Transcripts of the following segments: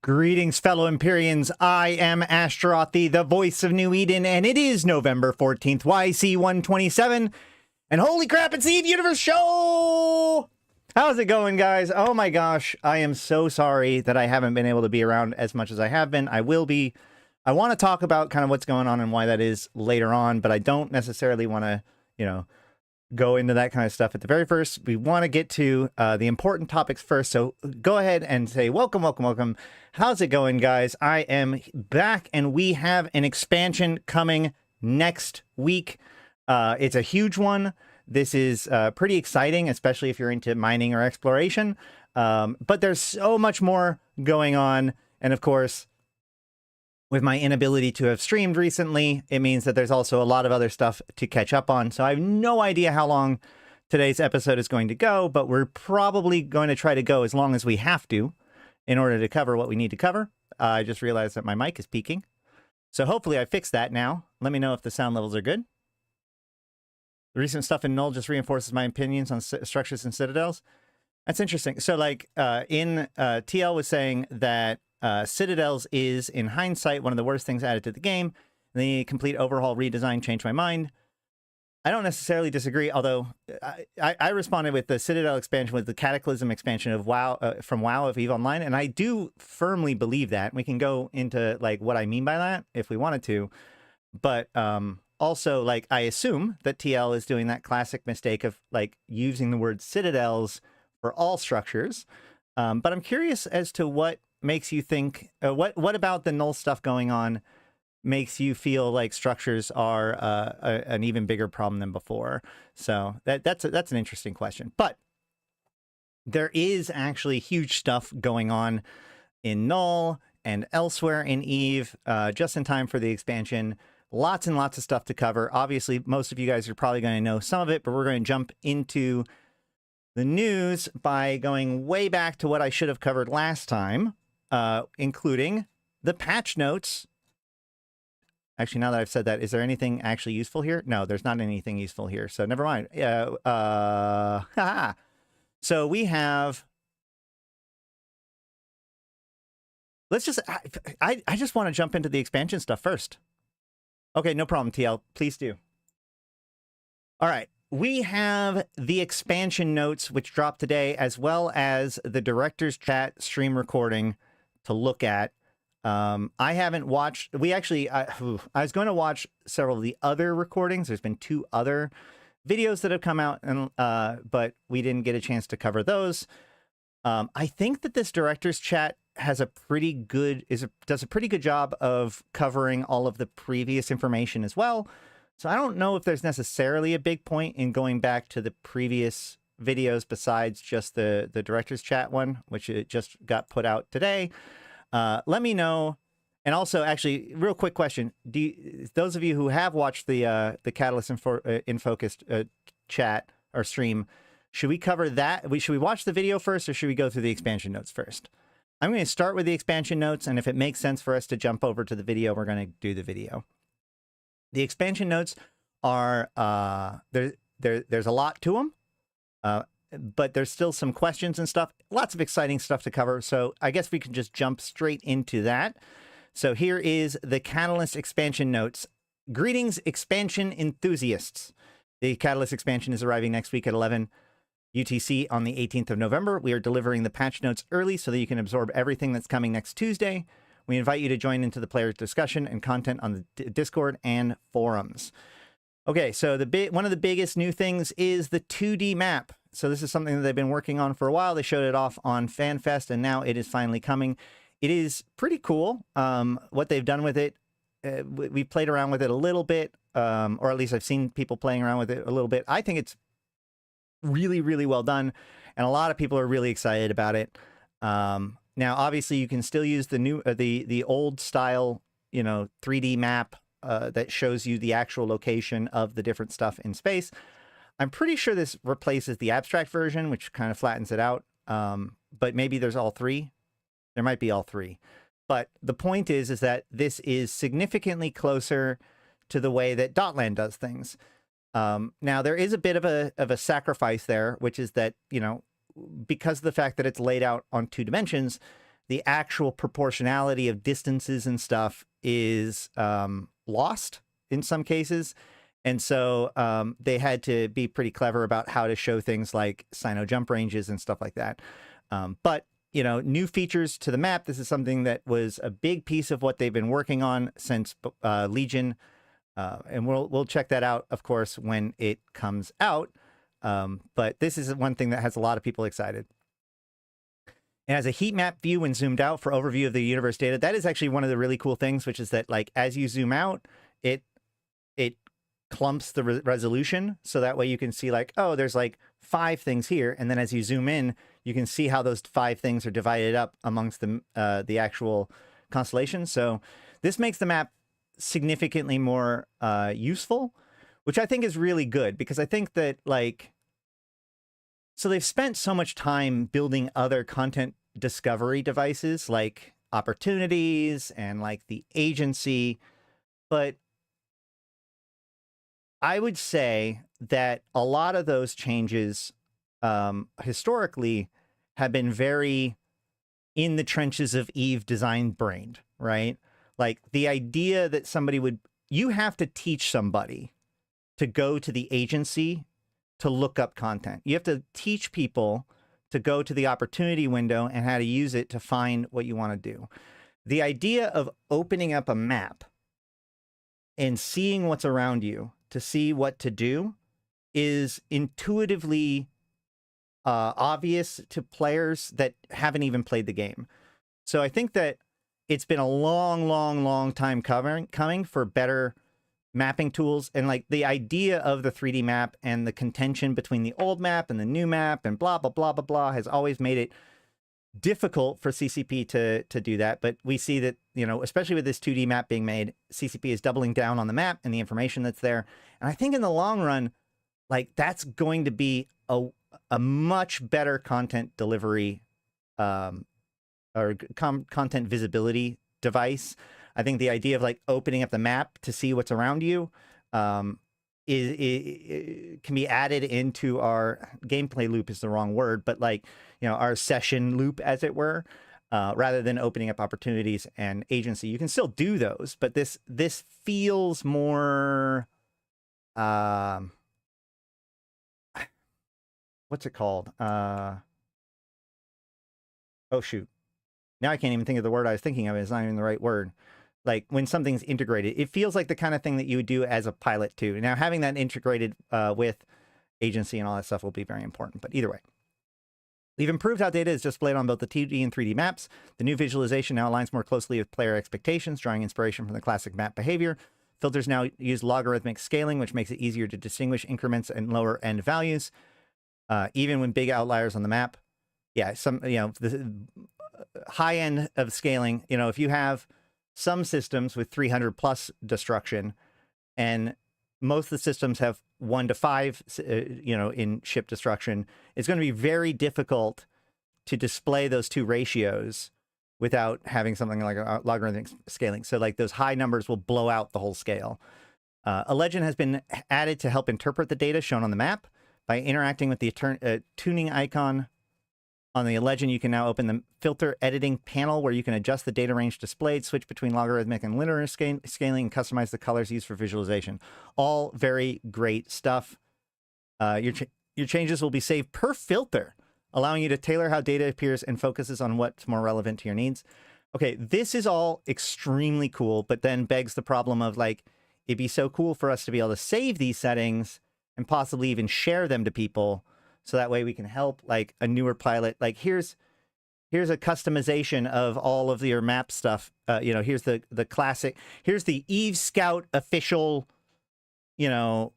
Greetings, fellow Empyreans. I am Ashtarothi, the voice of New Eden, and it is November 14th, YC 127. And holy crap, it's the Eve Universe Show! How's it going, guys? Oh my gosh, I am so sorry that I haven't been able to be around as much as I have been. I will be. I want to talk about kind of what's going on and why that is later on, but I don't necessarily want to, go into that kind of stuff at the very first. We want to get to the important topics first. So go ahead and say, welcome, welcome, welcome. How's it going, guys? I am back, and we have an expansion coming next week. It's a huge one. This is pretty exciting, especially if you're into mining or exploration. But there's so much more going on. And of course, with my inability to have streamed recently, it means that there's also a lot of other stuff to catch up on. So I have no idea how long today's episode is going to go, but we're probably going to try to go as long as we have to in order to cover what we need to cover. I just realized that my mic is peaking. So hopefully I fixed that now. Let me know if the sound levels are good. The recent stuff in Null just reinforces my opinions on structures and citadels. That's interesting. So TL was saying that Citadels is, in hindsight, one of the worst things added to the game. The complete overhaul redesign changed my mind. I don't necessarily disagree, although I responded with the Citadel expansion, with the Cataclysm expansion of WoW, from WoW of EVE Online, and I do firmly believe that. We can go into what I mean by that if we wanted to, but also I assume that TL is doing that classic mistake of using the word Citadels for all structures. But I'm curious as to what makes you think, what about the Null stuff going on makes you feel like structures are an even bigger problem than before? So that's an interesting question. But there is actually huge stuff going on in Null and elsewhere in EVE, just in time for the expansion. Lots and lots of stuff to cover. Obviously, most of you guys are probably going to know some of it, but we're going to jump into the news by going way back to what I should have covered last time. Including the patch notes. Actually, now that I've said that, is there anything actually useful here? No, there's not anything useful here, so never mind. So we have... Let's just... I just want to jump into the expansion stuff first. Okay, no problem, TL. Please do. All right. We have the expansion notes, which dropped today, as well as the director's chat stream recording to look at. I haven't watched, I was going to watch several of the other recordings. There's been 2 other videos that have come out, and but we didn't get a chance to cover those. I think that this director's chat has does a pretty good job of covering all of the previous information as well. So I don't know if there's necessarily a big point in going back to the previous videos besides just the director's chat one, which it just got put out today. Let me know. And also, actually, real quick question: those of you who have watched the Catalyst in Focus chat or stream, should we cover that? Should we watch the video first, or should we go through the expansion notes first? I'm going to start with the expansion notes, and if it makes sense for us to jump over to the video, we're going to do the video. The expansion notes are there's a lot to them. But there's still some questions and stuff. Lots of exciting stuff to cover. So I guess we can just jump straight into that. So here is the Catalyst expansion notes. Greetings, expansion enthusiasts. The Catalyst expansion is arriving next week at 11 UTC on the 18th of November. We are delivering the patch notes early so that you can absorb everything that's coming next Tuesday. We invite you to join into the players' discussion and content on the Discord and forums. Okay, so one of the biggest new things is the 2D map. So this is something that they've been working on for a while. They showed it off on FanFest, and now it is finally coming. It is pretty cool what they've done with it. We played around with it a little bit, or at least I've seen people playing around with it a little bit. I think it's really, really well done, and a lot of people are really excited about it. Now, obviously, you can still use the new, the old style, 3D map that shows you the actual location of the different stuff in space. I'm pretty sure this replaces the abstract version, which kind of flattens it out. But maybe there's all 3. There might be all 3. But the point is that this is significantly closer to the way that Dotland does things. Now, there is a bit of a sacrifice there, which is that, because of the fact that it's laid out on 2 dimensions, the actual proportionality of distances and stuff is lost in some cases. And so they had to be pretty clever about how to show things like Sino jump ranges and stuff like that. But, you know, new features to the map. This is something that was a big piece of what they've been working on since Legion. And we'll check that out, of course, when it comes out. But this is one thing that has a lot of people excited. It has a heat map view when zoomed out for overview of the universe data. That is actually one of the really cool things, which is that, like, as you zoom out, it clumps the resolution. So that way you can see, like, oh, there's like 5 things here. And then as you zoom in, you can see how those 5 things are divided up amongst the actual constellation. So this makes the map significantly more useful, which I think is really good, because I think that, like, so they've spent so much time building other content discovery devices like opportunities and like the agency. But I would say that a lot of those changes historically have been very in the trenches of Eve design brained, right? Like the idea that somebody would, you have to teach somebody to go to the agency to look up content. You have to teach people to go to the opportunity window and how to use it to find what you want to do. The idea of opening up a map and seeing what's around you to see what to do is intuitively obvious to players that haven't even played the game. So I think that it's been a long time coming for better mapping tools. And like the idea of the 3D map and the contention between the old map and the new map and blah, blah, blah, blah, blah has always made it difficult for CCP to do that. But we see that, you know, especially with this 2D map being made, CCP is doubling down on the map and the information that's there. And I think in the long run, like that's going to be a much better content delivery or content visibility device. I think the idea of like opening up the map to see what's around you can be added into our gameplay loop is the wrong word, but like, you know, our session loop, as it were, rather than opening up opportunities and agency. You can still do those, but this feels more, what's it called? Oh, shoot. Now I can't even think of the word I was thinking of. It's not even the right word. Like when something's integrated, it feels like the kind of thing that you would do as a pilot too. Now having that integrated with agency and all that stuff will be very important, but either way. We've improved how data is displayed on both the 2D and 3D maps. The new visualization now aligns more closely with player expectations, drawing inspiration from the classic map behavior. Filters now use logarithmic scaling, which makes it easier to distinguish increments and lower end values, even when big outliers on the map. Yeah, some, you know, the high end of scaling, you know, if you have some systems with 300 plus destruction and most of the systems have 1 to 5, you know, in ship destruction, it's going to be very difficult to display those two ratios without having something like a logarithmic scaling. So like those high numbers will blow out the whole scale. A legend has been added to help interpret the data shown on the map. By interacting with the tuning icon on the legend, you can now open the filter editing panel where you can adjust the data range displayed, switch between logarithmic and linear scaling, and customize the colors used for visualization. All very great stuff. Your changes will be saved per filter, allowing you to tailor how data appears and focuses on what's more relevant to your needs. Okay, this is all extremely cool, but then begs the problem of like, it'd be so cool for us to be able to save these settings and possibly even share them to people. So that way we can help like a newer pilot. Like here's a customization of all of your map stuff. You know, here's the classic, here's the Eve Scout official, you know,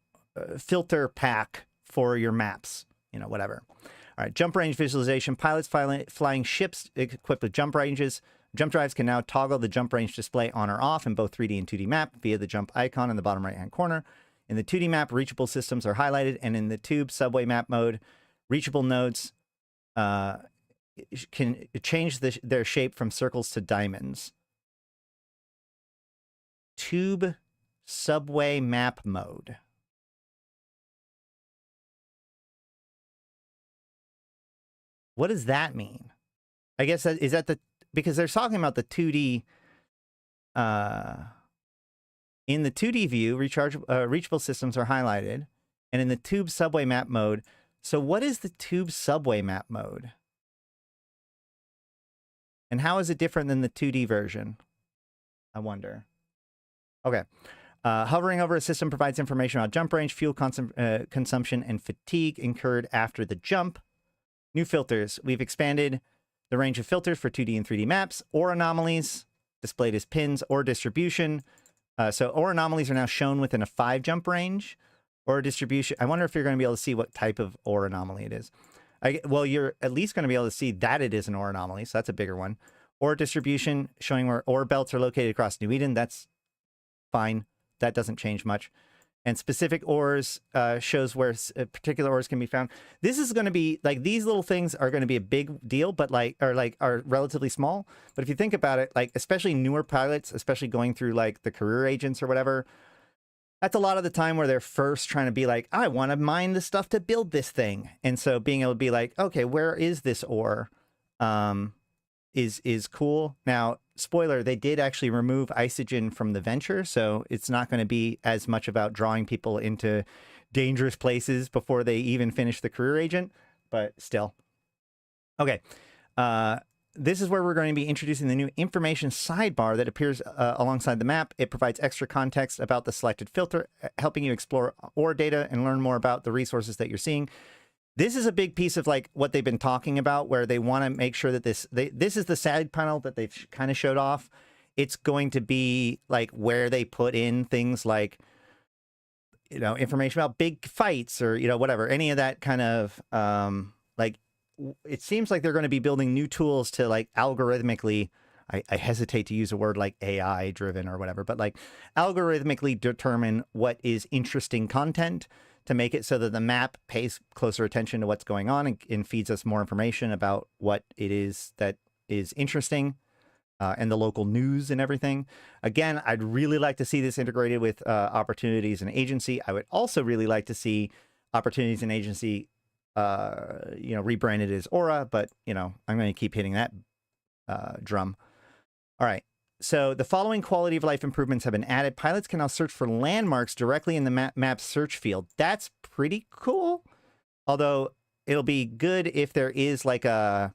filter pack for your maps, you know, whatever. All right, jump range visualization. Pilots flying ships equipped with jump ranges. Jump drives can now toggle the jump range display on or off in both 3D and 2D map via the jump icon in the bottom right-hand corner. In the 2D map, reachable systems are highlighted, and in the tube subway map mode, reachable nodes can change their shape from circles to diamonds. Tube subway map mode. What does that mean? I guess is that because they're talking about the 2D. In the 2D view, reachable systems are highlighted, and in the tube subway map mode. So what is the tube subway map mode? And how is it different than the 2D version? I wonder. Okay. Hovering over a system provides information about jump range, fuel consumption, and fatigue incurred after the jump. New filters. We've expanded the range of filters for 2D and 3D maps, or anomalies, displayed as pins, or distribution. So or anomalies are now shown within a 5 jump range, or distribution. I wonder if you're going to be able to see what type of or anomaly it is. Well, you're at least going to be able to see that it is an or anomaly, so that's a bigger one. Or distribution, showing where ore belts are located across New Eden. That's fine. That doesn't change much. And specific ores shows where particular ores can be found. This is going to be like, these little things are going to be a big deal, but are relatively small. But if you think about it, like especially newer pilots, especially going through like the career agents or whatever, that's a lot of the time where they're first trying to be like, I want to mine the stuff to build this thing. And so being able to be like, okay, where is this ore? Is cool. Now, spoiler, they did actually remove Isogen from the venture, so it's not going to be as much about drawing people into dangerous places before they even finish the career agent, but still. Okay. This is where we're going to be introducing the new information sidebar that appears alongside the map. It provides extra context about the selected filter, helping you explore ore data and learn more about the resources that you're seeing. This is a big piece of like what they've been talking about, where they want to make sure that this is the side panel that they've kind of showed off. It's going to be like where they put in things like, you know, information about big fights or, you know, whatever, any of that kind of like, it seems like they're going to be building new tools to like algorithmically, I hesitate to use a word like AI driven or whatever, but like algorithmically determine what is interesting content to make it so that the map pays closer attention to what's going on and feeds us more information about what it is that is interesting and the local news and everything. Again, I'd really like to see this integrated with opportunities and agency. I would also really like to see opportunities and agency, you know, rebranded as Aura, but, you know, I'm going to keep hitting that drum. All right. So the following quality of life improvements have been added. Pilots can now search for landmarks directly in the map search field. That's pretty cool. Although it'll be good if there is like a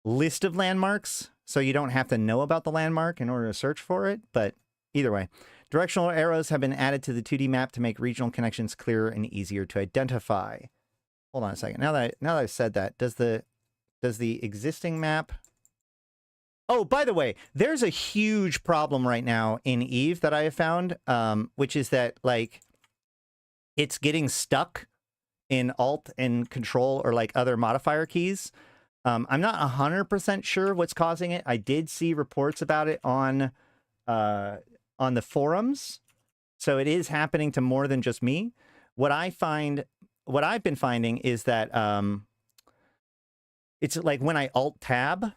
list of landmarks, so you don't have to know about the landmark in order to search for it. But either way, directional arrows have been added to the 2D map to make regional connections clearer and easier to identify. Hold on a second. Now that I've said that, does the existing map... Oh, by the way, there's a huge problem right now in Eve that I have found, which is that, like, it's getting stuck in Alt and Control or, like, other modifier keys. I'm not 100% sure what's causing it. I did see reports about it on the forums, so it is happening to more than just me. What I've been finding is that it's like when I Alt-Tab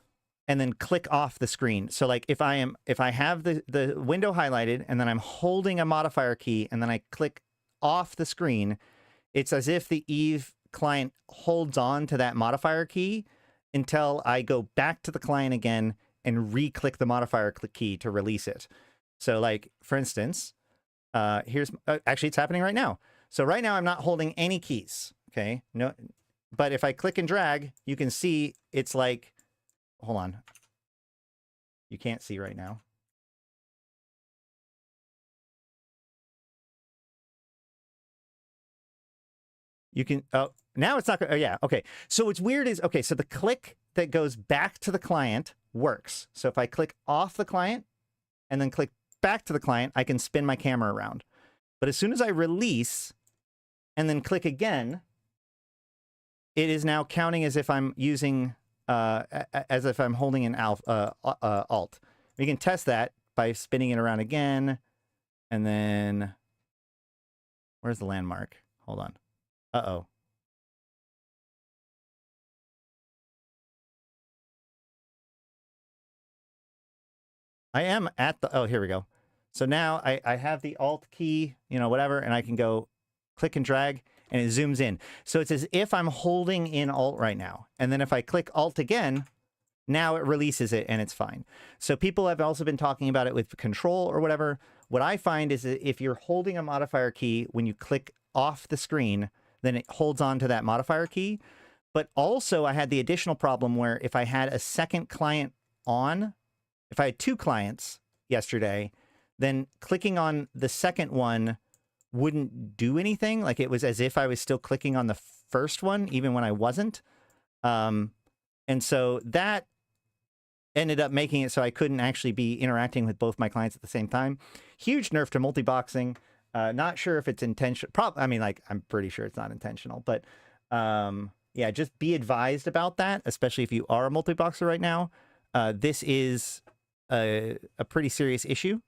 and then click off the screen. So like if I have the window highlighted and then I'm holding a modifier key and then I click off the screen, it's as if the Eve client holds on to that modifier key until I go back to the client again and re-click the modifier key to release it. So like, for instance, here's, actually it's happening right now. So right now I'm not holding any keys, okay? No, but if I click and drag, you can see it's like, hold on. You can't see right now. You can, oh, now it's not, oh yeah, okay. So what's weird is, okay, so the click that goes back to the client works. So if I click off the client and then click back to the client, I can spin my camera around. But as soon as I release and then click again, it is now counting as if I'm using, as if I'm holding an Alt. We can test that by spinning it around again. And then, where's the landmark? Hold on. Uh-oh. I am at the, oh, here we go. So now I have the Alt key, you know, whatever, and I can go click and drag, and it zooms in. So it's as if I'm holding in Alt right now. And then if I click Alt again, Now it releases it and it's fine. So people have also been talking about it with control or whatever. What I find is that if you're holding a modifier key, when you click off the screen, then it holds on to that modifier key. But also I had the additional problem where if I had a second client on, if I had 2 clients yesterday, then clicking on the second one wouldn't do anything. Like it was as if I was still clicking on the first one, even when I wasn't. And so that ended up making it so I couldn't actually be interacting with both my clients at the same time. Huge nerf to multi-boxing. Not sure if it's intentional. I mean, like, I'm pretty sure it's not intentional, but yeah, just be advised about that, especially if you are a multi-boxer right now. This is a pretty serious issue.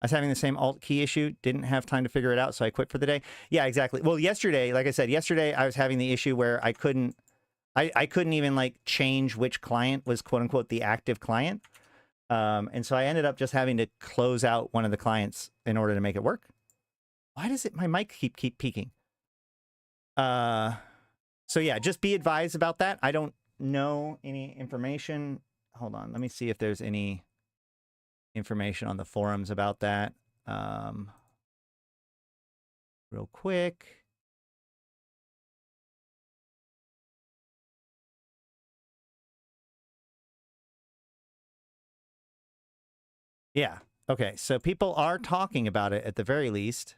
I was having the same alt key issue, didn't have time to figure it out, so I quit for the day. Yeah, exactly. Well, yesterday, like I said, yesterday I was having the issue where I couldn't even like change which client was quote unquote the active client. And so I ended up just having to close out one of the clients in order to make it work. Why does my mic keep peaking? So yeah, just be advised about that. I don't know any information. Hold on, let me see if there's any information on the forums about that. Real quick. Yeah. Okay. So people are talking about it at the very least.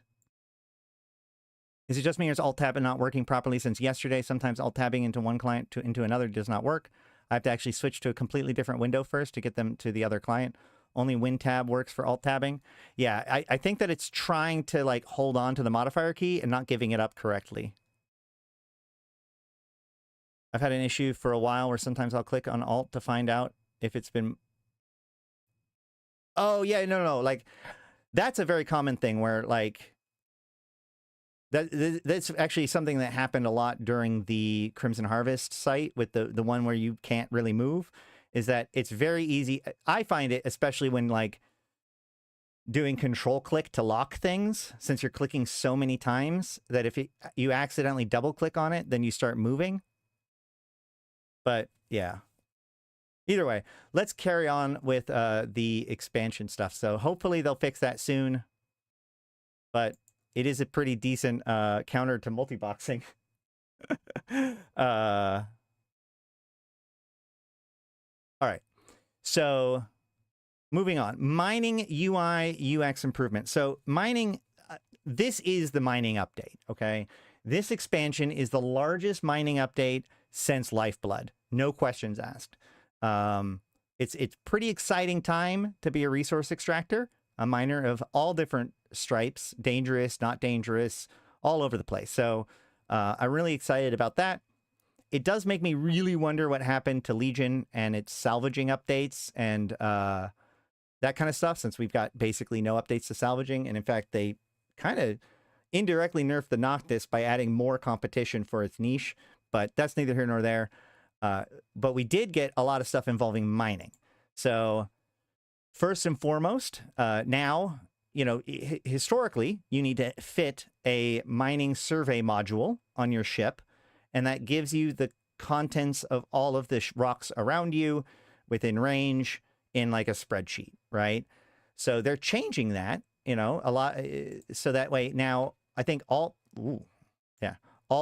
Is it just me or is alt tab not working properly since yesterday? Sometimes alt tabbing into one client into another does not work. I have to actually switch to a completely different window first to get them to the other client. Only WinTab works for alt tabbing. Yeah, I think that it's trying to like hold on to the modifier key and not giving it up correctly. I've had an issue for a while where sometimes I'll click on alt to find out if it's been... Oh, yeah, no. Like, that's a very common thing where, like, that's actually something that happened a lot during the Crimson Harvest site with the one where you can't really move, is that it's very easy. I find it, especially when, like, doing control click to lock things, since you're clicking so many times, that if you accidentally double click on it, then you start moving. But, yeah. Either way, let's carry on with the expansion stuff. So hopefully they'll fix that soon. But it is a pretty decent counter to multi-boxing. All right. So moving on. Mining UI UX improvement. So mining, this is the mining update, okay? This expansion is the largest mining update since Lifeblood. No questions asked. It's pretty exciting time to be a resource extractor, a miner of all different stripes, dangerous, not dangerous, all over the place. So I'm really excited about that. It does make me really wonder what happened to Legion and its salvaging updates and that kind of stuff, since we've got basically no updates to salvaging. And in fact, they kind of indirectly nerfed the Noctis by adding more competition for its niche, but that's neither here nor there. But we did get a lot of stuff involving mining. So first and foremost, now, you know, historically, you need to fit a mining survey module on your ship, and that gives you the contents of all of the rocks around you within range in like a spreadsheet, right? So they're changing that, you know, a lot. So that way now, I think all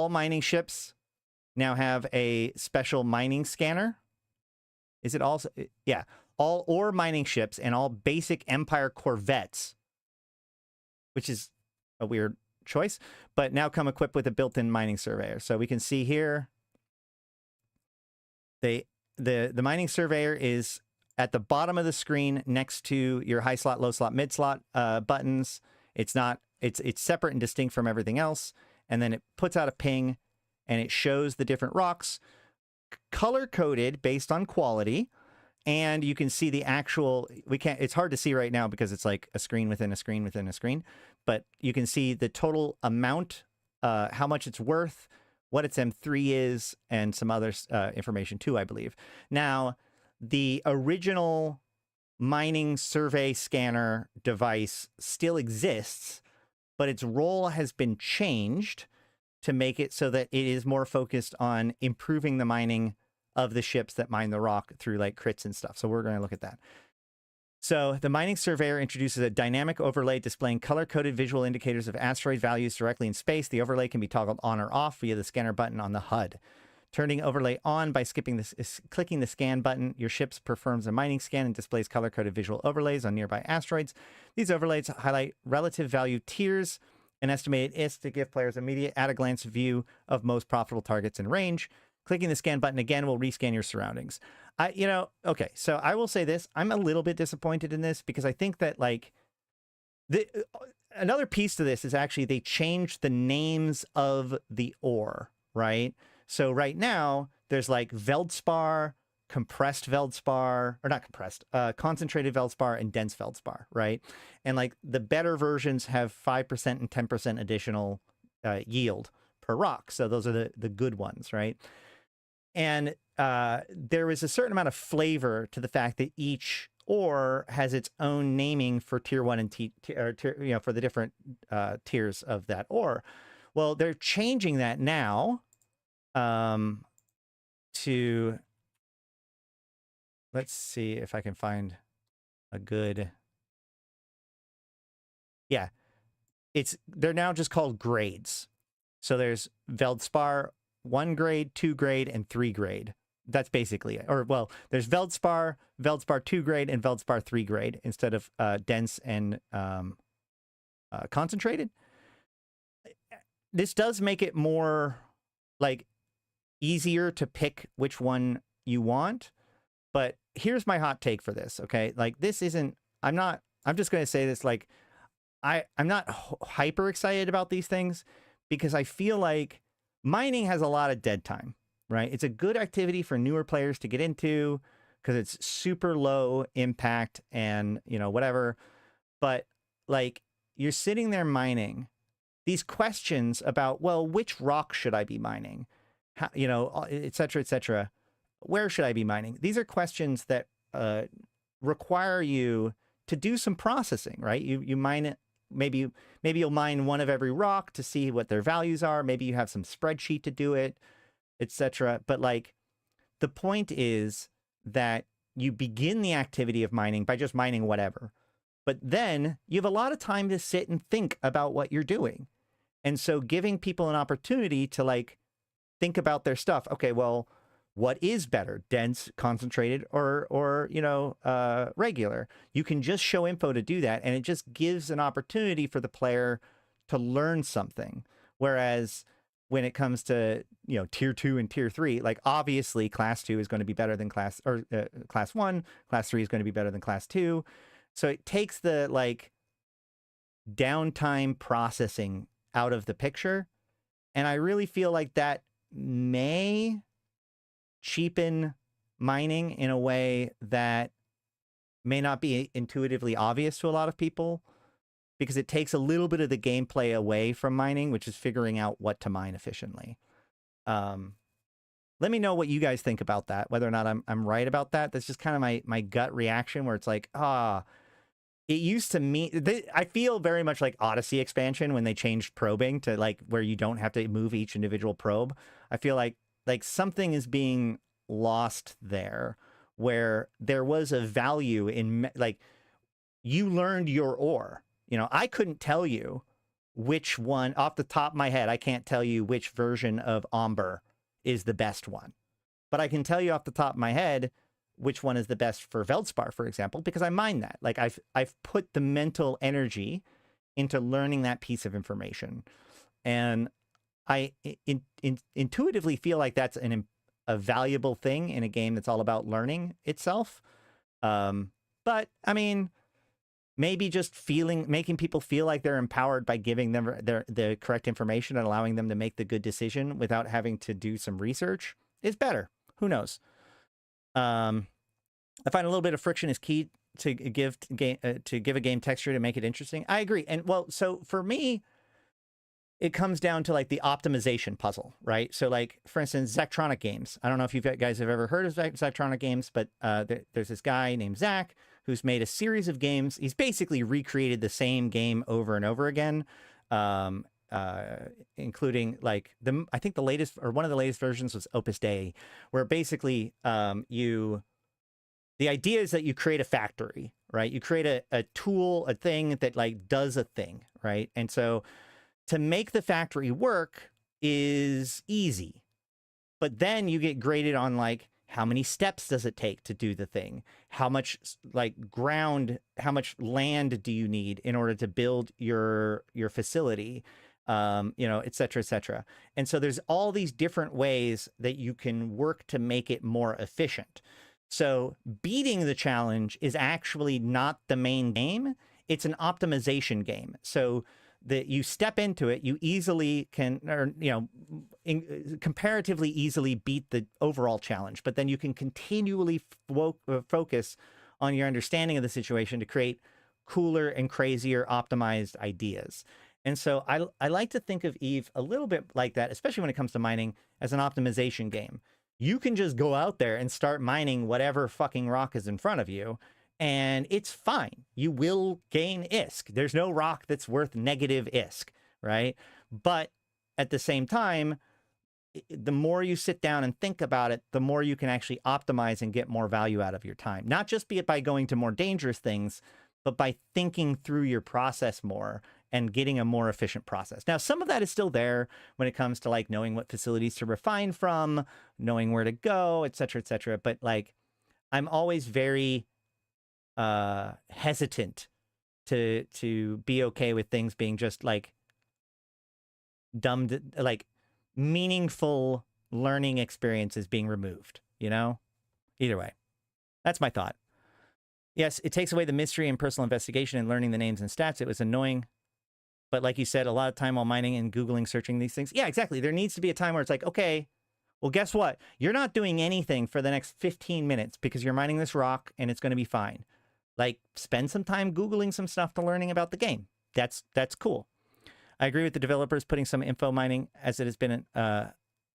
mining ships now have a special mining scanner. Is it also? Yeah. All ore mining ships and all basic Empire corvettes, which is a weird choice, but now come equipped with a built-in mining surveyor. So we can see here, the mining surveyor is at the bottom of the screen next to your high slot, low slot, mid slot buttons. It's separate and distinct from everything else. And then it puts out a ping and it shows the different rocks color coded based on quality. And you can see the actual, it's hard to see right now because it's like a screen within a screen within a screen, but you can see the total amount, how much it's worth, what its M3 is, and some other information too, I believe. Now, the original mining survey scanner device still exists, but its role has been changed to make it so that it is more focused on improving the mining of the ships that mine the rock through like crits and stuff. So we're going to look at that. So the Mining Surveyor introduces a dynamic overlay displaying color-coded visual indicators of asteroid values directly in space. The overlay can be toggled on or off via the scanner button on the HUD. Turning overlay on by clicking the scan button, your ship performs a mining scan and displays color-coded visual overlays on nearby asteroids. These overlays highlight relative value tiers and estimated ISK to give players immediate at-a-glance view of most profitable targets in range. Clicking the scan button again will rescan your surroundings. Okay, so I will say this. I'm a little bit disappointed in this because I think that, like, another piece to this is actually they changed the names of the ore, right? So right now, there's like Veldspar, compressed Veldspar, or not compressed, concentrated Veldspar and dense Veldspar, right? And like the better versions have 5% and 10% additional yield per rock. So those are the good ones, right? And there is a certain amount of flavor to the fact that each ore has its own naming for tier 1 and for the different tiers of that ore. Well, they're changing that now to, let's see if I can find a good, yeah, they're now just called grades. So there's Veldspar 1 grade, 2 grade, and 3 grade. That's basically it. Or, well, there's Veldspar, Veldspar 2 grade, and Veldspar 3 grade instead of dense and concentrated. This does make it more, like, easier to pick which one you want. But here's my hot take for this, okay? Like, this isn't, I'm just going to say this, like, I'm not hyper excited about these things because I feel like mining has a lot of dead time, right? It's a good activity for newer players to get into because it's super low impact and, whatever. But, like, you're sitting there mining. These questions about, well, which rock should I be mining? How, et cetera, et cetera. Where should I be mining? These are questions that require you to do some processing, right? You mine it. Maybe you'll mine one of every rock to see what their values are. Maybe you have some spreadsheet to do it, etc. But, like, the point is that you begin the activity of mining by just mining whatever. But then you have a lot of time to sit and think about what you're doing. And so giving people an opportunity to, like, think about their stuff. Okay, well, what is better, dense, concentrated, or regular? You can just show info to do that, and it just gives an opportunity for the player to learn something. Whereas when it comes to, tier 2 and tier 3, like, obviously class 2 is going to be better than class 1, class 3 is going to be better than class 2. So it takes the, like, downtime processing out of the picture. And I really feel like that may cheapen mining in a way that may not be intuitively obvious to a lot of people, because it takes a little bit of the gameplay away from mining, which is figuring out what to mine efficiently. Let me know what you guys think about that, whether or not I'm right about that. That's just kind of my gut reaction, where it's like, it used to mean, I feel very much like Odyssey expansion when they changed probing to, like, where you don't have to move each individual probe. I feel like something is being lost there, where there was a value in, like, you learned your ore. I couldn't tell you which one off the top of my head. I can't tell you which version of Amber is the best one, but I can tell you off the top of my head which one is the best for Veldspar, for example, because I mine that. Like, I've put the mental energy into learning that piece of information, and I intuitively feel like that's a valuable thing in a game that's all about learning itself. But I mean, maybe just making people feel like they're empowered by giving them the correct information and allowing them to make the good decision without having to do some research is better. Who knows? I find a little bit of friction is key to give a game texture to make it interesting. I agree. And, well, so for me, it comes down to, like, the optimization puzzle, right? So, like, for instance, Zachtronic games. I don't know if you guys have ever heard of Zachtronic games, but there's this guy named Zach who's made a series of games. He's basically recreated the same game over and over again. including like I think the latest or one of the latest versions was Opus Dei, where basically the idea is that you create a factory, right? You create a tool, a thing that like does a thing, right? And so to make the factory work is easy, but then you get graded on like how many steps does it take to do the thing? How much like how much land do you need in order to build your facility? You know, et cetera, et cetera. And so there's all these different ways that you can work to make it more efficient. So beating the challenge is actually not the main game. It's an optimization game. So that you step into it, you easily can, or, you know, comparatively easily beat the overall challenge, but then you can continually focus on your understanding of the situation to create cooler and crazier optimized ideas. And so I like to think of Eve a little bit like that, especially when it comes to mining, as an optimization game. You can just go out there and start mining whatever fucking rock is in front of you, and it's fine. You will gain ISK. There's no rock that's worth negative ISK, right? But at the same time, the more you sit down and think about it, the more you can actually optimize and get more value out of your time. Not just be it by going to more dangerous things, but by thinking through your process more and getting a more efficient process. Now, some of that is still there when it comes to like knowing what facilities to refine from, knowing where to go, et cetera, et cetera. But like, I'm always very hesitant to be okay with things being just like dumbed, like meaningful learning experiences being removed, you know? Either way, that's my thought. Yes, it takes away the mystery and personal investigation and learning the names and stats. It was annoying. But like you said, a lot of time while mining and Googling, searching these things. Yeah, exactly. There needs to be a time where it's like, okay, well, guess what? You're not doing anything for the next 15 minutes because you're mining this rock and it's going to be fine. Like, spend some time Googling some stuff to learning about the game. That's cool. I agree with the developers putting some info mining as it has been an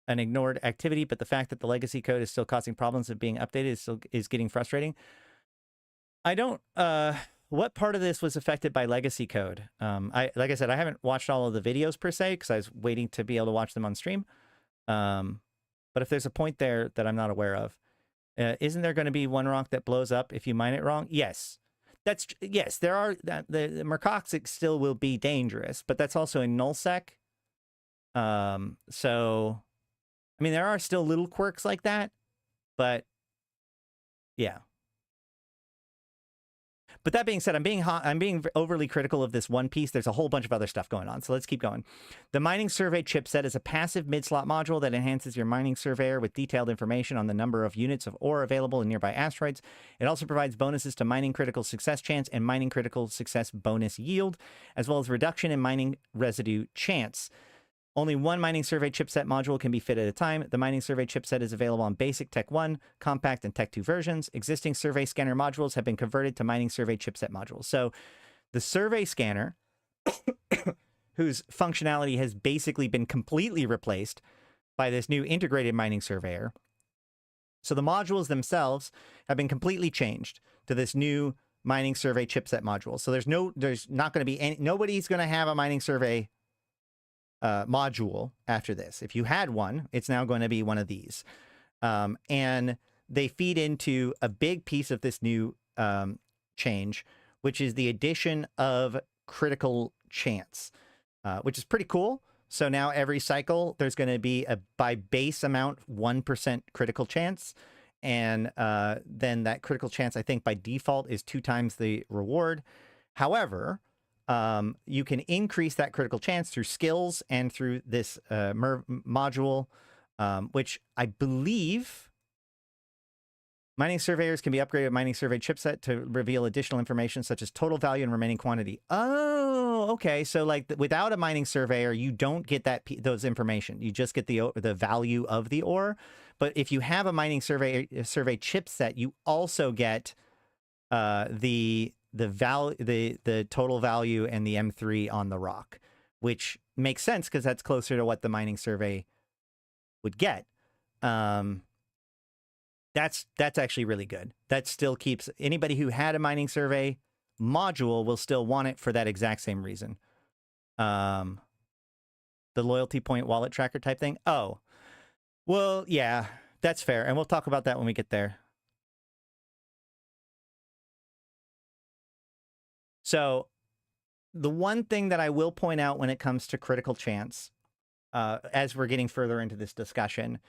ignored activity, but the fact that the legacy code is still causing problems of being updated is getting frustrating. I don't... what part of this was affected by legacy code? Like I said, I haven't watched all of the videos per se because I was waiting to be able to watch them on stream. But if there's a point there that I'm not aware of, isn't there going to be one rock that blows up if you mine it wrong? Yes. Yes, there are. The Mercoxic still will be dangerous, but that's also in nullsec. So, I mean, there are still little quirks like that, but yeah. But that being said, I'm being overly critical of this one piece. There's a whole bunch of other stuff going on, so let's keep going. The mining survey chipset is a passive mid-slot module that enhances your mining surveyor with detailed information on the number of units of ore available in nearby asteroids. It also provides bonuses to mining critical success chance and mining critical success bonus yield, as well as reduction in mining residue chance. Only one mining survey chipset module can be fit at a time. The mining survey chipset is available on basic Tech 1, compact, and Tech 2 versions. Existing survey scanner modules have been converted to mining survey chipset modules. So the survey scanner, whose functionality has basically been completely replaced by this new integrated mining surveyor. So the modules themselves have been completely changed to this new mining survey chipset module. So there's not going to be nobody's going to have a mining survey module after this. If you had one, it's now going to be one of these. And they feed into a big piece of this new change, which is the addition of critical chance, which is pretty cool. So now every cycle, there's going to be by base amount, 1% critical chance. And then that critical chance, I think by default, is 2 times the reward. However, you can increase that critical chance through skills and through this module, which I believe mining surveyors can be upgraded with mining survey chipset to reveal additional information such as total value and remaining quantity. Oh, okay. So like without a mining surveyor, you don't get those information. You just get the value of the ore. But if you have a mining survey chipset, you also get the total value and the M3 on the rock, which makes sense because that's closer to what the mining survey would get. That's actually really good. That still keeps anybody who had a mining survey module will still want it for that exact same reason. the loyalty point wallet tracker type thing. Oh, well, yeah, that's fair. And we'll talk about that when we get there. So the one thing that I will point out when it comes to critical chance, as we're getting further into this discussion,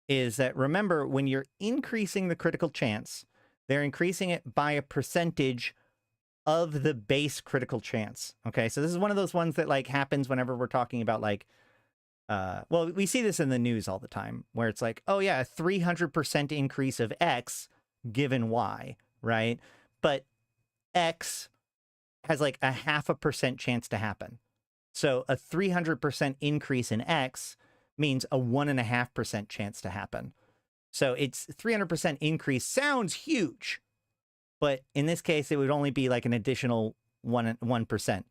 is that remember, when you're increasing the critical chance, they're increasing it by a percentage of the base critical chance. Okay, so this is one of those ones that like happens whenever we're talking about like, well, we see this in the news all the time where it's like, oh yeah, a 300% increase of X given Y, right? But X has like a 0.5% chance to happen. So a 300% increase in X means a 1.5% chance to happen. So it's 300% increase sounds huge, but in this case, it would only be like an additional 1%.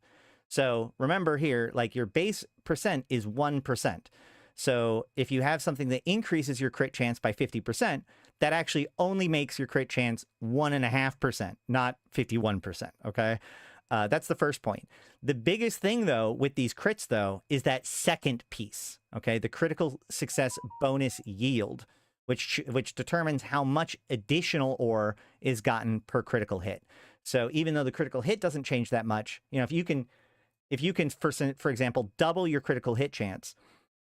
So remember here, like your base percent is 1%. So if you have something that increases your crit chance by 50%, that actually only makes your crit chance 1.5%, not 51%, okay? That's the first point. The biggest thing, though, with these crits, though, is that second piece, okay? The critical success bonus yield, which determines how much additional ore is gotten per critical hit. So even though the critical hit doesn't change that much, you know, if you can, for example, double your critical hit chance,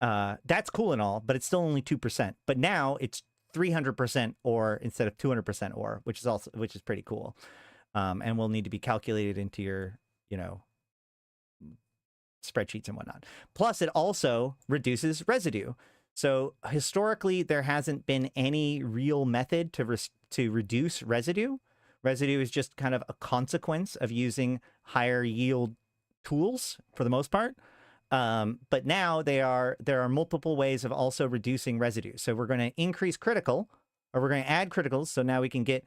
that's cool and all, but it's still only 2%. But now it's 300% ore instead of 200% ore, which is pretty cool. And will need to be calculated into your, you know, spreadsheets and whatnot. Plus, it also reduces residue. So historically, there hasn't been any real method to reduce residue. Residue is just kind of a consequence of using higher yield tools for the most part. But now there are multiple ways of also reducing residue. So we're going to increase critical, or we're going to add criticals. So now we can get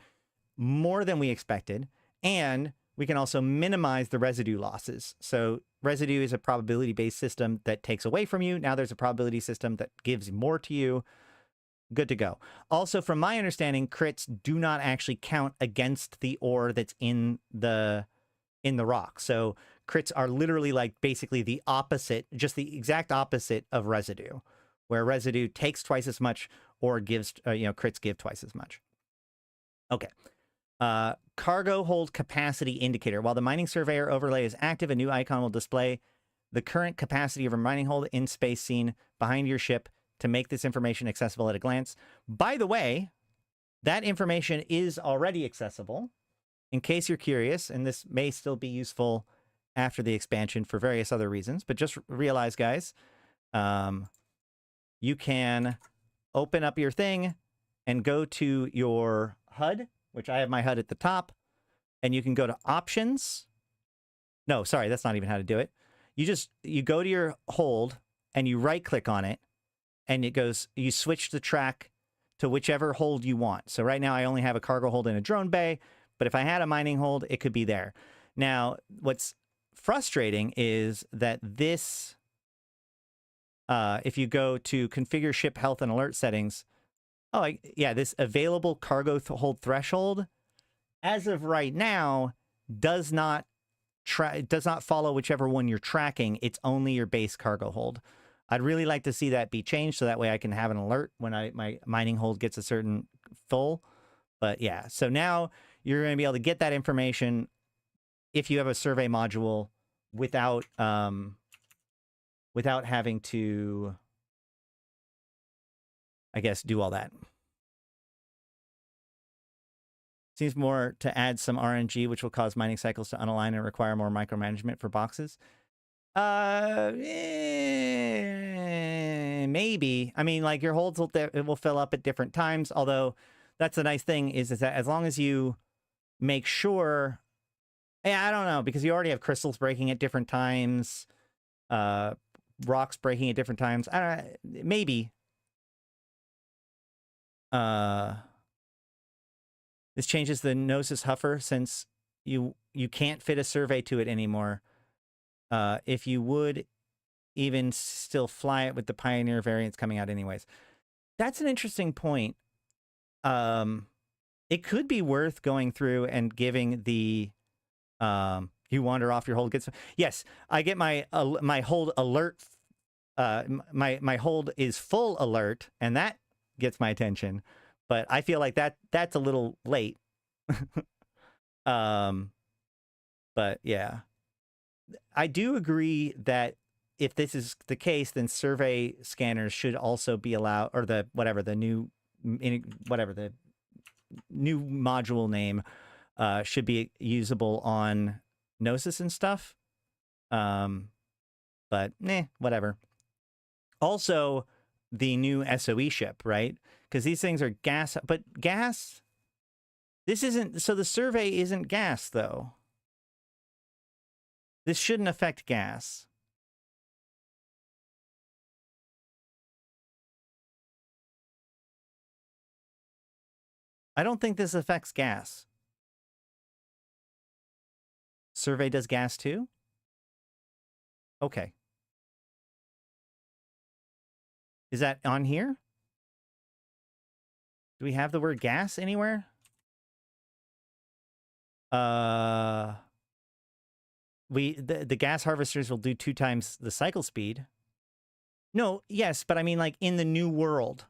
more than we expected. And we can also minimize the residue losses. So residue is a probability-based system that takes away from you. Now there's a probability system that gives more to you. Good to go. Also, from my understanding, crits do not actually count against the ore that's in the rock. So crits are literally like basically the opposite, just the exact opposite of residue, where residue takes twice as much or gives, crits give twice as much. Okay. Cargo hold capacity indicator. While the mining surveyor overlay is active, a new icon will display the current capacity of a mining hold in space scene behind your ship to make this information accessible at a glance. By the way, that information is already accessible. In case you're curious, and this may still be useful after the expansion for various other reasons, but just realize, guys, you can open up your thing and go to your HUD, which I have my HUD at the top, and you can go to options. No, sorry, that's not even how to do it. You go to your hold and you right click on it, and it goes, you switch the track to whichever hold you want. So right now I only have a cargo hold in a drone bay, but if I had a mining hold, it could be there. Now, what's frustrating is that this, if you go to configure ship health and alert settings, this available cargo hold threshold, as of right now, does not follow whichever one you're tracking. It's only your base cargo hold. I'd really like to see that be changed so that way I can have an alert when my mining hold gets a certain full. But yeah, so now you're going to be able to get that information if you have a survey module without having to, I guess, do all that. Seems more to add some RNG, which will cause mining cycles to unalign and require more micromanagement for boxes. Maybe. I mean, like your holds will fill up at different times. Although that's the nice thing is that as long as you make sure, I don't know, because you already have crystals breaking at different times, rocks breaking at different times. I don't know, maybe. This changes the Gnosis Huffer since you can't fit a survey to it anymore. If you would even still fly it with the Pioneer variants coming out anyways. That's an interesting point. It could be worth going through and giving the you wander off your hold. Yes, I get my hold alert my hold is full alert, and that gets my attention. But I feel like that's a little late. But yeah, I do agree that if this is the case, then survey scanners should also be allowed, or the new module name should be usable on Gnosis and stuff. But whatever. Also, the new SOE ship, right? Because these things are gas, but gas. This isn't, so the survey isn't gas, though. This shouldn't affect gas. I don't think this affects gas. Survey does gas too? Okay. Is that on here? Do we have the word gas anywhere? The gas harvesters will do 2 times the cycle speed. No, yes, but I mean like in the new world.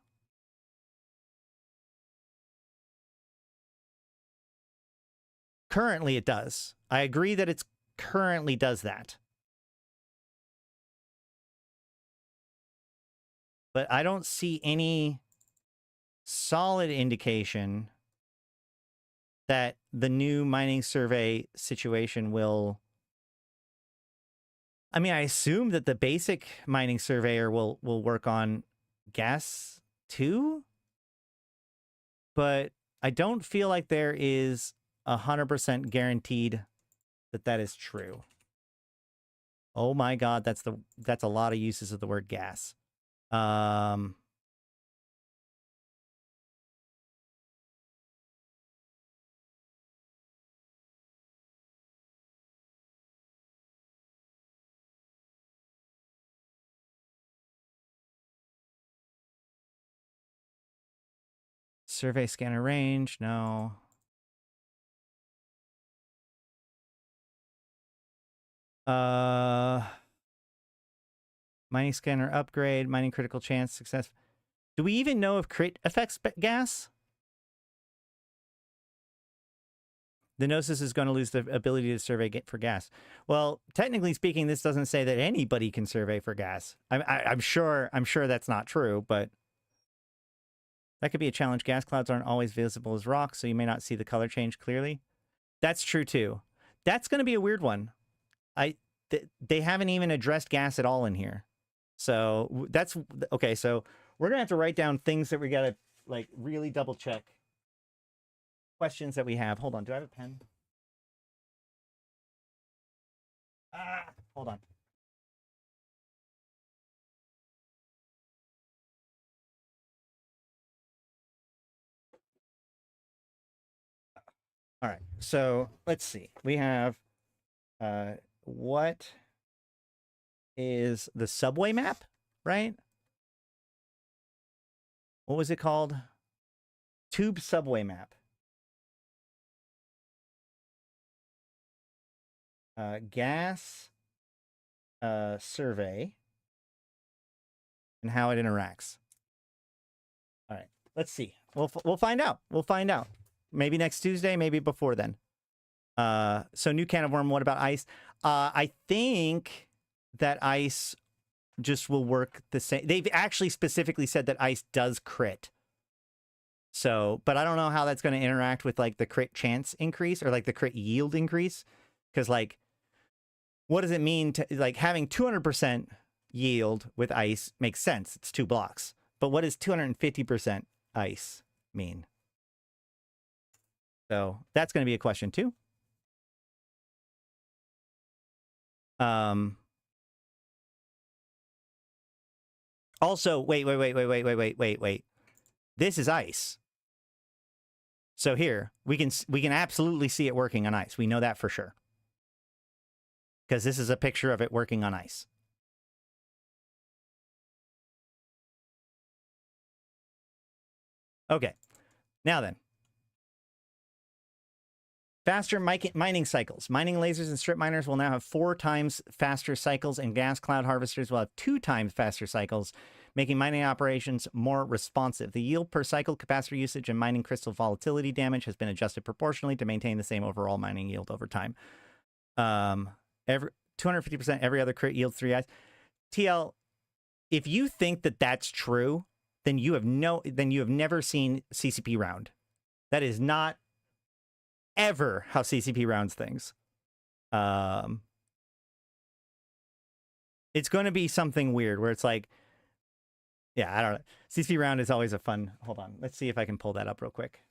Currently it does. I agree that it's currently does that. But I don't see any solid indication that the new mining survey situation will... I mean, I assume that the basic mining surveyor will work on gas too, but I don't feel like there is 100% guaranteed that that is true. Oh my God, that's a lot of uses of the word gas. Survey scanner range, no. Mining scanner upgrade, mining critical chance, success. Do we even know if crit affects gas? The Gnosis is going to lose the ability to survey for gas. Well, technically speaking, this doesn't say that anybody can survey for gas. I'm sure that's not true, but that could be a challenge. Gas clouds aren't always visible as rocks, so you may not see the color change clearly. That's true too. That's going to be a weird one. They haven't even addressed gas at all in here. So that's okay. So we're going to have to write down things that we got to like really double check. Questions that we have. Hold on. Do I have a pen? Hold on. All right. So let's see. We have what is the subway map, right? What was it called? Tube subway map. Gas survey and how it interacts. All right, let's see. We'll find out. We'll find out. Maybe next Tuesday, maybe before then. So new can of worm. What about ice? I think that ice just will work the same. They've actually specifically said that ice does crit. So, but I don't know how that's going to interact with like the crit chance increase or like the crit yield increase. Because like, what does it mean to like having 200% yield with ice makes sense. It's 2 blocks. But what does 250% ice mean? So that's going to be a question too. Also, wait. This is ice. So here, we can absolutely see it working on ice. We know that for sure. Because this is a picture of it working on ice. Okay. Now then. Faster mining cycles. Mining lasers and strip miners will now have 4 times faster cycles, and gas cloud harvesters will have 2 times faster cycles, making mining operations more responsive. The yield per cycle, capacitor usage, and mining crystal volatility damage has been adjusted proportionally to maintain the same overall mining yield over time. 250% every other crit yields 3 eyes. TL, if you think that that's true, then you have never seen CCP round. That is not ever how CCP rounds things. It's going to be something weird where it's like, yeah, I don't know. CCP round is always a fun. Hold on. Let's see if I can pull that up real quick.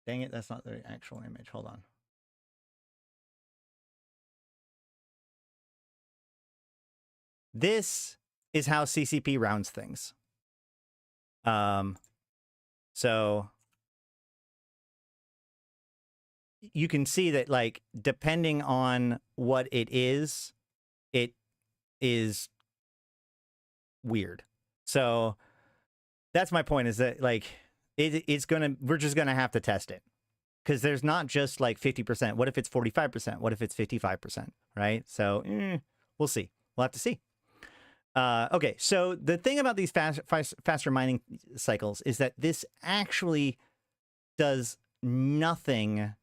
Dang it, that's not the actual image. Hold on. This is how CCP rounds things. So you can see that, like, depending on what it is weird. So that's my point, is that, like, we're just gonna have to test it, because there's not just like 50%. What if it's 45%? What if it's 55%? Right? So we'll see. We'll have to see. Okay, so the thing about these faster mining cycles is that this actually does nothing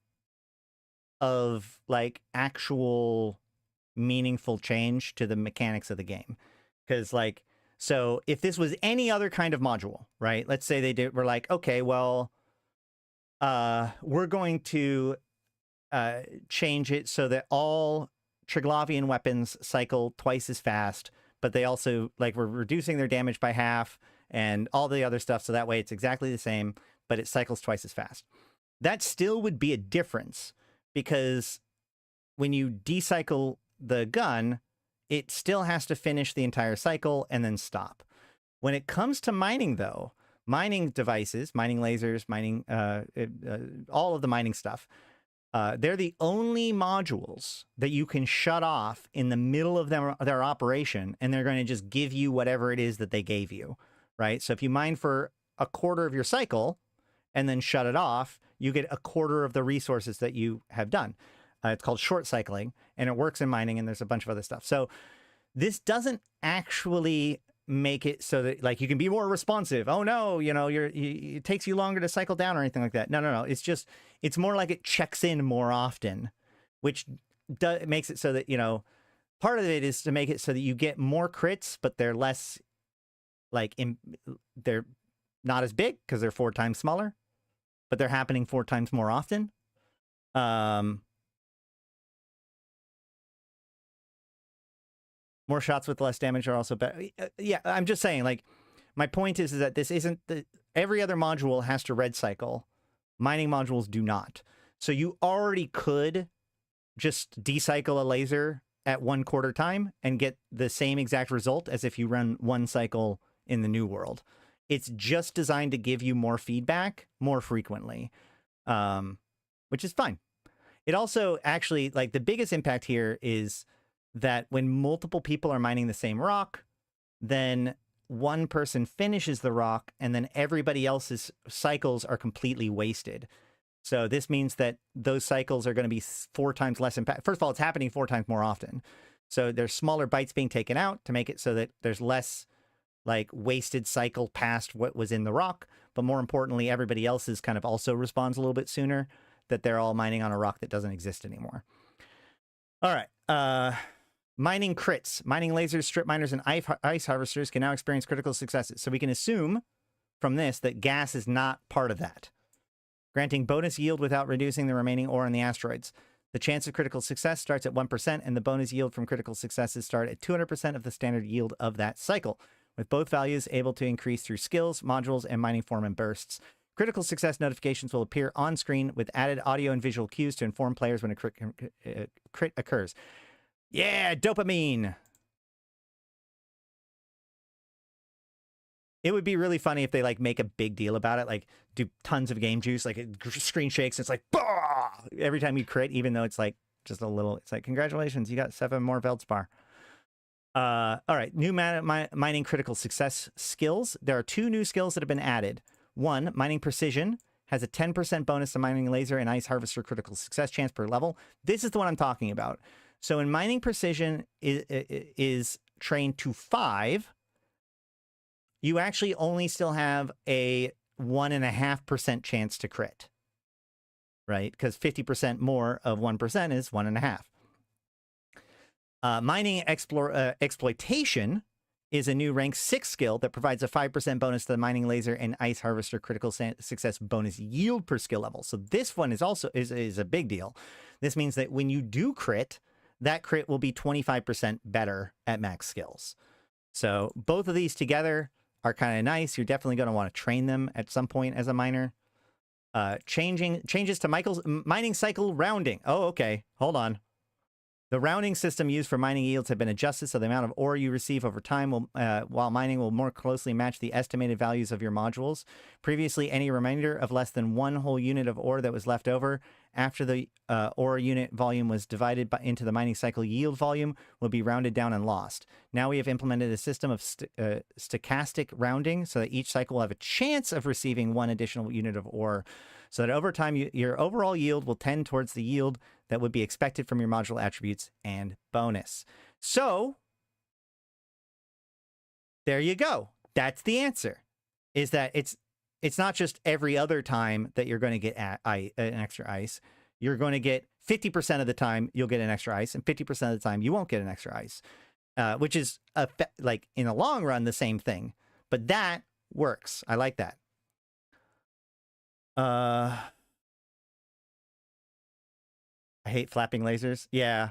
of, like, actual meaningful change to the mechanics of the game. Because, like, so if this was any other kind of module, right? Let's say we're like, okay, well, we're going to change it so that all Triglavian weapons cycle twice as fast, but they also, like, we're reducing their damage by half and all the other stuff, so that way it's exactly the same, but it cycles twice as fast. That still would be a difference, because when you decycle the gun, it still has to finish the entire cycle and then stop. When it comes to mining, though, mining devices, mining lasers, mining, all of the mining stuff, they're the only modules that you can shut off in the middle of their operation, and they're going to just give you whatever it is that they gave you, right? So if you mine for a quarter of your cycle and then shut it off, you get a quarter of the resources that you have done. It's called short cycling, and it works in mining, and there's a bunch of other stuff. So this doesn't actually make it so that, like, you can be more responsive. Oh no, you know, it takes you longer to cycle down or anything like that. No. It's more like it checks in more often, which makes it so that, you know, part of it is to make it so that you get more crits, but they're less, like, they're not as big because they're 4 times smaller, but they're happening 4 times more often. More shots with less damage are also better. Yeah, I'm just saying, like, my point is that this isn't every other module has to red cycle. Mining modules do not. So you already could just decycle a laser at 1/4 time and get the same exact result as if you run 1 cycle in the new world. It's just designed to give you more feedback more frequently, which is fine. It also actually, like, the biggest impact here is that when multiple people are mining the same rock, then one person finishes the rock and then everybody else's cycles are completely wasted. So this means that those cycles are going to be 4 times less impact. First of all, it's happening 4 times more often. So there's smaller bytes being taken out to make it so that there's less, like, wasted cycle past what was in the rock. But more importantly, everybody else's kind of also responds a little bit sooner, that they're all mining on a rock that doesn't exist anymore. All right. Mining crits. Mining lasers, strip miners, and ice harvesters can now experience critical successes. So we can assume from this that gas is not part of that, granting bonus yield without reducing the remaining ore in the asteroids. The chance of critical success starts at 1%, and the bonus yield from critical successes start at 200% of the standard yield of that cycle, with both values able to increase through skills, modules, and mining form and bursts. Critical success notifications will appear on screen with added audio and visual cues to inform players when a crit occurs. Yeah, dopamine. It would be really funny if they, like, make a big deal about it, like do tons of game juice, like it screen shakes. It's like, bah! Every time you crit, even though it's like just a little, it's like, congratulations, you got 7 more Veldspar. All right, new mining critical success skills. There are 2 new skills that have been added. 1, mining precision has a 10% bonus to mining laser and ice harvester critical success chance per level. This is the one I'm talking about. So in mining precision is trained to 5, you actually only still have a 1.5% chance to crit, right? Because 50% more of 1% is 1.5. Mining exploitation is a new rank 6 skill that provides a 5% bonus to the mining laser and ice harvester critical success bonus yield per skill level. So this one is also is a big deal. This means that when you do crit, that crit will be 25% better at max skills. So both of these together are kind of nice. You're definitely going to want to train them at some point as a miner. Changes to mining cycle rounding. Oh, okay. Hold on. The rounding system used for mining yields have been adjusted so the amount of ore you receive over time will, while mining will more closely match the estimated values of your modules. Previously, any remainder of less than 1 whole unit of ore that was left over after the ore unit volume was divided into the mining cycle yield volume will be rounded down and lost. Now we have implemented a system of stochastic rounding so that each cycle will have a chance of receiving 1 additional unit of ore, so that over time your overall yield will tend towards the yield that would be expected from your module attributes and bonus. So there you go. That's the answer. Is that it's not just every other time that you're going to get an extra ice. You're going to get 50% of the time you'll get an extra ice, and 50% of the time you won't get an extra ice, which is like in the long run the same thing. But that works. I like that. I hate flapping lasers. Yeah.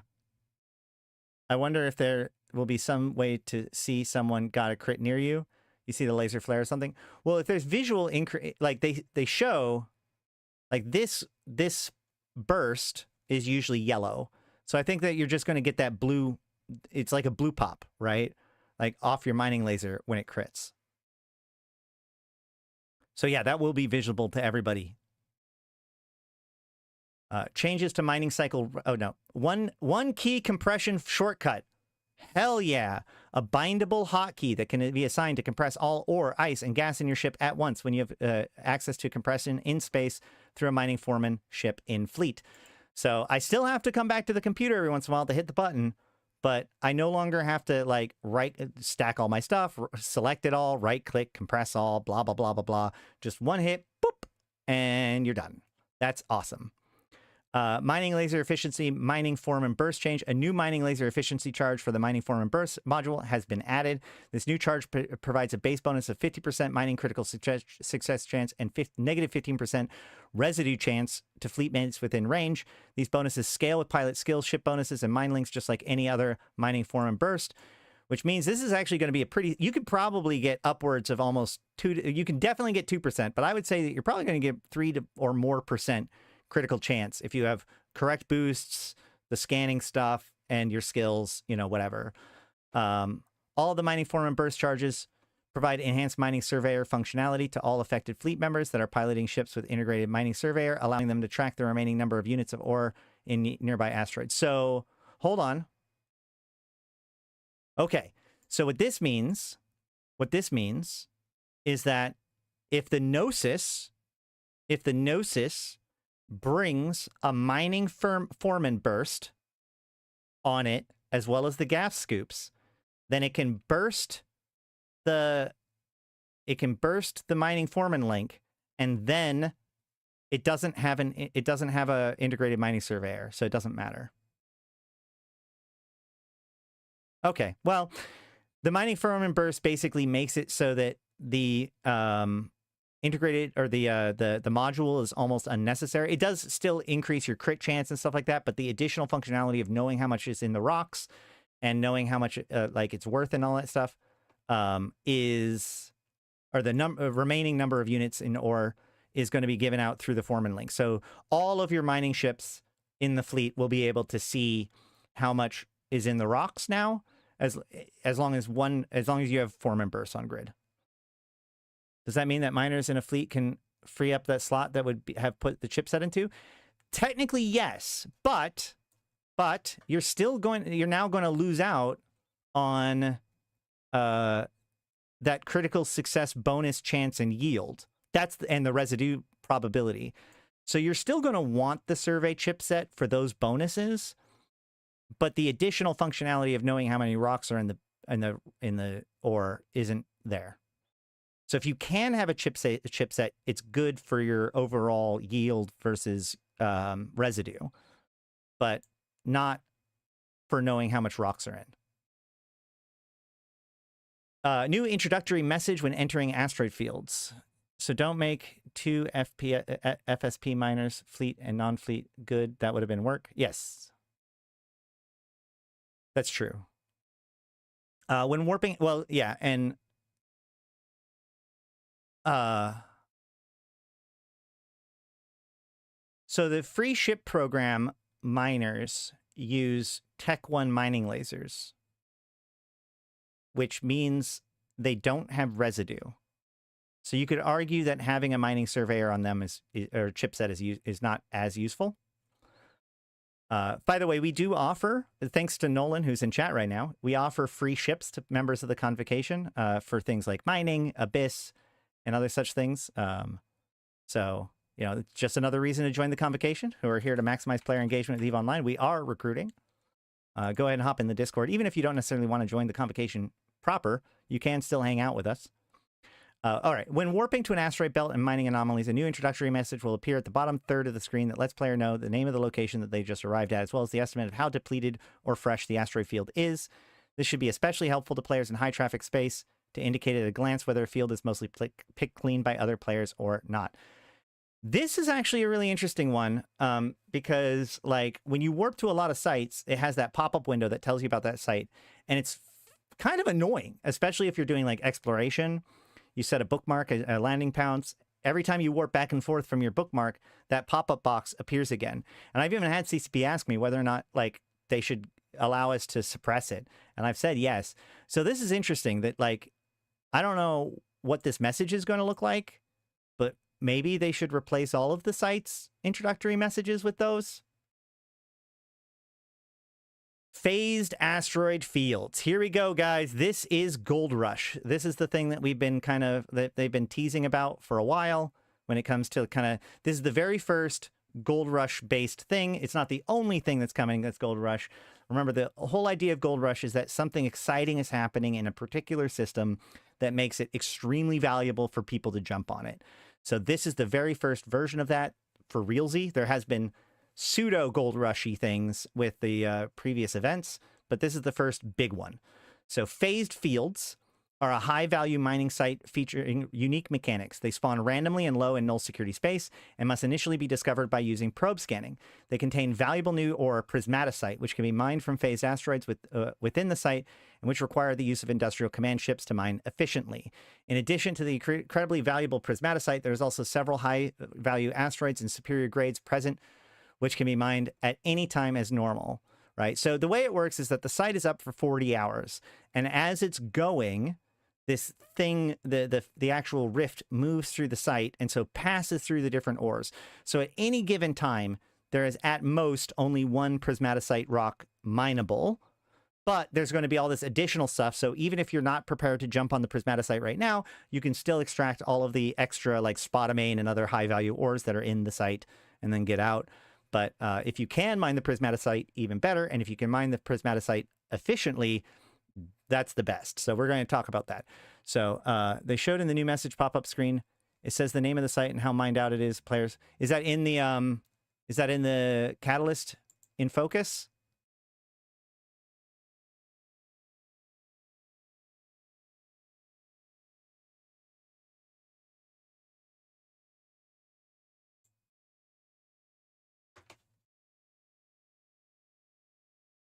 I wonder if there will be some way to see someone got a crit near you. You see the laser flare or something. Well, if there's visual like they show, like this burst is usually yellow. So I think that you're just going to get that blue. It's like a blue pop, right? Like off your mining laser when it crits. So yeah, that will be visible to everybody. Changes to mining cycle. Oh no, one key compression shortcut. Hell yeah. A bindable hotkey that can be assigned to compress all ore, ice, and gas in your ship at once when you have access to compression in space through a mining foreman ship in fleet. So I still have to come back to the computer every once in a while to hit the button, but I no longer have to like stack all my stuff, select it all, right click, compress all, blah, blah, blah, blah, blah. Just one hit, boop, and you're done. That's awesome. Mining laser efficiency, mining foreman burst change. A new mining laser efficiency charge for the mining foreman burst module has been added. This new charge provides a base bonus of 50% mining critical success chance and negative 15% residue chance to fleet mates within range. These bonuses scale with pilot skills, ship bonuses, and mine links just like any other mining foreman burst, which means this is actually going to be a pretty... You could probably get upwards of almost 2... You can definitely get 2%, but I would say that you're probably going to get 3 or more percent critical chance if you have correct boosts, the scanning stuff, and your skills, you know, whatever. All the mining foreman burst charges provide enhanced mining surveyor functionality to all affected fleet members that are piloting ships with integrated mining surveyor, allowing them to track the remaining number of units of ore in nearby asteroids. So hold on. Okay, so what this means is that if the Gnosis brings a mining foreman burst on it, as well as the gas scoops, then it can burst the mining foreman link, and then it doesn't have a integrated mining surveyor, so it doesn't matter. Okay, well, the mining foreman burst basically makes it so that the integrated or the module is almost unnecessary. It does still increase your crit chance and stuff like that, but the additional functionality of knowing how much is in the rocks and knowing how much like it's worth and all that stuff or the remaining number of units in ore is going to be given out through the foreman link. So all of your mining ships in the fleet will be able to see how much is in the rocks now, as long as you have foreman bursts on grid. Does that mean that miners in a fleet can free up that slot that would have put the chipset into? Technically, yes, but you're now going to lose out on that critical success bonus chance and yield. And the residue probability. So you're still going to want the survey chipset for those bonuses, but the additional functionality of knowing how many rocks are in the ore isn't there. So if you can have a chipset, it's good for your overall yield versus residue, but not for knowing how much rocks are in. New introductory message when entering asteroid fields. So don't make two FSP miners, fleet and non-fleet, good. That would have been work. Yes. That's true. When warping, well, yeah, and so the free ship program miners use Tech 1 mining lasers, which means they don't have residue. So you could argue that having a mining surveyor on them or chipset is not as useful. By the way, we do offer, thanks to Nolan, who's in chat right now, we offer free ships to members of the convocation for things like mining, Abyss, and other such things. So, you know, just another reason to join the convocation, who are here to maximize player engagement with EVE Online. We are recruiting. Go ahead and hop in the Discord. Even if you don't necessarily want to join the convocation proper, you can still hang out with us. All right. When warping to an asteroid belt and mining anomalies, a new introductory message will appear at the bottom third of the screen that lets player know the name of the location that they just arrived at, as well as the estimate of how depleted or fresh the asteroid field is. This should be especially helpful to players in high traffic space to indicate at a glance whether a field is mostly picked clean by other players or not. This is actually a really interesting one because, like, when you warp to a lot of sites, it has that pop-up window that tells you about that site, and it's kind of annoying, especially if you're doing, like, exploration. You set a bookmark, a landing pounce. Every time you warp back and forth from your bookmark, that pop-up box appears again. And I've even had CCP ask me whether or not, like, they should allow us to suppress it. And I've said yes. So this is interesting that, like, I don't know what this message is going to look like, but maybe they should replace all of the site's introductory messages with those. Phased asteroid fields. Here we go, guys. This is Gold Rush. This is the thing that they've been teasing about for a while when it comes to this is the very first Gold Rush based thing. It's not the only thing that's coming that's Gold Rush. Remember, the whole idea of Gold Rush is that something exciting is happening in a particular system that makes it extremely valuable for people to jump on it. So this is the very first version of that for realsy. There has been pseudo Gold Rushy things with the previous events, but this is the first big one. So phased fields are a high-value mining site featuring unique mechanics. They spawn randomly in low and null security space and must initially be discovered by using probe scanning. They contain valuable new ore prismaticite, which can be mined from phased asteroids within the site, and which require the use of industrial command ships to mine efficiently. In addition to the incredibly valuable prismaticite, there's also several high-value asteroids and superior grades present, which can be mined at any time as normal, right? So the way it works is that the site is up for 40 hours. And as it's going, this thing, the actual rift moves through the site and so passes through the different ores. So at any given time, there is at most only one prismaticite rock mineable, but there's going to be all this additional stuff. So even if you're not prepared to jump on the prismaticite right now, you can still extract all of the extra like spodumene and other high value ores that are in the site and then get out. But if you can mine the prismaticite, even better. And if you can mine the prismaticite efficiently, that's the best. So we're going to talk about that. So they showed in the new message pop-up screen, it says the name of the site and how mined out it is, players. Is that in the Catalyst in focus?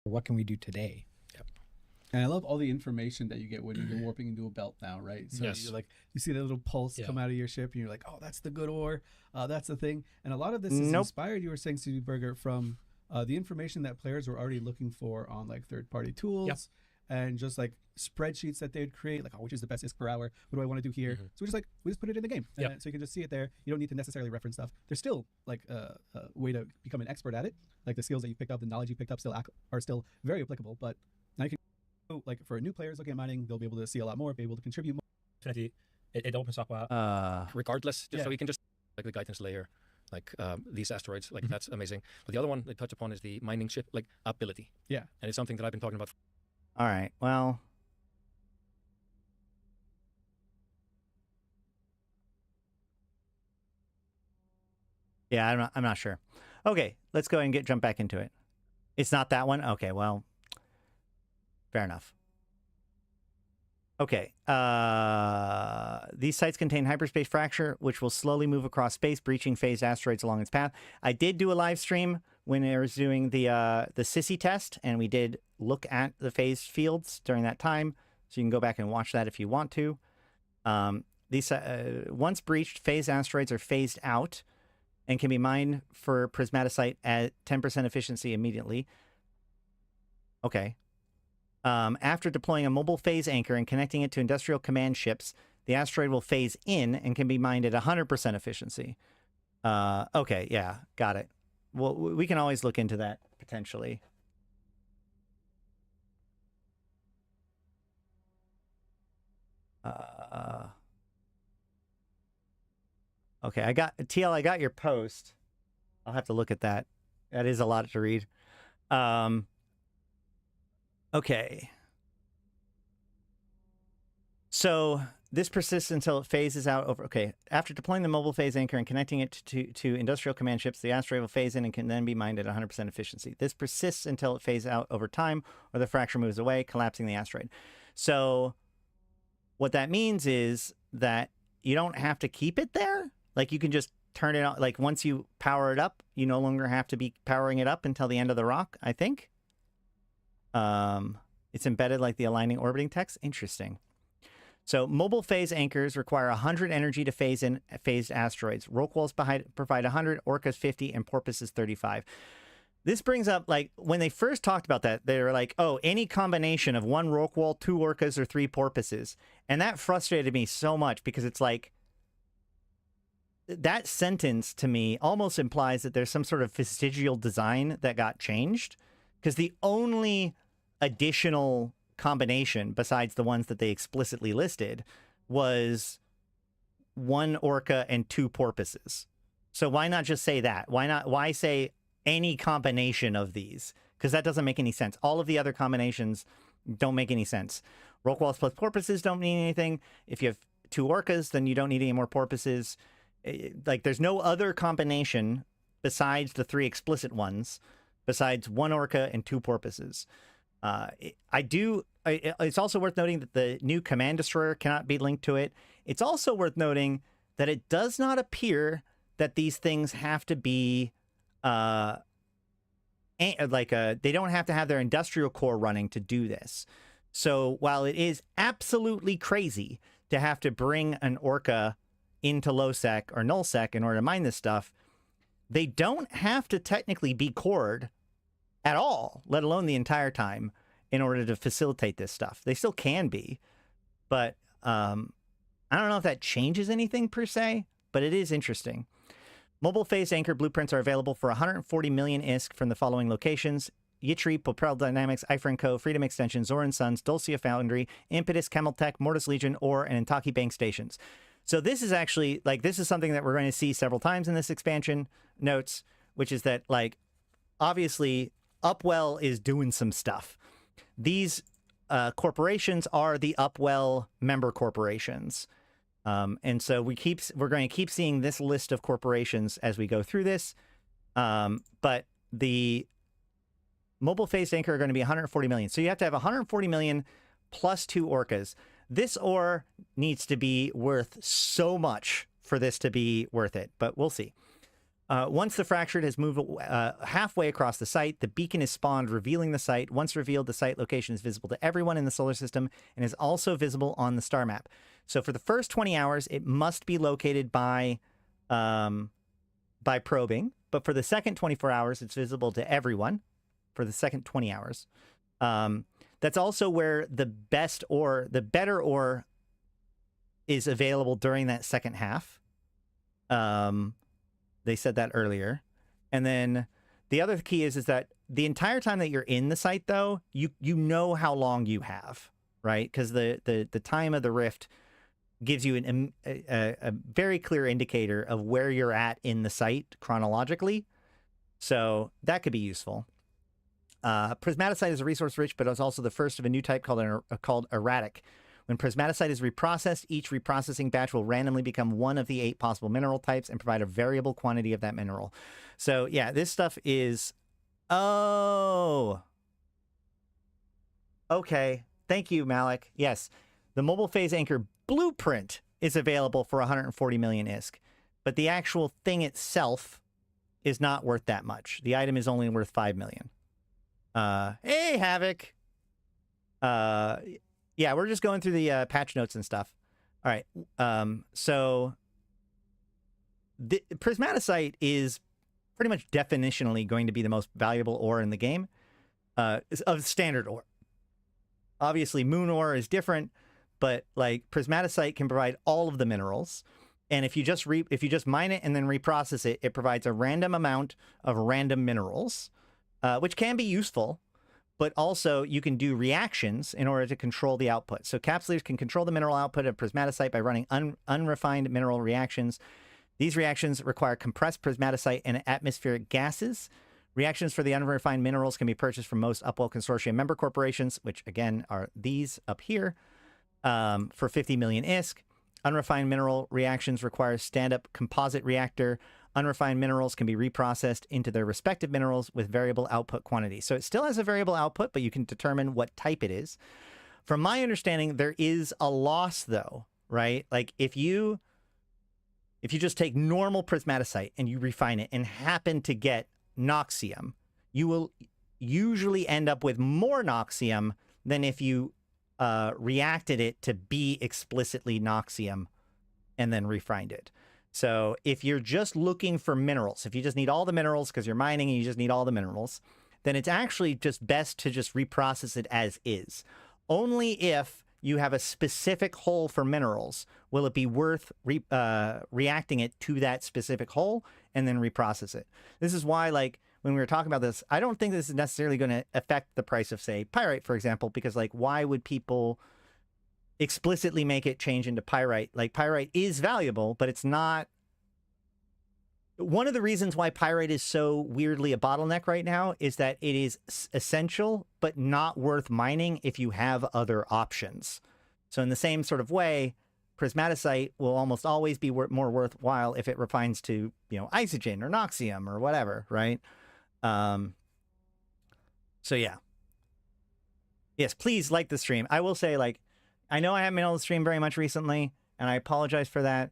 What can we do today? Yep. And I love all the information that you get when you're warping into a belt now, right? So Yes. you're like, you see that little pulse come out of your ship, and you're like, oh, that's the good ore. That's the thing. And a lot of this is inspired, you were saying, CD Burger, from the information that players were already looking for on like third-party tools and just like spreadsheets that they'd create, like, oh, which is the best ISK per hour? What do I want to do here? So we just put it in the game. So you can just see it there. You don't need to necessarily reference stuff. There's still like a way to become an expert at it. Like the skills that you picked up, the knowledge you picked up are still very applicable, but now you can like for new players looking at mining, they'll be able to see a lot more, be able to contribute more. Definitely, it opens up regardless, just so you can just like the guidance layer, like these asteroids, like that's amazing. But the other one they touch upon is the mining ship like ability. Yeah, and it's something that I've been talking about. All right, well. Yeah, I'm not sure. Okay, let's go ahead and jump back into it. It's not that one? Okay, well, fair enough. Okay, these sites contain hyperspace fracture, which will slowly move across space, breaching phased asteroids along its path. I did do a live stream when I was doing the Sissy test, and we did look at the phased fields during that time, so you can go back and watch that if you want to. These once breached, phased asteroids are phased out and can be mined for prismaticite at 10% efficiency immediately. Okay. After deploying a mobile phase anchor and connecting it to industrial command ships, the asteroid will phase in and can be mined at 100% efficiency. Okay, yeah, got it. Well, we can always look into that, potentially. Okay, I got your post. I'll have to look at that. That is a lot to read. Okay. So this persists until it phases out over. Okay, after deploying the mobile phase anchor and connecting it to industrial command ships, the asteroid will phase in and can then be mined at 100% efficiency. This persists until it phases out over time, or the fracture moves away, collapsing the asteroid. So what that means is that you don't have to keep it there. Like, you can just turn it on. Like, once you power it up, you no longer have to be powering it up until the end of the rock, I think. It's embedded like the aligning orbiting text. Interesting. So mobile phase anchors require 100 energy to phase in phased asteroids. Rock walls provide 100, Orcas 50, and Porpoises 35. This brings up, like, when they first talked about that, they were like, oh, any combination of 1 rock wall, 2 Orcas, or 3 Porpoises. And that frustrated me so much, because it's like, that sentence to me almost implies that there's some sort of vestigial design that got changed, because the only additional combination besides the ones that they explicitly listed was 1 Orca and 2 Porpoises. So why not just say that? Why say any combination of these? Because that doesn't make any sense. All of the other combinations don't make any sense. Rock walls plus Porpoises don't mean anything. If you have 2 Orcas, then you don't need any more Porpoises. Like, there's no other combination besides the 3 explicit ones, besides 1 Orca and 2 Porpoises. It's also worth noting that the new command destroyer cannot be linked to it. It's also worth noting that it does not appear that these things have to be they don't have to have their industrial core running to do this. So while it is absolutely crazy to have to bring an Orca into low sec or null sec in order to mine this stuff, they don't have to technically be cored at all, let alone the entire time, in order to facilitate this stuff. They still can be, but I don't know if that changes anything per se, but it is interesting. Mobile phase anchor blueprints are available for 140 million ISK from the following locations: Yitri, Popel Dynamics, Ifer & Co., Freedom Extension, Zoran Sons, Dulcia Foundry, Impetus, Cameltech, Mortis Legion, Ore, and Intaki Bank Stations. So this is actually, like, this is something that we're going to see several times in this expansion notes, which is that, like, obviously Upwell is doing some stuff. These corporations are the Upwell member corporations. And so we're going to keep seeing this list of corporations as we go through this. But the mobile phase anchor are going to be 140 million. So you have to have 140 million plus 2 Orcas. This ore needs to be worth so much for this to be worth it, but we'll see. Once the fractured has moved halfway across the site, the beacon is spawned, revealing the site. Once revealed, the site location is visible to everyone in the solar system and is also visible on the star map. So for the first 20 hours, it must be located by probing. But for the second 24 hours, it's visible to everyone for the second 20 hours. That's also where the better ore is available during that second half. They said that earlier. And then the other key is that the entire time that you're in the site, though, you know how long you have, right? Because the time of the rift gives you a very clear indicator of where you're at in the site chronologically. So that could be useful. Prismaticite is resource-rich, but it's also the first of a new type called erratic. When prismaticite is reprocessed, each reprocessing batch will randomly become one of the 8 possible mineral types and provide a variable quantity of that mineral. So yeah, this stuff is... Oh! Okay. Thank you, Malak. Yes. The mobile phase anchor blueprint is available for 140 million ISK, but the actual thing itself is not worth that much. The item is only worth 5 million. Hey, Havoc! Yeah, we're just going through the patch notes and stuff. All right. So the prismaticite is pretty much definitionally going to be the most valuable ore in the game of standard ore. Obviously, moon ore is different, but like prismaticite can provide all of the minerals. And if you just mine it and then reprocess it, it provides a random amount of random minerals, which can be useful. But also you can do reactions in order to control the output. So capsulators can control the mineral output of prismaticite by running unrefined mineral reactions. These reactions require compressed prismaticite and atmospheric gases. Reactions for the unrefined minerals can be purchased from most Upwell Consortium member corporations, which again are these up here, for 50 million ISK. Unrefined mineral reactions require stand-up composite reactor. Unrefined minerals can be reprocessed into their respective minerals with variable output quantity. So it still has a variable output, but you can determine what type it is. From my understanding, there is a loss, though, right? Like if you just take normal prismaticite and you refine it and happen to get noxium, you will usually end up with more noxium than if you reacted it to be explicitly noxium and then refined it. So if you're just looking for minerals, if you just need all the minerals because you're mining and you just need all the minerals, then it's actually just best to just reprocess it as is. Only if you have a specific hole for minerals will it be worth reacting it to that specific hole and then reprocess it. This is why, like, when we were talking about this, I don't think this is necessarily going to affect the price of, say, pyrite, for example, because, like, why would people explicitly make it change into pyrite? Like, pyrite is valuable, but it's not... One of the reasons why pyrite is so weirdly a bottleneck right now is that it is essential, but not worth mining if you have other options. So in the same sort of way, prismaticite will almost always be more worthwhile if it refines to, you know, isogen or noxium or whatever, right? So yeah. Yes, please like the stream. I will say, like, I know I haven't been able to stream very much recently, and I apologize for that,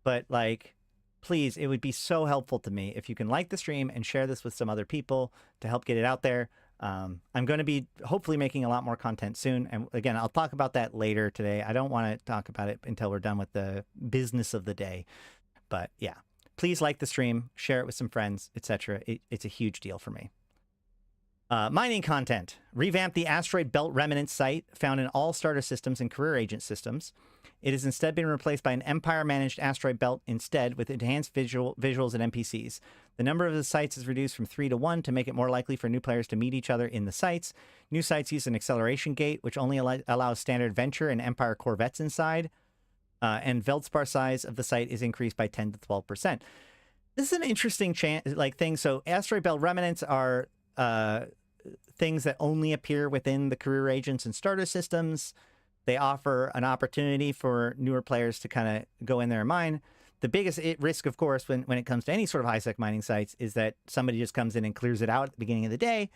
but, like, please, it would be so helpful to me if you can like the stream and share this with some other people to help get it out there. I'm going to be hopefully making a lot more content soon. And again, I'll talk about that later today. I don't want to talk about it until we're done with the business of the day. But yeah, please like the stream, share it with some friends, etc. It's a huge deal for me. Mining content. Revamp the asteroid belt remnant site found in all starter systems and career agent systems. It has instead been replaced by an Empire-managed asteroid belt instead with enhanced visuals and NPCs. The number of the sites is reduced from 3 to 1 to make it more likely for new players to meet each other in the sites. New sites use an acceleration gate, which only allows standard Venture and Empire corvettes inside. And Veldspar size of the site is increased by 10 to 12%. This is an interesting thing. So asteroid belt remnants are things that only appear within the career agents and starter systems. They offer an opportunity for newer players to kind of go in there and mine. The biggest risk, of course, when it comes to any sort of high-sec mining sites is that somebody just comes in and clears it out at the beginning of the day.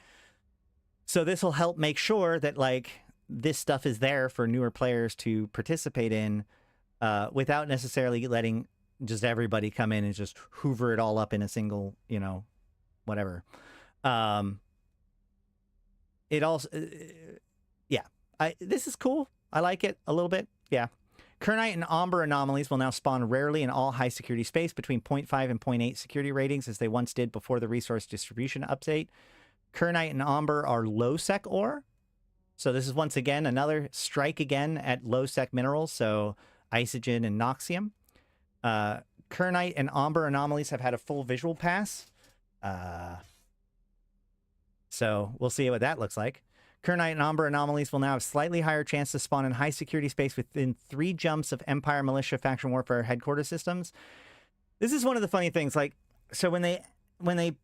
So this will help make sure that, like, this stuff is there for newer players to participate in without necessarily letting just everybody come in and just hoover it all up in a single, you know, whatever. It also... yeah. This is cool. I like it a little bit. Yeah. Kernite and Amber anomalies will now spawn rarely in all high security space between 0.5 and 0.8 security ratings as they once did before the resource distribution update. Kernite and Amber are low sec ore. So this is once again another strike again at low sec minerals. So isogen and noxium. Kernite and Amber anomalies have had a full visual pass. So we'll see what that looks like. Kernite and Amber anomalies will now have slightly higher chance to spawn in high security space within 3 jumps of Empire Militia Faction Warfare headquarters systems. This is one of the funny things. Like, so when they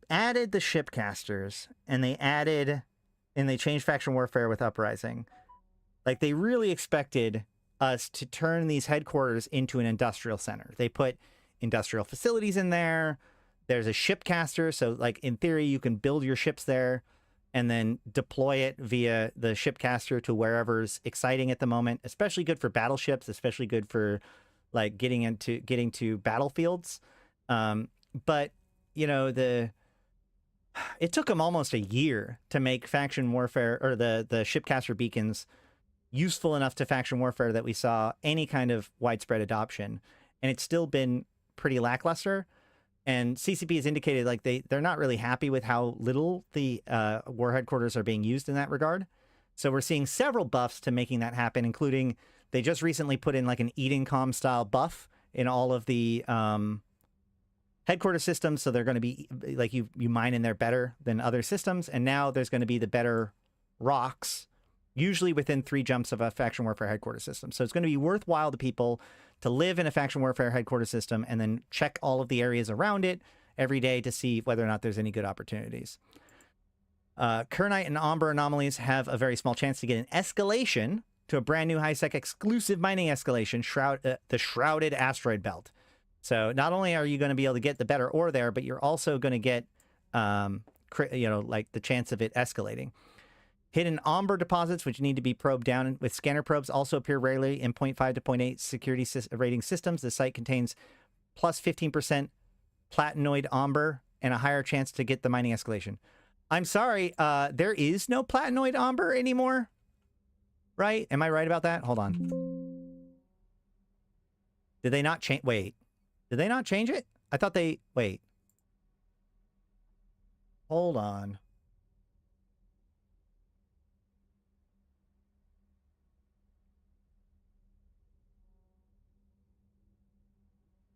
added the shipcasters and they changed Faction Warfare with Uprising, like they really expected us to turn these headquarters into an industrial center. They put industrial facilities in there. There's a shipcaster, so like in theory you can build your ships there and then deploy it via the shipcaster to wherever's exciting at the moment. Especially good for battleships, especially good for like getting to battlefields. But you know, it took them almost a year to make Faction Warfare or the shipcaster beacons useful enough to Faction Warfare that we saw any kind of widespread adoption, and it's still been pretty lackluster. And CCP has indicated like they're not really happy with how little the war headquarters are being used in that regard. So we're seeing several buffs to making that happen, including they just recently put in like an Edencom style buff in all of the headquarters systems. So they're going to be like you mine in there better than other systems. And now there's going to be the better rocks, usually within 3 jumps of a Faction Warfare headquarters system. So it's going to be worthwhile to people to live in a Faction Warfare headquarters system and then check all of the areas around it every day to see whether or not there's any good opportunities. Kernite and Amber anomalies have a very small chance to get an escalation to a brand new high-sec exclusive mining escalation, the Shrouded Asteroid Belt. So not only are you going to be able to get the better ore there, but you're also going to get, like the chance of it escalating. Hidden Amber deposits, which need to be probed down with scanner probes, also appear rarely in 0.5 to 0.8 security rating systems. The site contains plus 15% platinoid amber and a higher chance to get the mining escalation. I'm sorry, there is no platinoid amber anymore, right? Am I right about that? Hold on. Did they not change? Wait, did they not change it? I thought they, wait. Hold on.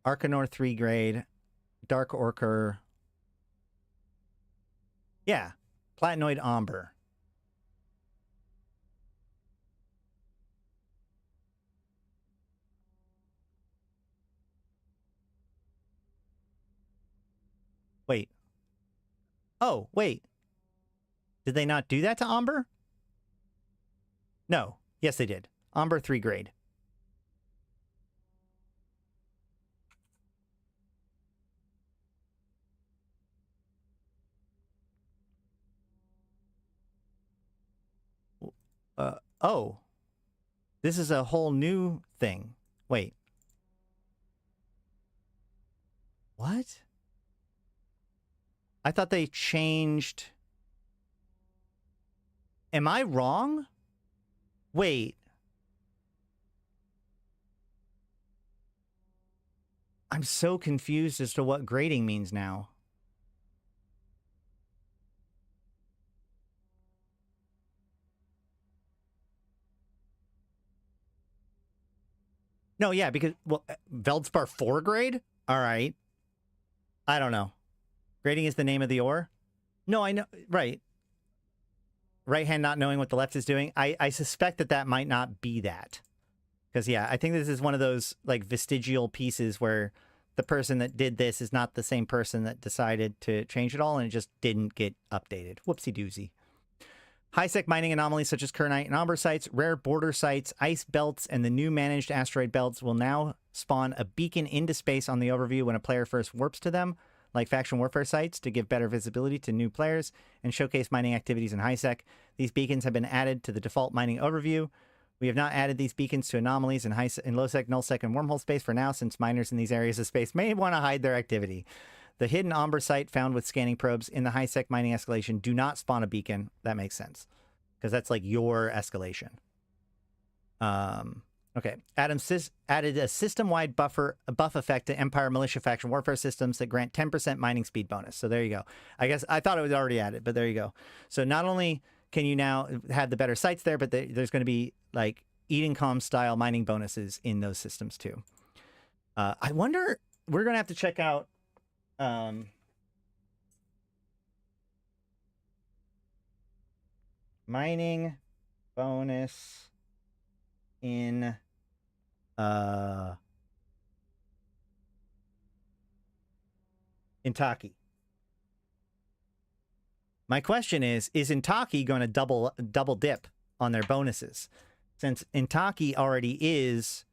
Arcanor 3 grade, Dark Orchor. Yeah, Platinoid Amber. Wait. Oh, wait. Did they not do that to Amber? No. Yes, they did. Amber 3 grade. Oh, this is a whole new thing. Wait. What? I thought they changed. Am I wrong? Wait. I'm so confused as to what grading means now. No, yeah, because, well, Veldspar 4 grade? All right. I don't know. Grading is the name of the ore? No, I know. Right. Right hand not knowing what the left is doing. I suspect that might not be that. Because, yeah, I think this is one of those, like, vestigial pieces where the person that did this is not the same person that decided to change it all, and it just didn't get updated. Whoopsie doozy. High-sec mining anomalies such as Kernite and Amber sites, rare border sites, ice belts, and the new managed asteroid belts will now spawn a beacon into space on the overview when a player first warps to them, like Faction Warfare sites, to give better visibility to new players and showcase mining activities in high-sec. These beacons have been added to the default mining overview. We have not added these beacons to anomalies in low-sec, null-sec, and wormhole space for now, since miners in these areas of space may want to hide their activity. The hidden Amber site found with scanning probes in the high-sec mining escalation do not spawn a beacon. That makes sense, because that's like your escalation. Okay. Added a system-wide buff effect to Empire Militia Faction Warfare systems that grant 10% mining speed bonus. So there you go. I guess I thought it was already added, but there you go. So not only can you now have the better sites there, but there's going to be like Edencom style mining bonuses in those systems too. I wonder, we're going to have to check out mining bonus in Intaki. My question is Intaki going to double dip on their bonuses? Since Intaki already is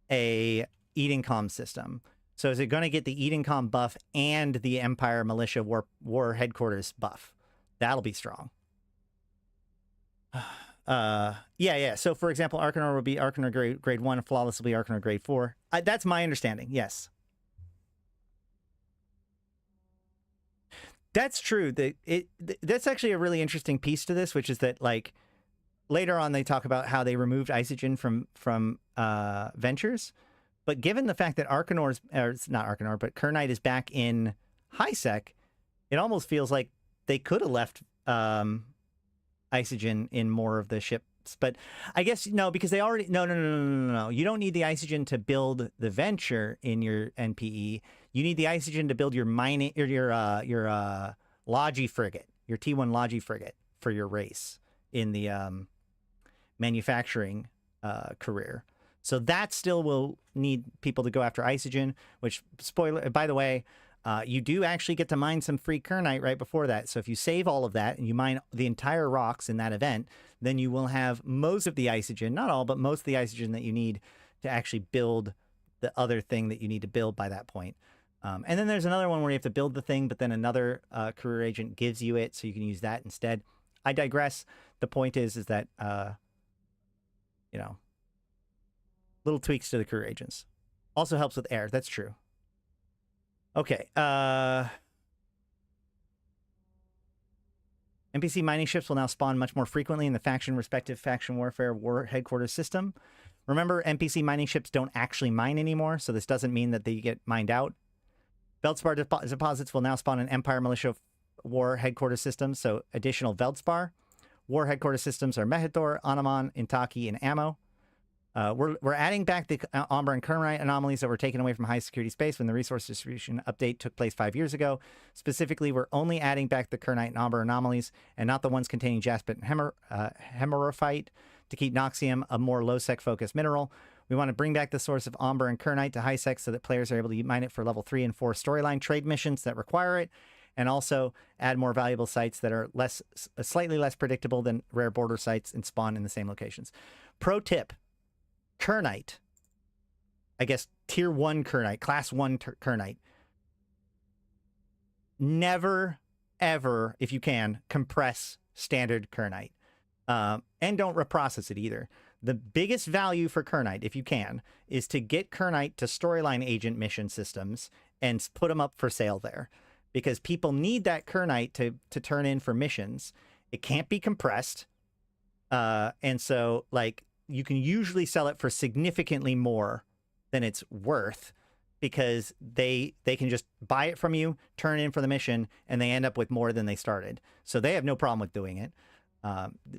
a Eden comm system. So is it going to get the Eden comm buff and the Empire Militia War Headquarters buff? That'll be strong. Yeah. So for example, Arcanor will be Arcanor grade 1, Flawless will be Arcanor grade 4. That's my understanding, yes. That's true. That's actually a really interesting piece to this, which is that, like, later on they talk about how they removed Isogen from Ventures, but given the fact that Arcanor's, or it's not Arcanor, but Kernite is back in HiSec, it almost feels like they could have left Isogen in more of the ships. But I guess no, because they already no. You don't need the Isogen to build the Venture in your NPE. You need the Isogen to build your mining or your Logi frigate, your T1 Logi frigate for your race in the manufacturing career. So that still will need people to go after Isogen, which, spoiler, by the way, you do actually get to mine some free Kernite right before that. So if you save all of that and you mine the entire rocks in that event, then you will have most of the Isogen, not all, but most of the Isogen that you need to actually build the other thing that you need to build by that point. And then there's another one where you have to build the thing, but then another career agent gives you it, so you can use that instead. I digress. The point is that, you know, little tweaks to the career agents. Also helps with air. That's true. Okay. NPC mining ships will now spawn much more frequently in the respective faction warfare war headquarters system. Remember, NPC mining ships don't actually mine anymore, so this doesn't mean that they get mined out. Veldspar deposits will now spawn in Empire Militia War Headquarters systems, so additional Veldspar. War Headquarters systems are Mehithor, Anamon, Intaki, and Ammo. We're adding back the Amber and Kernite anomalies that were taken away from high security space when the resource distribution update took place 5 years ago. Specifically, we're only adding back the Kernite and Amber anomalies and not the ones containing Jaspit and Hemerophite to keep Noxium a more low-sec focused mineral. We want to bring back the source of Amber and Kernite to high sec so that players are able to mine it for level 3 and 4 storyline trade missions that require it, and also add more valuable sites that are slightly less predictable than rare border sites and spawn in the same locations. Pro tip. Kernite, I guess tier 1 Kernite, class 1 Kernite. Never, ever, if you can, compress standard Kernite. And don't reprocess it either. The biggest value for Kernite, if you can, is to get Kernite to storyline agent mission systems and put them up for sale there. Because people need that Kernite to turn in for missions. It can't be compressed. And so, like, you can usually sell it for significantly more than it's worth because they can just buy it from you, turn in for the mission, and they end up with more than they started. So they have no problem with doing it.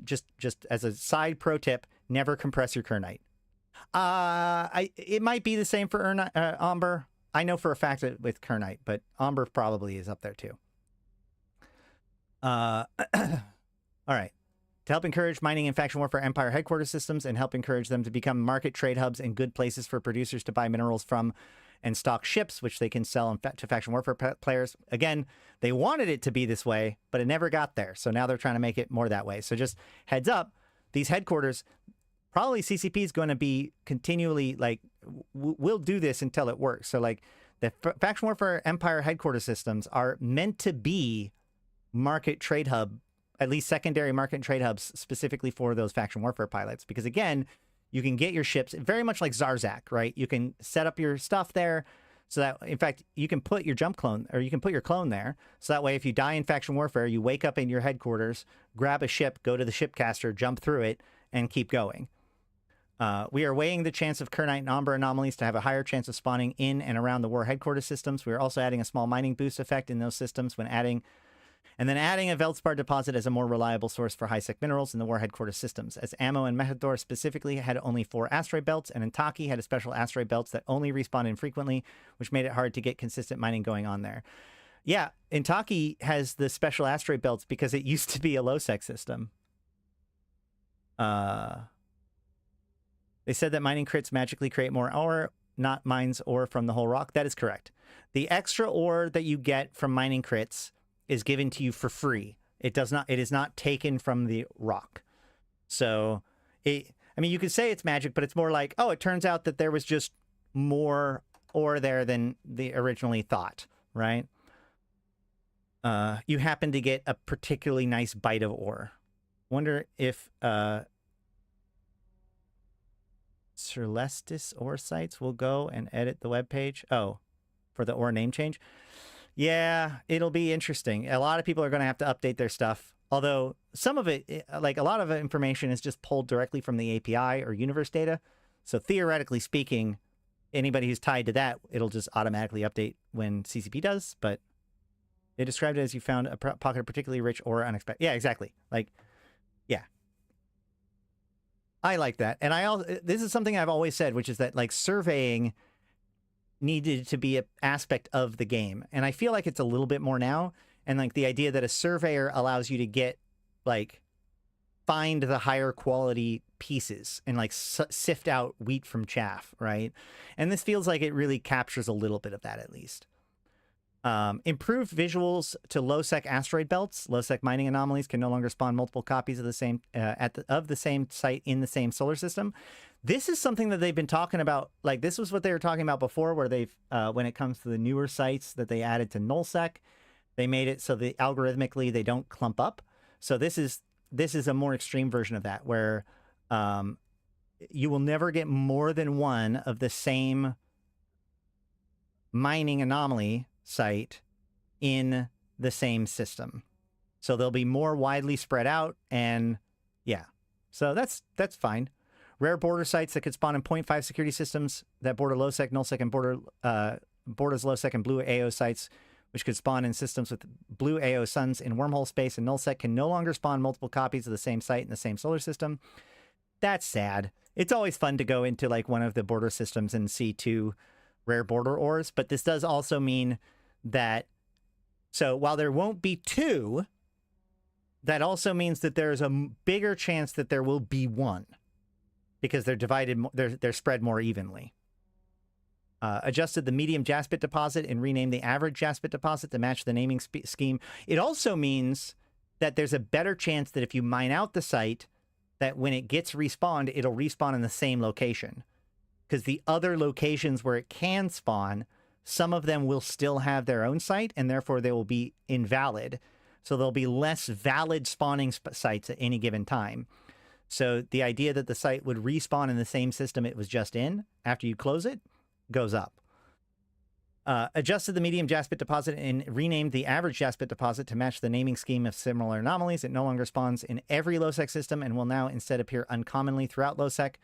Just as a side pro tip, never compress your Kernite. It might be the same for Amber. I know for a fact that with Kernite, but Amber probably is up there too. All right. To help encourage mining and faction warfare Empire headquarters systems and help encourage them to become market trade hubs and good places for producers to buy minerals from and stock ships, which they can sell to faction warfare players. Again, they wanted it to be this way, but it never got there. So now they're trying to make it more that way. So just heads up, these headquarters, probably CCP is going to be continually like, we'll do this until it works. So like the faction warfare Empire headquarters systems are meant to be market trade hub, at least secondary market and trade hubs specifically for those faction warfare pilots. Because again, you can get your ships very much like Zarzak, right? You can set up your stuff there so that, in fact, you can put your jump clone or you can put your clone there. So that way, if you die in faction warfare, you wake up in your headquarters, grab a ship, go to the shipcaster, jump through it, and keep going. We are weighing the chance of Kernite and Amber anomalies to have a higher chance of spawning in and around the war headquarters systems. We are also adding a small mining boost effect in those systems when adding a Veldspar deposit as a more reliable source for high-sec minerals in the war headquarters systems, as Ammo and Mehithor specifically had only 4 asteroid belts, and Intaki had a special asteroid belts that only respawn infrequently, which made it hard to get consistent mining going on there. Yeah, Intaki has the special asteroid belts because it used to be a low-sec system. They said that mining crits magically create more ore, not mines ore from the whole rock. That is correct. The extra ore that you get from mining crits is given to you for free. It is not taken from the rock. So I mean, you could say it's magic, but it's more like, oh, it turns out that there was just more ore there than they originally thought, right? You happen to get a particularly nice bite of ore. Wonder if Celestis ore sites will go and edit the webpage. Oh, for the ore name change. Yeah, it'll be interesting. A lot of people are going to have to update their stuff. Although some of it, like a lot of information is just pulled directly from the API or universe data. So theoretically speaking, anybody who's tied to that, it'll just automatically update when CCP does. But they described it as you found a pocket of particularly rich or unexpected. Yeah, exactly. Like, yeah. I like that. And this is something I've always said, which is that like surveying needed to be an aspect of the game. And I feel like it's a little bit more now. And like the idea that a surveyor allows you to get like find the higher quality pieces and like sift out wheat from chaff, right? And this feels like it really captures a little bit of that at least. Improved visuals to low-sec asteroid belts. Low-sec mining anomalies can no longer spawn multiple copies of the same of the same site in the same solar system. This is something that they've been talking about. Like this was what they were talking about before, where they've when it comes to the newer sites that they added to nullsec, they made it so that algorithmically they don't clump up. So this is a more extreme version of that, where you will never get more than one of the same mining anomaly site in the same system. So they'll be more widely spread out, and yeah. So that's fine. Rare border sites that could spawn in 0.5 security systems that border low-sec, null-sec, and borders low-sec and blue AO sites, which could spawn in systems with blue AO suns in wormhole space and null-sec, can no longer spawn multiple copies of the same site in the same solar system. That's sad. It's always fun to go into like one of the border systems and see two rare border ores, but this does also mean that, so while there won't be two, that also means that there's a bigger chance that there will be one, because they're divided, they're spread more evenly. Adjusted the medium jaspit deposit and renamed the average jaspit deposit to match the naming scheme. It also means that there's a better chance that if you mine out the site, that when it gets respawned, it'll respawn in the same location. Because the other locations where it can spawn, some of them will still have their own site, and therefore they will be invalid. So there'll be less valid spawning sites at any given time. So the idea that the site would respawn in the same system it was just in after you close it goes up. Adjusted the medium jaspit deposit and renamed the average jaspit deposit to match the naming scheme of similar anomalies. It no longer spawns in every low-sec system and will now instead appear uncommonly throughout low-sec.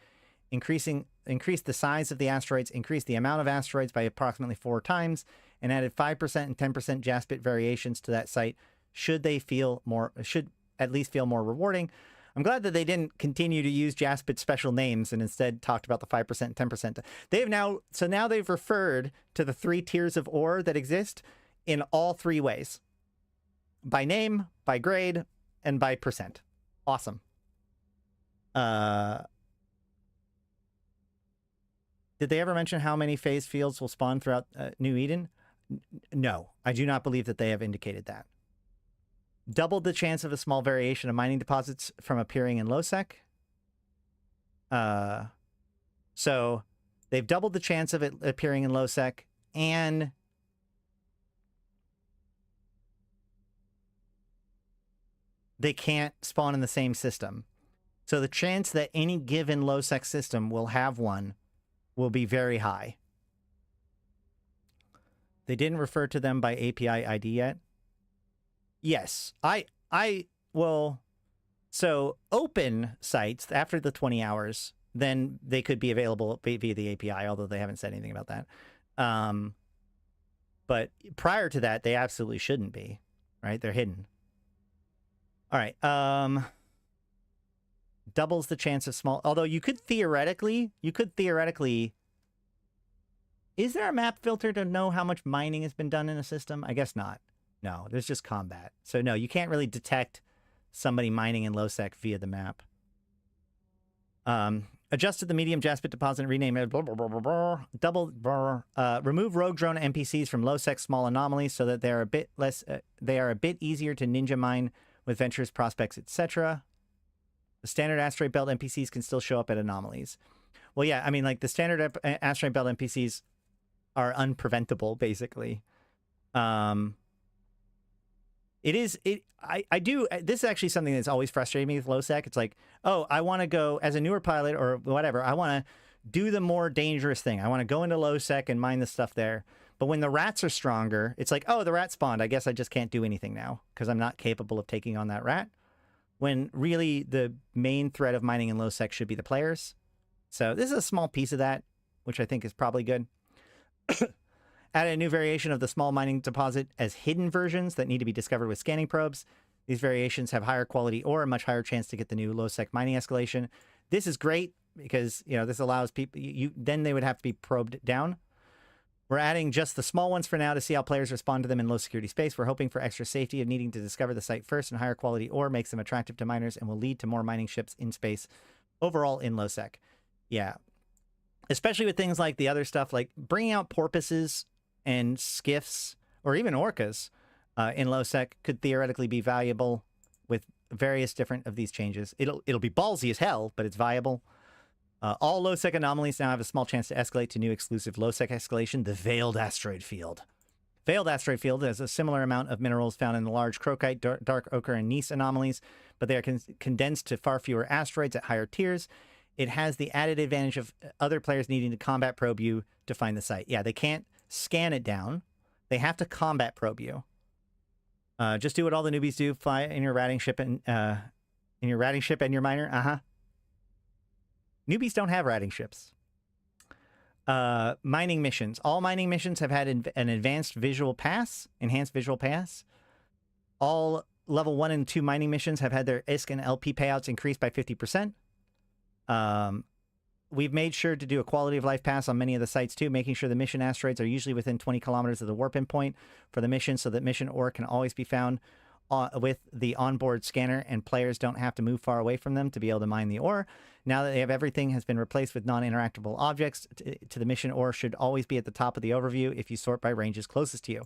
Increase the size of the asteroids, increase the amount of asteroids by approximately 4 times, and added 5% and 10% jaspit variations to that site should at least feel more rewarding. I'm glad that they didn't continue to use jaspit special names and instead talked about the 5% and 10%. Now they've referred to the 3 tiers of ore that exist in all 3 ways: by name, by grade, and by percent. Awesome. Did they ever mention how many phase fields will spawn throughout New Eden? No, I do not believe that they have indicated that. Doubled the chance of a small variation of mining deposits from appearing in low-sec. So they've doubled the chance of it appearing in low-sec, and they can't spawn in the same system. So the chance that any given low-sec system will have one will be very high. They didn't refer to them by API ID yet. Yes, I will. So open sites after the 20 hours, then they could be available via the API, although they haven't said anything about that. But prior to that, they absolutely shouldn't be, right? They're hidden. All right. Doubles the chance of small, although you could theoretically, is there a map filter to know how much mining has been done in a system? I guess not. No, there's just combat. So no, you can't really detect somebody mining in low-sec via the map. Adjusted the medium Jaspit deposit and rename it. Blah, blah, blah, blah, blah. Remove rogue drone NPCs from low-sec small anomalies so that they are a bit less. They are a bit easier to ninja mine with ventures, prospects, etc. The standard asteroid belt NPCs can still show up at anomalies. Well, yeah, I mean, like the standard asteroid belt NPCs are unpreventable, basically. This is actually something that's always frustrated me with low sec. It's like, oh, I want to go as a newer pilot or whatever. I want to do the more dangerous thing. I want to go into low sec and mine the stuff there. But when the rats are stronger, it's like, oh, the rat spawned. I guess I just can't do anything now because I'm not capable of taking on that rat. When really the main threat of mining in low sec should be the players. So this is a small piece of that, which I think is probably good. Added a new variation of the small mining deposit as hidden versions that need to be discovered with scanning probes. These variations have higher quality or a much higher chance to get the new low-sec mining escalation. This is great because, you know, this allows people... then they would have to be probed down. We're adding just the small ones for now to see how players respond to them in low-security space. We're hoping for extra safety of needing to discover the site first, and higher quality ore makes them attractive to miners and will lead to more mining ships in space overall in low-sec. Yeah. Especially with things like the other stuff, like bringing out porpoises and skiffs, or even orcas in low sec could theoretically be valuable with various different of these changes. It'll be ballsy as hell, but it's viable. All low sec anomalies now have a small chance to escalate to new exclusive low sec escalation, the Veiled Asteroid Field. Veiled Asteroid Field has a similar amount of minerals found in the large Crocite, dark ochre, and gneiss anomalies, but they are condensed to far fewer asteroids at higher tiers. It has the added advantage of other players needing to combat probe you to find the site. Yeah, they can't scan it down. They have to combat probe you. Just do what all the newbies do: fly in your ratting ship and your miner. Newbies don't have ratting ships. Mining missions. All mining missions have had an enhanced visual pass. All level 1 and 2 mining missions have had their ISK and LP payouts increased by 50%. We've made sure to do a quality of life pass on many of the sites too, making sure the mission asteroids are usually within 20 kilometers of the warp-in point for the mission so that mission ore can always be found with the onboard scanner and players don't have to move far away from them to be able to mine the ore. Now that they have everything has been replaced with non-interactable objects, to the mission ore should always be at the top of the overview if you sort by ranges closest to you.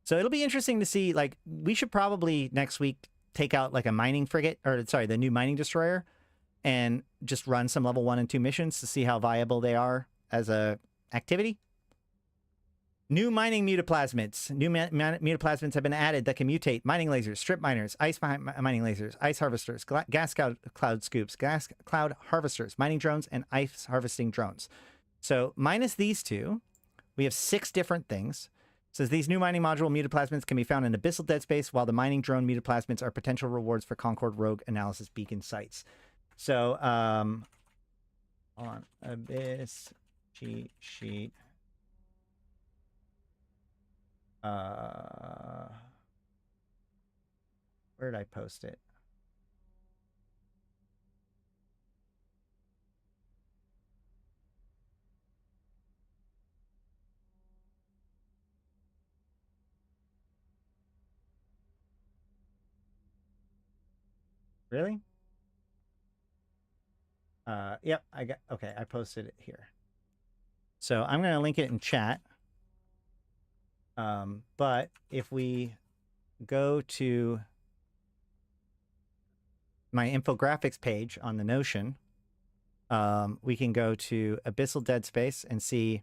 So it'll be interesting to see, like, we should probably next week take out like a mining frigate, or sorry, the new mining destroyer, and just run some level 1 and 2 missions to see how viable they are as a activity. New mining mutaplasmids. New mutaplasmids have been added that can mutate: mining lasers, strip miners, ice mining lasers, ice harvesters, gas cloud scoops, gas cloud harvesters, mining drones, and ice harvesting drones. So minus these two, we have 6 different things. It says these new mining module mutaplasmids can be found in Abyssal Dead Space, while the mining drone mutaplasmids are potential rewards for Concord Rogue Analysis Beacon sites. So, hold on. Abyss cheat sheet. Where did I post it? Really? Yep, I posted it here. So I'm going to link it in chat. But if we go to my infographics page on the Notion, we can go to Abyssal Dead Space and see.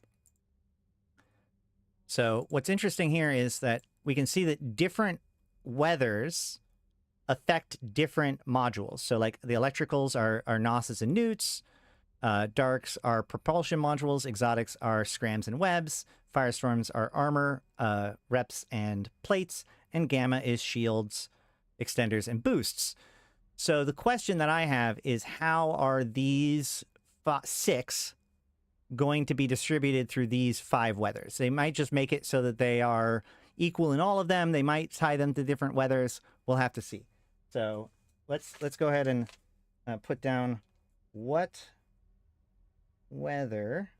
So what's interesting here is that we can see that different weathers affect different modules. So like the electricals are Gnosis and Newts, darks are propulsion modules, exotics are scrams and webs, firestorms are armor, reps and plates, and gamma is shields, extenders, and boosts. So the question that I have is, how are these 6 going to be distributed through these 5 weathers? They might just make it so that they are equal in all of them. They might tie them to different weathers. We'll have to see. So let's go ahead and put down what weather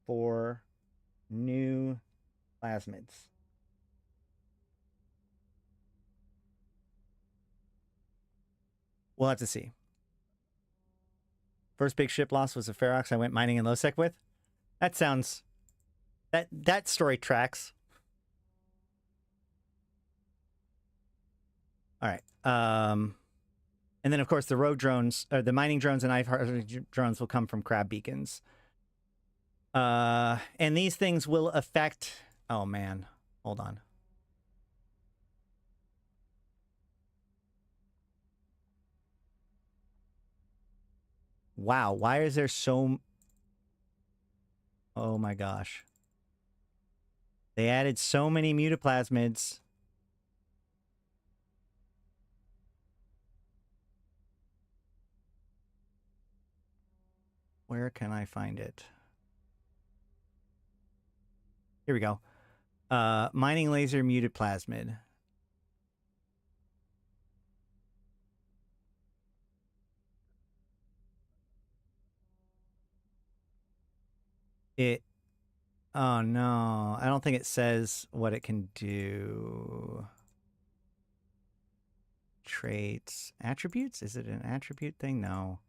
for new plasmids. We'll have to see. First big ship loss was a Ferox I went mining in low-sec with. That sounds... That story tracks. All right. And then, of course, the rogue drones, the mining drones and knife drones will come from crab beacons. And these things will affect... Oh, man. Hold on. Wow. Why is there so... Oh, my gosh. They added so many mutaplasmids. Where can I find it? Here we go. Mining laser mutaplasmid. Oh no, I don't think it says what it can do. Traits, attributes? Is it an attribute thing? No.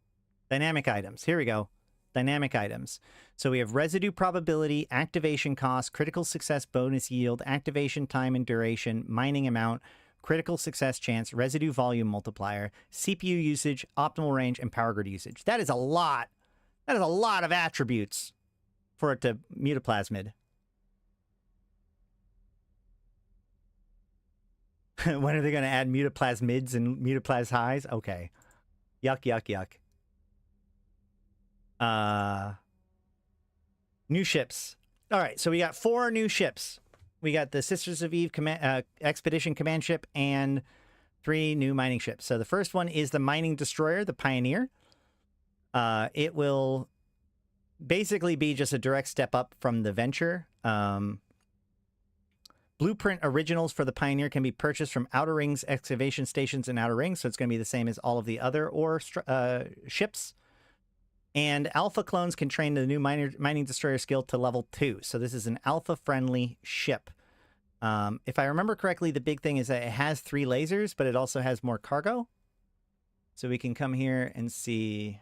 Dynamic items. Here we go. Dynamic items. So we have residue probability, activation cost, critical success bonus yield, activation time and duration, mining amount, critical success chance, residue volume multiplier, CPU usage, optimal range, and power grid usage. That is a lot. That is a lot of attributes for it to mutaplasmid. When are they going to add mutaplasmids and mutaplas highs? Okay. Yuck, yuck, yuck. New ships. All right, so we got 4 new ships. We got the Sisters of Eve Expedition Command Ship and 3 new mining ships. So the first one is the Mining Destroyer, the Pioneer. It will basically be just a direct step up from the Venture. Blueprint originals for the Pioneer can be purchased from Outer Rings excavation stations in Outer Rings, so it's going to be the same as all of the other ore ships. And alpha clones can train the new mining destroyer skill to level 2. So this is an alpha-friendly ship. If I remember correctly, the big thing is that it has 3 lasers, but it also has more cargo. So we can come here and see...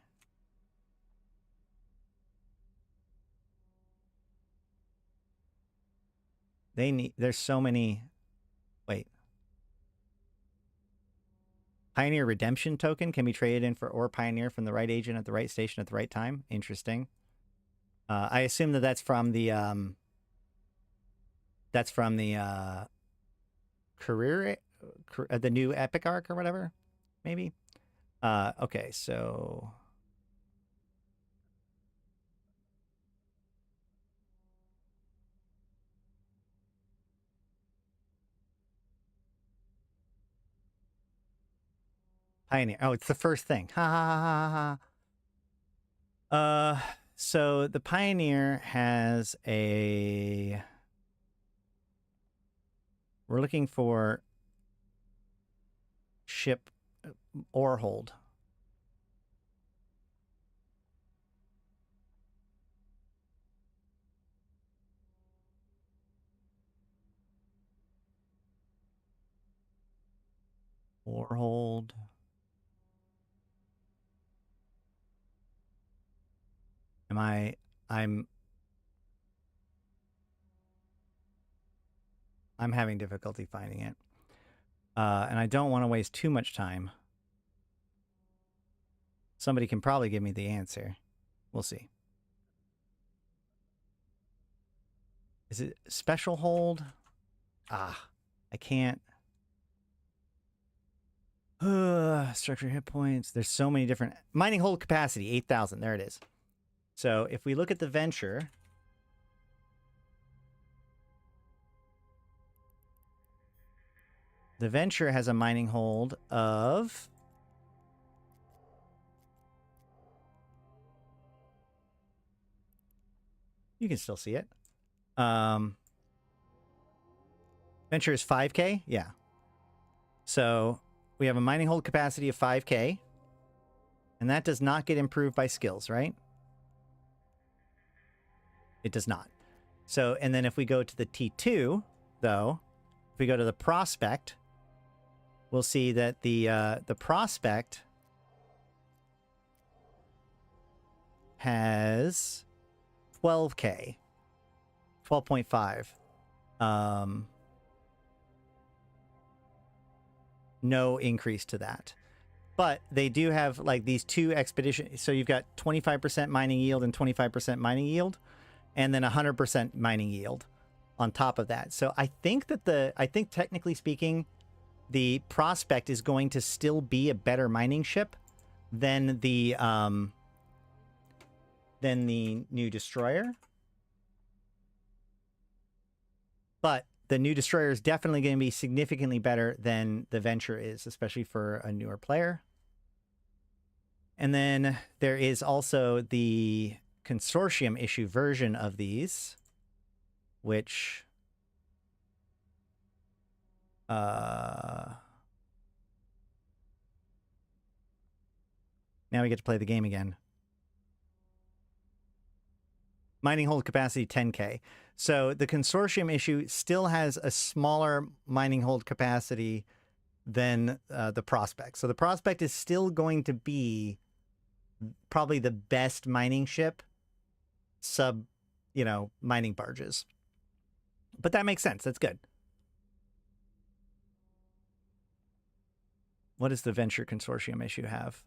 There's so many... Wait. Pioneer Redemption Token can be traded in for Ore Pioneer from the right agent at the right station at the right time. Interesting. I assume that that's from the... career... the new Epic Arc or whatever? Maybe? Okay, so... Pioneer. Oh, it's the first thing. Ha ha ha ha ha. So the Pioneer has a... We're looking for ship ore hold. Ore hold. I'm having difficulty finding it. And I don't want to waste too much time. Somebody can probably give me the answer. We'll see. Is it special hold? Ah, I can't. Structure hit points. There's so many different... Mining hold capacity, 8,000. There it is. So if we look at the Venture... The Venture has a mining hold of... You can still see it. Venture is 5K? Yeah. So we have a mining hold capacity of 5K. And that does not get improved by skills, right? It does not. So, and then if we go to the T2, though, if we go to the Prospect, we'll see that the Prospect has 12K, 12.5. No increase to that. But they do have like these two expeditions. So you've got 25% mining yield and 25% mining yield, and then 100% mining yield on top of that. So I think that I think technically speaking, the Prospect is going to still be a better mining ship than the new Destroyer. But the new Destroyer is definitely going to be significantly better than the Venture is, especially for a newer player. And then there is also the consortium issue version of these, which now we get to play the game again. Mining hold capacity 10K. So the consortium issue still has a smaller mining hold capacity than the Prospect. So the Prospect is still going to be probably the best mining ship sub, mining barges. But that makes sense. That's good. What does the Venture consortium issue have?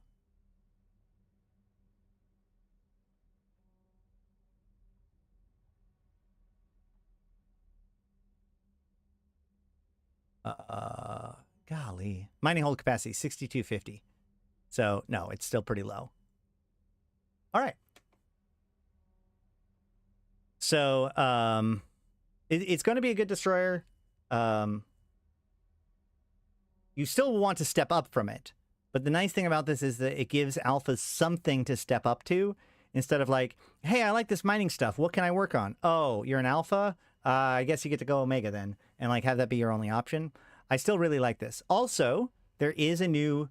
Golly. Mining hold capacity, 6,250. So, no, it's still pretty low. All right. So, it's going to be a good destroyer. You still want to step up from it. But the nice thing about this is that it gives alphas something to step up to instead of like, hey, I like this mining stuff. What can I work on? Oh, you're an alpha? I guess you get to go Omega then and like have that be your only option. I still really like this. Also, there is a new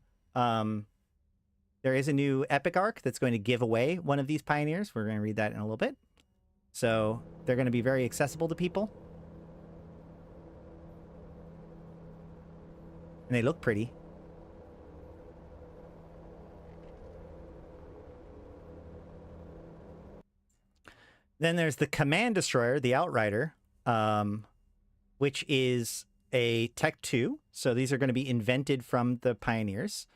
epic arc that's going to give away one of these pioneers. We're going to read that in a little bit. So they're going to be very accessible to people. And they look pretty. Then there's the Command Destroyer, the Outrider, which is a Tech 2. So these are going to be invented from the Pioneers.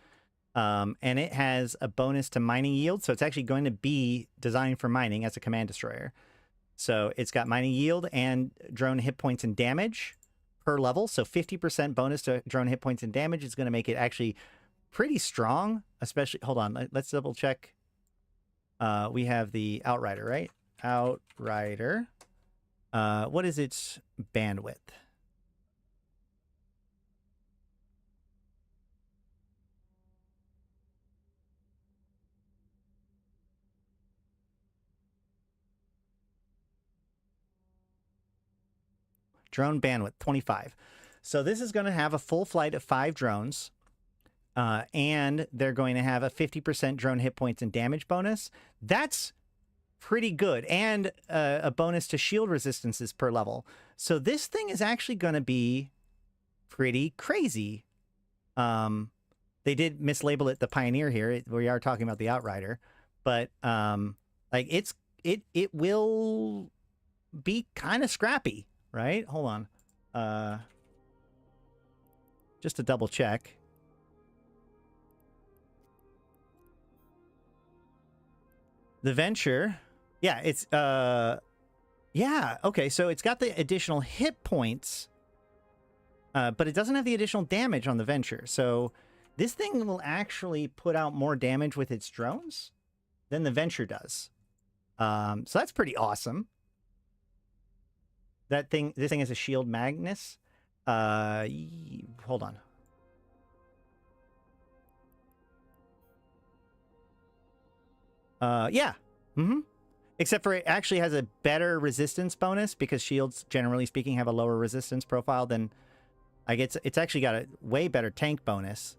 And it has a bonus to mining yield. So it's actually going to be designed for mining as a Command Destroyer. So it's got mining yield and drone hit points and damage per level. So 50% bonus to drone hit points and damage is going to make it actually pretty strong. Especially, hold on, let's double check. We have the Outrider, right? Outrider. What is its bandwidth? Drone bandwidth, 25. So this is going to have a full flight of 5 drones, and they're going to have a 50% drone hit points and damage bonus. That's pretty good, and a bonus to shield resistances per level. So this thing is actually going to be pretty crazy. They did mislabel it the Pioneer here. We are talking about the Outrider, but like it will be kind of scrappy. Right? Hold on. Just to double check. The Venture. Yeah, it's yeah, okay. So it's got the additional hit points, but it doesn't have the additional damage on the Venture. So this thing will actually put out more damage with its drones than the Venture does. So that's pretty awesome. This thing is a shield Magnus. Hold on. Yeah. Except for it actually has a better resistance bonus because shields, generally speaking, have a lower resistance profile than... I guess it's actually got a way better tank bonus.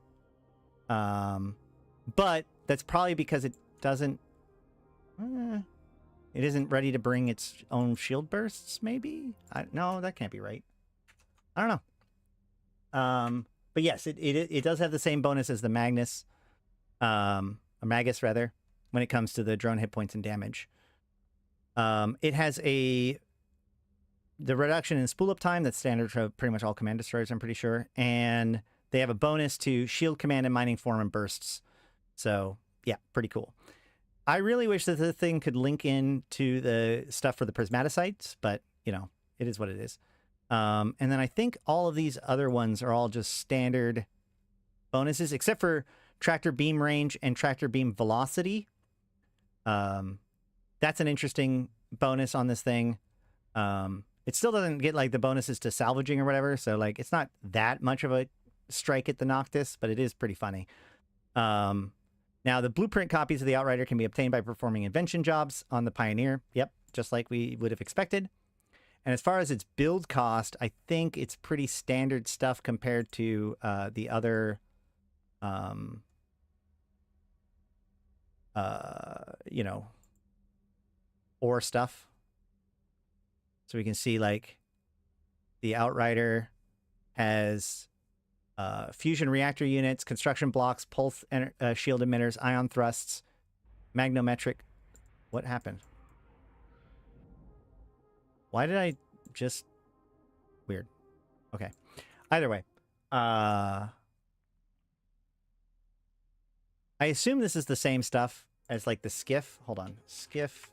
But that's probably because it doesn't... it isn't ready to bring its own shield bursts, maybe? No, that can't be right. I don't know. But yes, it does have the same bonus as the Magnus. Or Magus, rather. when it comes to the drone hit points and damage. It has the reduction in spool up time that's standard for pretty much all command destroyers, I'm pretty sure. And they have a bonus to shield command and mining form and bursts. So yeah, pretty cool. I really wish that the thing could link into the stuff for the prismaticites, but you know, it is what it is. And then I think all of these other ones are all just standard bonuses, except for tractor beam range and tractor beam velocity. That's an interesting bonus on this thing. It still doesn't get like the bonuses to salvaging or whatever, so like it's not that much of a strike at the Noctis, but it is pretty funny. Now, the blueprint copies of the Outrider can be obtained by performing invention jobs on the Pioneer. Yep, just like we would have expected. And as far as its build cost, I think it's pretty standard stuff compared to the other, you know, ore stuff. So we can see, like, the Outrider has fusion reactor units, construction blocks, pulse shield emitters, ion thrusts, magnometric. What happened? Why did I just... Weird. Okay. Either way. I assume this is the same stuff as, like, the skiff. Hold on. Skiff.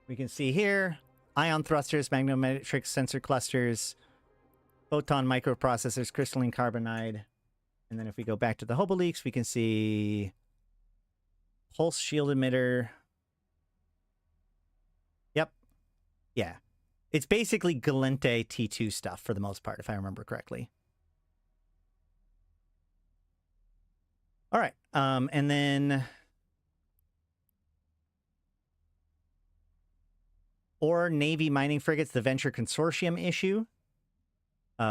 We can see here... ion thrusters, magnometric sensor clusters, photon microprocessors, crystalline carbonide. And then if we go back to the Hoboleaks, we can see pulse shield emitter. Yep. Yeah. It's basically Galente T2 stuff for the most part, if I remember correctly. All right. And then... or Navy mining frigates, the Venture Consortium issue.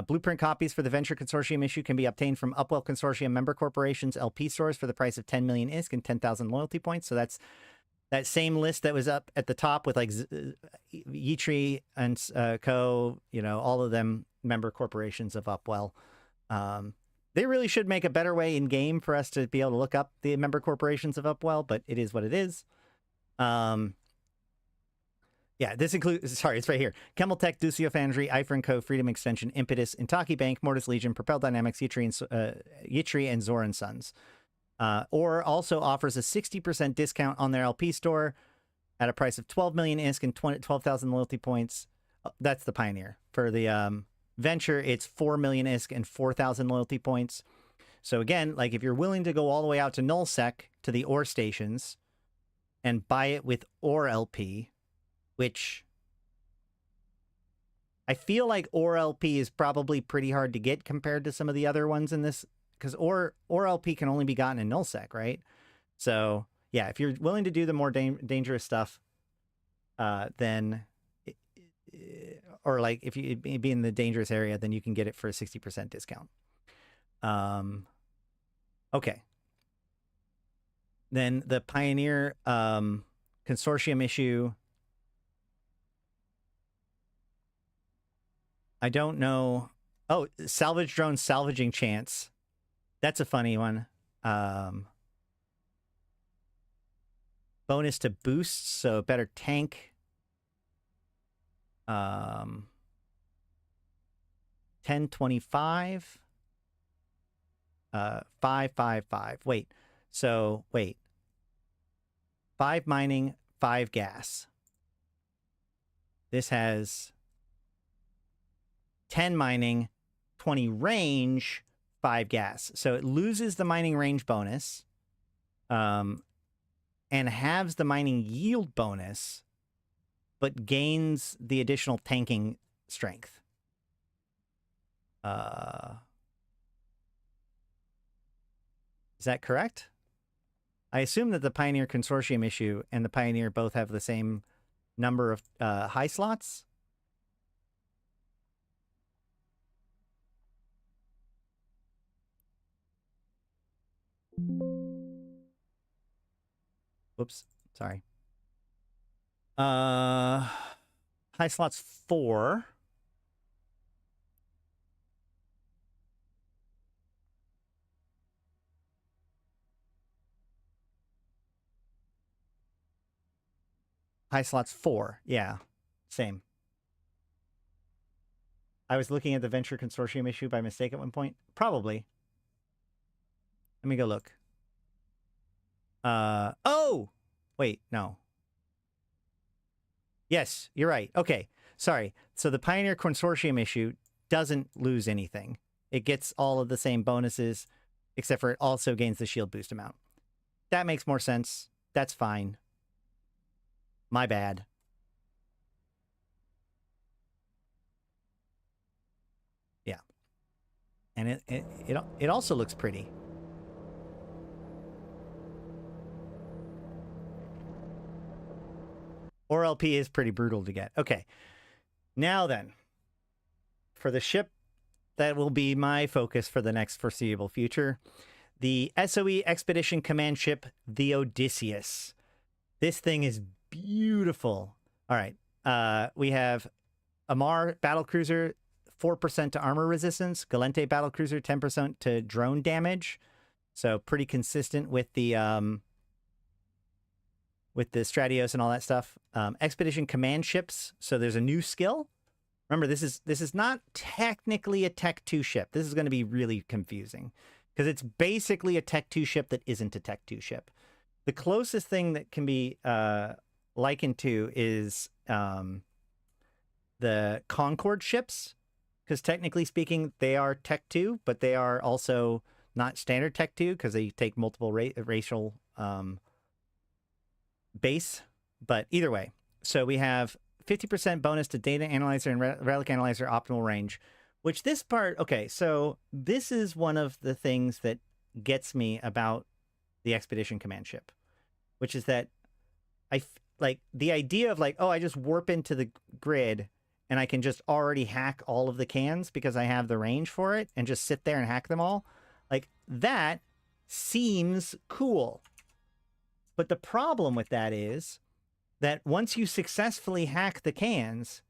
Blueprint copies for the Venture Consortium issue can be obtained from Upwell Consortium member corporations LP stores for the price of 10 million ISK and 10,000 loyalty points. So that's that same list that was up at the top with like Yitri and Co., you know, all of them member corporations of Upwell. They really should make a better way in game for us to be able to look up the member corporations of Upwell, but it is what it is. Yeah, this includes, sorry, it's right here. Chemeltech, Ducio Foundry, Ifrin Co., Freedom Extension, Impetus, Intaki Bank, Mortis Legion, Propel Dynamics, Yitri, and Zoran Sons. Or also offers a 60% discount on their LP store at a price of 12 million ISK and 12,000 loyalty points. That's the Pioneer. For the Venture, it's 4 million ISK and 4,000 loyalty points. So again, like if you're willing to go all the way out to Nullsec, to the ore stations, and buy it with ore LP... which I feel like Ore LP is probably pretty hard to get compared to some of the other ones in this, because Ore LP can only be gotten in Nullsec, right? So yeah, if you're willing to do the more dangerous stuff, then, or like if you be in the dangerous area, then you can get it for a 60% discount. Okay. Then the Pioneer consortium issue. I don't know. Oh, salvage drone salvaging chance. That's a funny one. Bonus to boosts, so better tank. 1025. 555. Wait. So wait. 5 mining, 5 gas. This has 10 mining, 20 range, 5 gas. So it loses the mining range bonus, and halves the mining yield bonus, but gains the additional tanking strength. Is that correct? I assume that the Pioneer Consortium issue and the Pioneer both have the same number of high slots. Whoops, sorry. High slots 4. High slots 4. Yeah, same. I was looking at the Venture Consortium issue by mistake at one point. Probably. Let me go look. Oh! Wait, no. Yes, you're right. Okay, sorry. So the Pioneer Consortium issue doesn't lose anything. It gets all of the same bonuses, except for it also gains the shield boost amount. That makes more sense. That's fine. My bad. Yeah. And it also looks pretty. Or LP is pretty brutal to get. Okay. Now then, for the ship that will be my focus for the next foreseeable future, the SOE Expedition Command Ship, the Odysseus. This thing is beautiful. All right. We have Amar battlecruiser, 4% to armor resistance. Galente battlecruiser, 10% to drone damage. So pretty consistent with the Stratios and all that stuff. Expedition command ships. So there's a new skill. Remember, this is not technically a Tech 2 ship. This is going to be really confusing because it's basically a Tech 2 ship that isn't a Tech 2 ship. The closest thing that can be likened to is the Concorde ships, because technically speaking, they are Tech 2, but they are also not standard Tech 2 because they take multiple racial base. But either way, so we have 50% bonus to data analyzer and relic analyzer optimal range, which this part, okay, so this is one of the things that gets me about the Expedition Command Ship, which is that like the idea of like, oh, I just warp into the grid and I can just already hack all of the cans because I have the range for it and just sit there and hack them all. Like that seems cool. But the problem with that is that once you successfully hack the cans,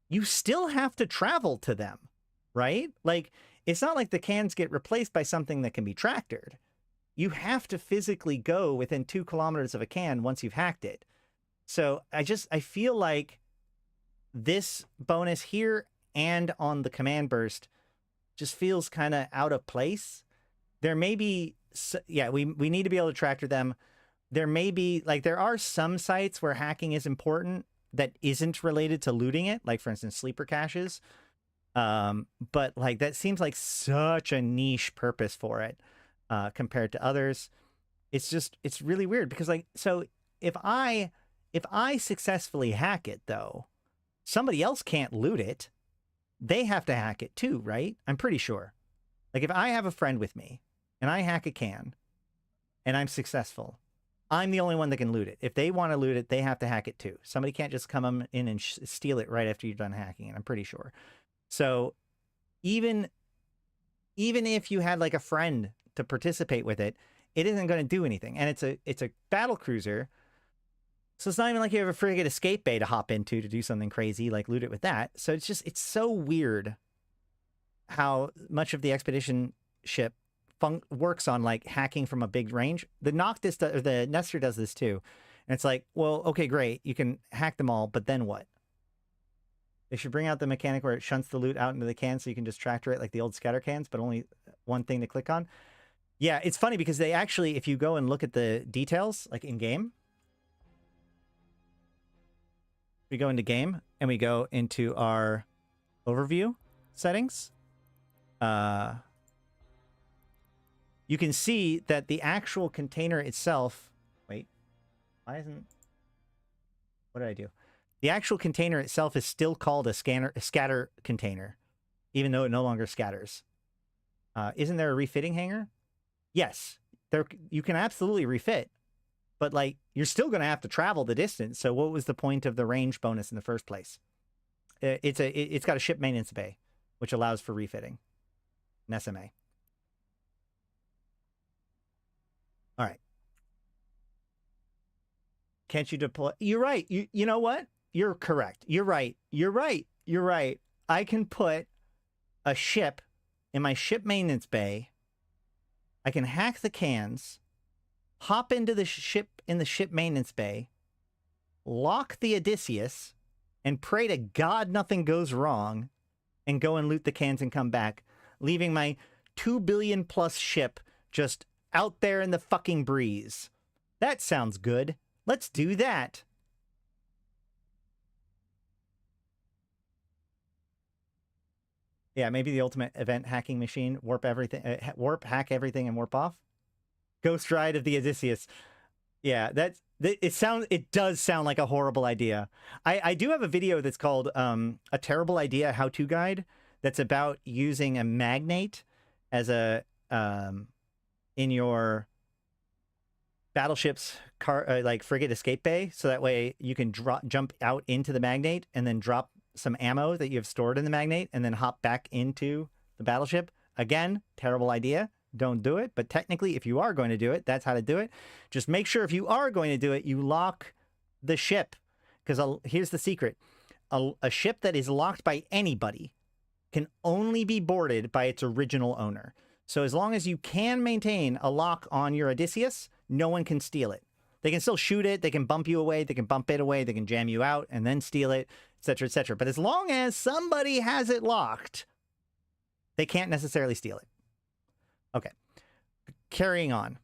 you still have to travel to them, right? Like, it's not like the cans get replaced by something that can be tractored. You have to physically go within 2 kilometers of a can once you've hacked it. So I feel like this bonus here and on the command burst just feels kind of out of place. There may be, yeah, we need to be able to tractor them. There may be, like, there are some sites where hacking is important that isn't related to looting it, like, for instance, sleeper caches. But, like, that seems like such a niche purpose for it compared to others. It's really weird because, like, so if I successfully hack it, though, somebody else can't loot it. They have to hack it too, right? I'm pretty sure. Like, if I have a friend with me and I hack a can and I'm successful, I'm the only one that can loot it. If they want to loot it, they have to hack it too. Somebody can't just come in and steal it right after you're done hacking it, I'm pretty sure. So even if you had like a friend to participate with it, it isn't going to do anything. And it's a battle cruiser. So it's not even like you have a frigate escape bay to hop into to do something crazy, like loot it with that. So it's so weird how much of the expedition ship works on like hacking from a big range. The Noctis or the Nestor does this too. And it's like, well, okay, great. You can hack them all, but then what? They should bring out the mechanic where it shunts the loot out into the can so you can just tractor it like the old scatter cans, but only one thing to click on. Yeah, it's funny because they actually, if you go and look at the details, like in game, we go into game and we go into our overview settings. You can see that the actual container itself, wait, why isn't, what did I do? The actual container itself is still called a scatter container, even though it no longer scatters. Isn't there a refitting hanger? Yes, you can absolutely refit, but like you're still going to have to travel the distance. So what was the point of the range bonus in the first place? It's got a ship maintenance bay, which allows for refitting, an SMA. All right. Can't you deploy? You're right. You know what? You're correct. You're right. You're right. You're right. I can put a ship in my ship maintenance bay. I can hack the cans, hop into the ship in the ship maintenance bay, lock the Odysseus, and pray to God nothing goes wrong, and go and loot the cans and come back, leaving my 2 billion plus ship just out there in the fucking breeze. That sounds good. Let's do that. Yeah, maybe the ultimate event hacking machine. Warp everything, hack everything, and warp off. Ghost Ride of the Odysseus. Yeah, it does sound like a horrible idea. I do have a video that's called A Terrible Idea How-To Guide that's about using a magnate as a in your battleship's like frigate escape bay, so that way you can jump out into the magnate and then drop some ammo that you have stored in the magnate and then hop back into the battleship. Again, terrible idea. Don't do it. But technically, if you are going to do it, that's how to do it. Just make sure if you are going to do it, you lock the ship. Because here's the secret. A ship that is locked by anybody can only be boarded by its original owner. So as long as you can maintain a lock on your Odysseus, no one can steal it. They can still shoot it. They can bump you away. They can bump it away. They can jam you out and then steal it, etc., etc. But as long as somebody has it locked, they can't necessarily steal it. Okay. Carrying on.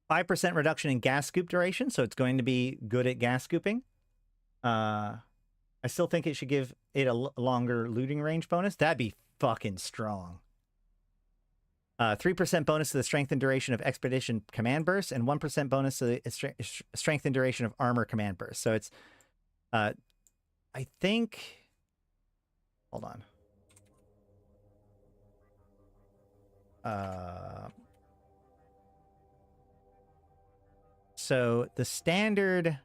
5% reduction in gas scoop duration, so it's going to be good at gas scooping. I still think it should give it a longer looting range bonus. That'd be fucking strong. 3% bonus to the strength and duration of expedition command bursts, and 1% bonus to the strength and duration of armor command bursts. So it's, I think, hold on. So the standard,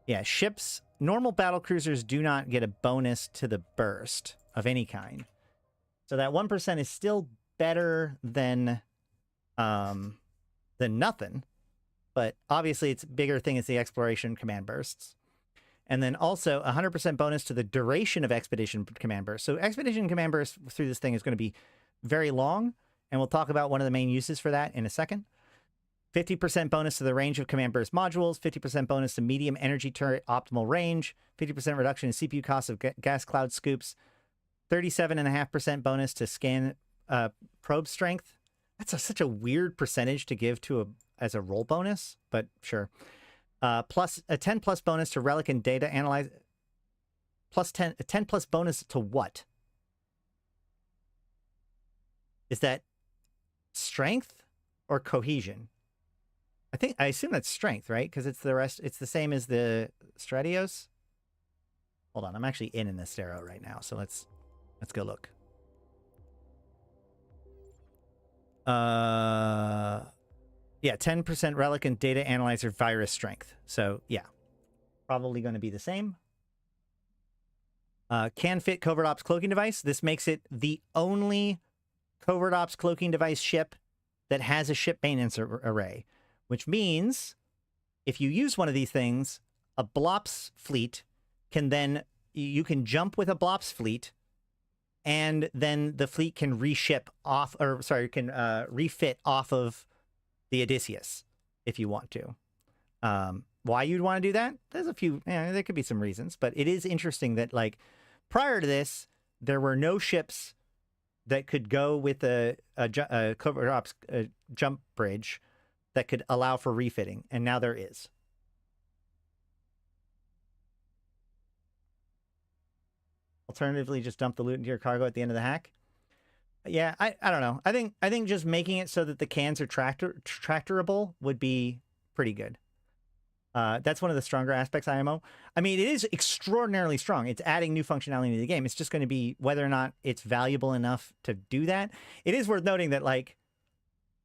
yeah, ships, normal battle cruisers do not get a bonus to the burst of any kind. So that 1% is still better than nothing, but obviously its bigger thing is the exploration command bursts. And then also 100% bonus to the duration of expedition command bursts. So expedition command bursts through this thing is going to be very long, and we'll talk about one of the main uses for that in a second. 50% bonus to the range of command burst modules, 50% bonus to medium energy turret optimal range, 50% reduction in CPU costs of gas cloud scoops, 37.5% bonus to scan probe strength. That's such a weird percentage to give to as a roll bonus, but sure. Plus a 10 plus bonus to relic and data analyze. Plus 10 plus bonus to what? Is that strength or cohesion? I assume that's strength, right? Because it's the rest. It's the same as the Stratios. Hold on, I'm actually in Astero right now, so let's go look. Yeah, 10% relic and data analyzer virus strength. So yeah, probably going to be the same. Can fit covert ops cloaking device. This makes it the only covert ops cloaking device ship that has a ship maintenance array, which means if you use one of these things, a Blops fleet you can jump with a Blops fleet, and then the fleet can refit off of the Odysseus if you want to. Why you'd want to do that? There's a few, there could be some reasons, but it is interesting that, like, prior to this, there were no ships that could go with a covert ops jump bridge that could allow for refitting, and now there is. Alternatively, just dump the loot into your cargo at the end of the hack. Yeah, I don't know. I think just making it so that the cans are tractorable would be pretty good. That's one of the stronger aspects of IMO. I mean, it is extraordinarily strong. It's adding new functionality to the game. It's just going to be whether or not it's valuable enough to do that. It is worth noting that, like,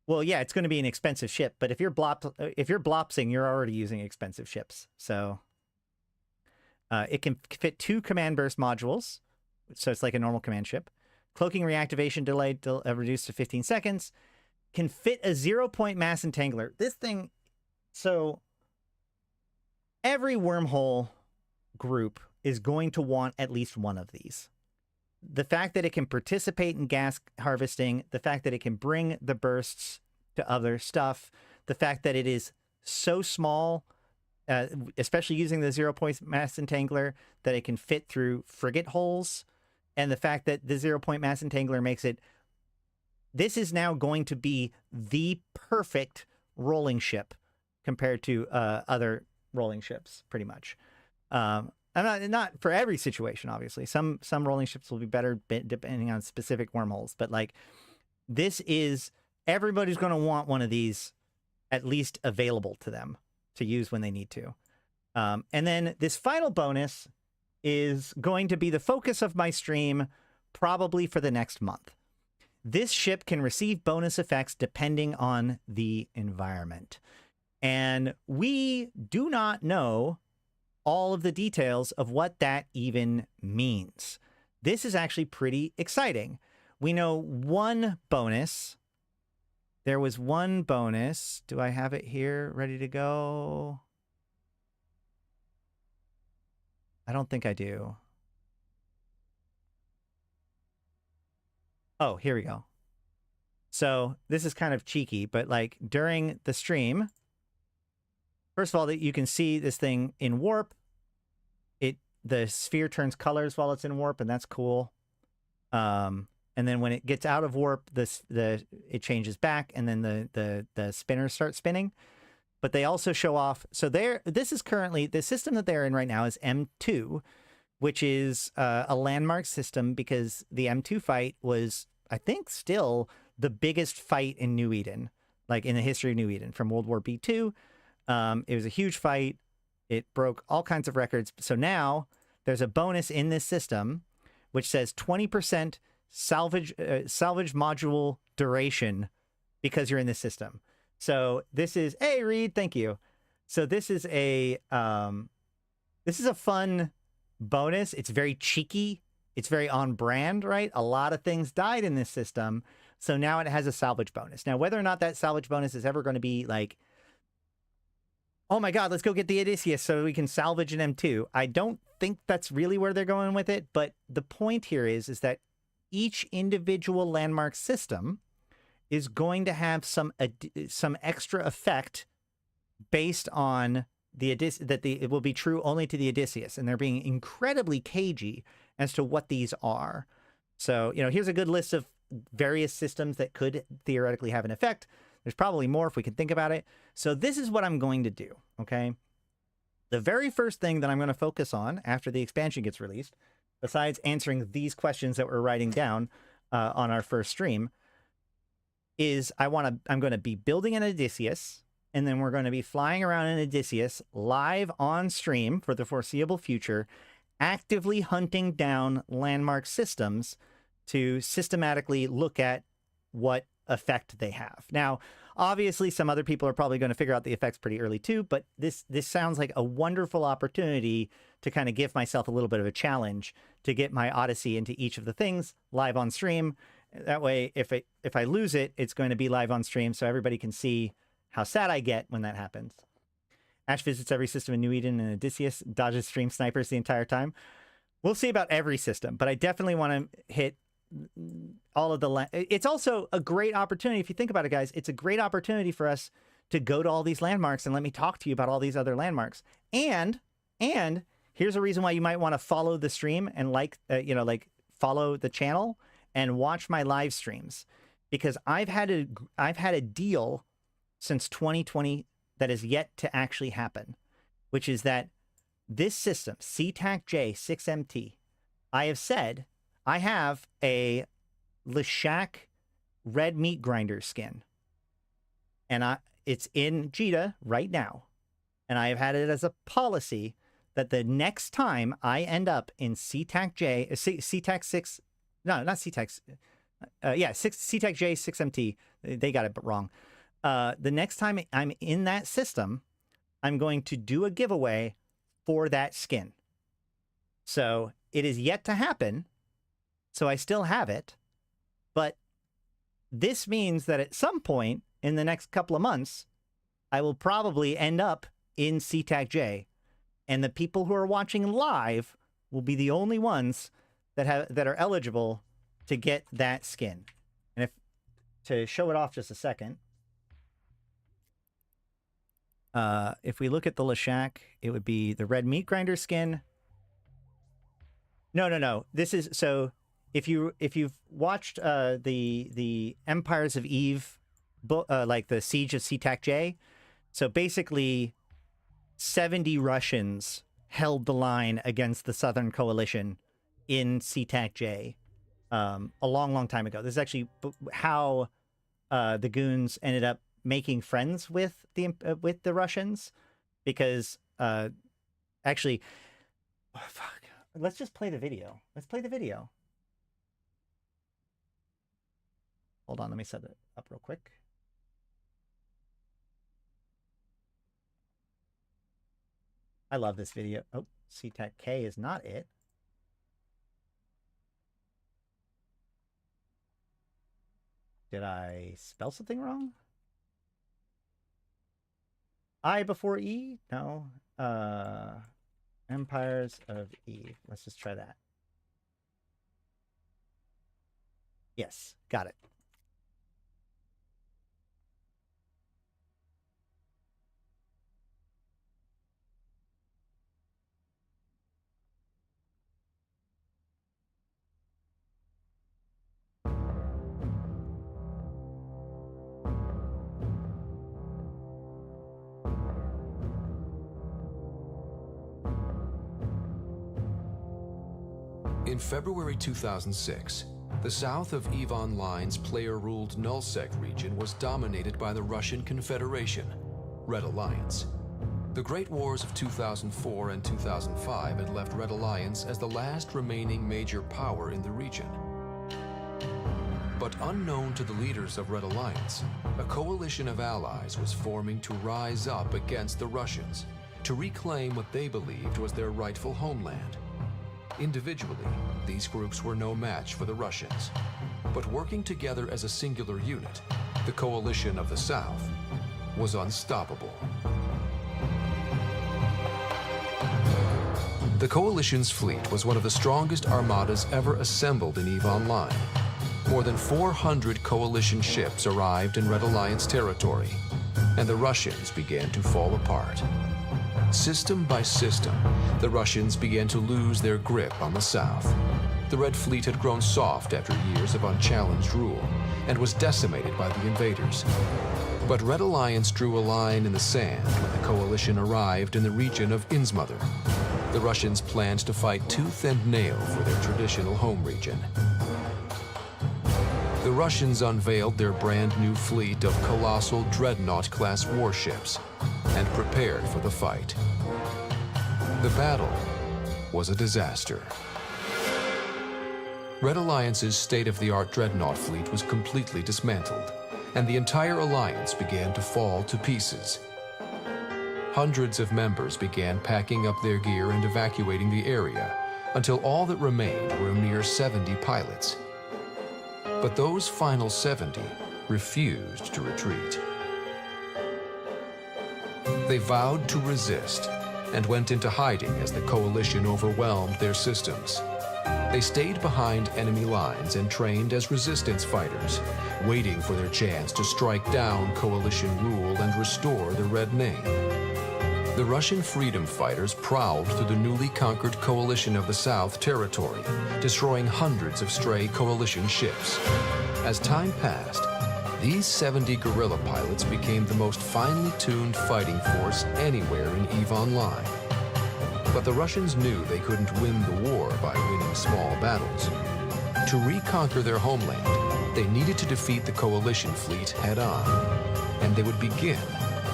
well, yeah, it's going to be an expensive ship, but if you're blopsing, you're already using expensive ships. So it can fit 2 command burst modules, so it's like a normal command ship. Cloaking reactivation delay reduced to 15 seconds. Can fit a 0-point mass entangler. This thing, so every wormhole group is going to want at least one of these. The fact that it can participate in gas harvesting, the fact that it can bring the bursts to other stuff, the fact that it is so small especially using the 0-point mass entangler, that it can fit through frigate holes, and the fact that the 0-point mass entangler makes it. This is now going to be the perfect rolling ship compared to other rolling ships, pretty much. I'm not for every situation, obviously. Some rolling ships will be better depending on specific wormholes, but like this is, everybody's going to want one of these at least available to them to use when they need to. And then this final bonus is going to be the focus of my stream probably for the next month. This ship can receive bonus effects depending on the environment. And we do not know all of the details of what that even means. This is actually pretty exciting. We know one bonus. There was one bonus. Do I have it here ready to go? I don't think I do. Oh, here we go. So this is kind of cheeky, but like during the stream, first of all, that you can see this thing in warp. The sphere turns colors while it's in warp, and that's cool. And then when it gets out of warp, it changes back, and then the spinners start spinning. But they also show off. So this is currently the system that they're in right now is M2, which is a landmark system because the M2 fight was, I think, still the biggest fight in New Eden, like in the history of New Eden from World War B2. It was a huge fight. It broke all kinds of records. So now there's a bonus in this system which says 20% salvage module duration because you're in this system. So this is, hey Reed, thank you. So this is a fun bonus. It's very cheeky. It's very on brand, right? A lot of things died in this system. So now it has a salvage bonus. Now, whether or not that salvage bonus is ever going to be like, oh my God, let's go get the Odysseus so we can salvage an M2. I don't think that's really where they're going with it. But the point here is that each individual landmark system is going to have some extra effect based on the it will be true only to the Odysseus. And they're being incredibly cagey as to what these are. So, here's a good list of various systems that could theoretically have an effect. There's probably more if we can think about it. So this is what I'm going to do, okay? The very first thing that I'm going to focus on after the expansion gets released, besides answering these questions that we're writing down on our first stream, is I'm going to be building an Odysseus, and then we're going to be flying around an Odysseus live on stream for the foreseeable future, actively hunting down landmark systems to systematically look at what effect they have. Now, obviously, some other people are probably going to figure out the effects pretty early too, but this sounds like a wonderful opportunity to kind of give myself a little bit of a challenge to get my Odyssey into each of the things live on stream. That way, if I lose it, it's going to be live on stream so everybody can see how sad I get when that happens. Ash visits every system in New Eden, and Odysseus dodges stream snipers the entire time. We'll see about every system, but I definitely want to hit all of the it's also a great opportunity. If you think about it, guys, it's a great opportunity for us to go to all these landmarks and let me talk to you about all these other landmarks. And here's a reason why you might want to follow the stream and follow the channel and watch my live streams, because I've had a deal since 2020 that is yet to actually happen, which is that this system, CTAC-J 6MT, I have said I have a Leshak red meat grinder skin, and it's in Jita right now, and I have had it as a policy that the next time I end up in CTAC-J, CTAC 6, no, not CTAC, CTAC-J 6MT, they got it wrong. The next time I'm in that system, I'm going to do a giveaway for that skin. So it is yet to happen. So I still have it, but this means that at some point in the next couple of months, I will probably end up in CTAC-J, and the people who are watching live will be the only ones that are eligible to get that skin. And to show it off just a second, If we look at the Leshak, it would be the red meat grinder skin. No. This is so. If you've watched the Empires of Eve, like the Siege of Seetak J, so basically 70 Russians held the line against the Southern Coalition in Seetak J a long time ago. This is actually how the Goons ended up making friends with the Russians, because actually, oh, fuck. Let's just play the video. Let's play the video. Hold on, let me set it up real quick. I love this video. Oh, Seetak K is not it. Did I spell something wrong? I before E? No. Empires of Eve. Let's just try that. Yes, got it. In February 2006, the south of EVE Online's player-ruled Nullsec region was dominated by the Russian Confederation, Red Alliance. The Great Wars of 2004 and 2005 had left Red Alliance as the last remaining major power in the region. But unknown to the leaders of Red Alliance, a coalition of allies was forming to rise up against the Russians, to reclaim what they believed was their rightful homeland. Individually, these groups were no match for the Russians. But working together as a singular unit, the coalition of the South was unstoppable. The coalition's fleet was one of the strongest armadas ever assembled in EVE Online. More than 400 coalition ships arrived in Red Alliance territory, and the Russians began to fall apart. System by system, the Russians began to lose their grip on the South. The Red Fleet had grown soft after years of unchallenged rule and was decimated by the invaders. But Red Alliance drew a line in the sand when the coalition arrived in the region of Innsmother. The Russians planned to fight tooth and nail for their traditional home region. The Russians unveiled their brand new fleet of colossal Dreadnought-class warships and prepared for the fight. The battle was a disaster. Red Alliance's state-of-the-art Dreadnought fleet was completely dismantled, and the entire alliance began to fall to pieces. Hundreds of members began packing up their gear and evacuating the area, until all that remained were a mere 70 pilots. But those final 70 refused to retreat. They vowed to resist and went into hiding as the coalition overwhelmed their systems. They stayed behind enemy lines and trained as resistance fighters, waiting for their chance to strike down coalition rule and restore the Red name. The Russian freedom fighters prowled through the newly conquered Coalition of the South territory, destroying hundreds of stray coalition ships. As time passed, these 70 guerrilla pilots became the most finely tuned fighting force anywhere in EVE Online. But the Russians knew they couldn't win the war by winning small battles. To reconquer their homeland, they needed to defeat the coalition fleet head-on, and they would begin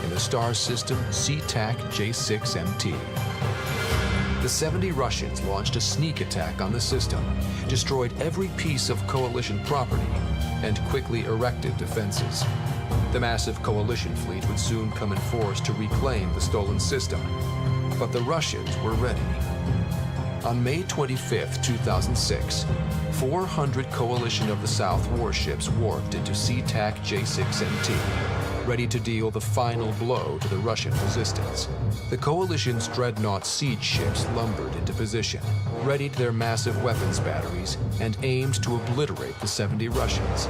in the star system Seetak J6MT. The 70 Russians launched a sneak attack on the system, destroyed every piece of coalition property, and quickly erected defenses. The massive coalition fleet would soon come in force to reclaim the stolen system, but the Russians were ready. On May 25, 2006, 400 Coalition of the South warships warped into Seetak J6MT, ready to deal the final blow to the Russian resistance. The Coalition's Dreadnought siege ships lumbered into position, readied their massive weapons batteries, and aimed to obliterate the 70 Russians.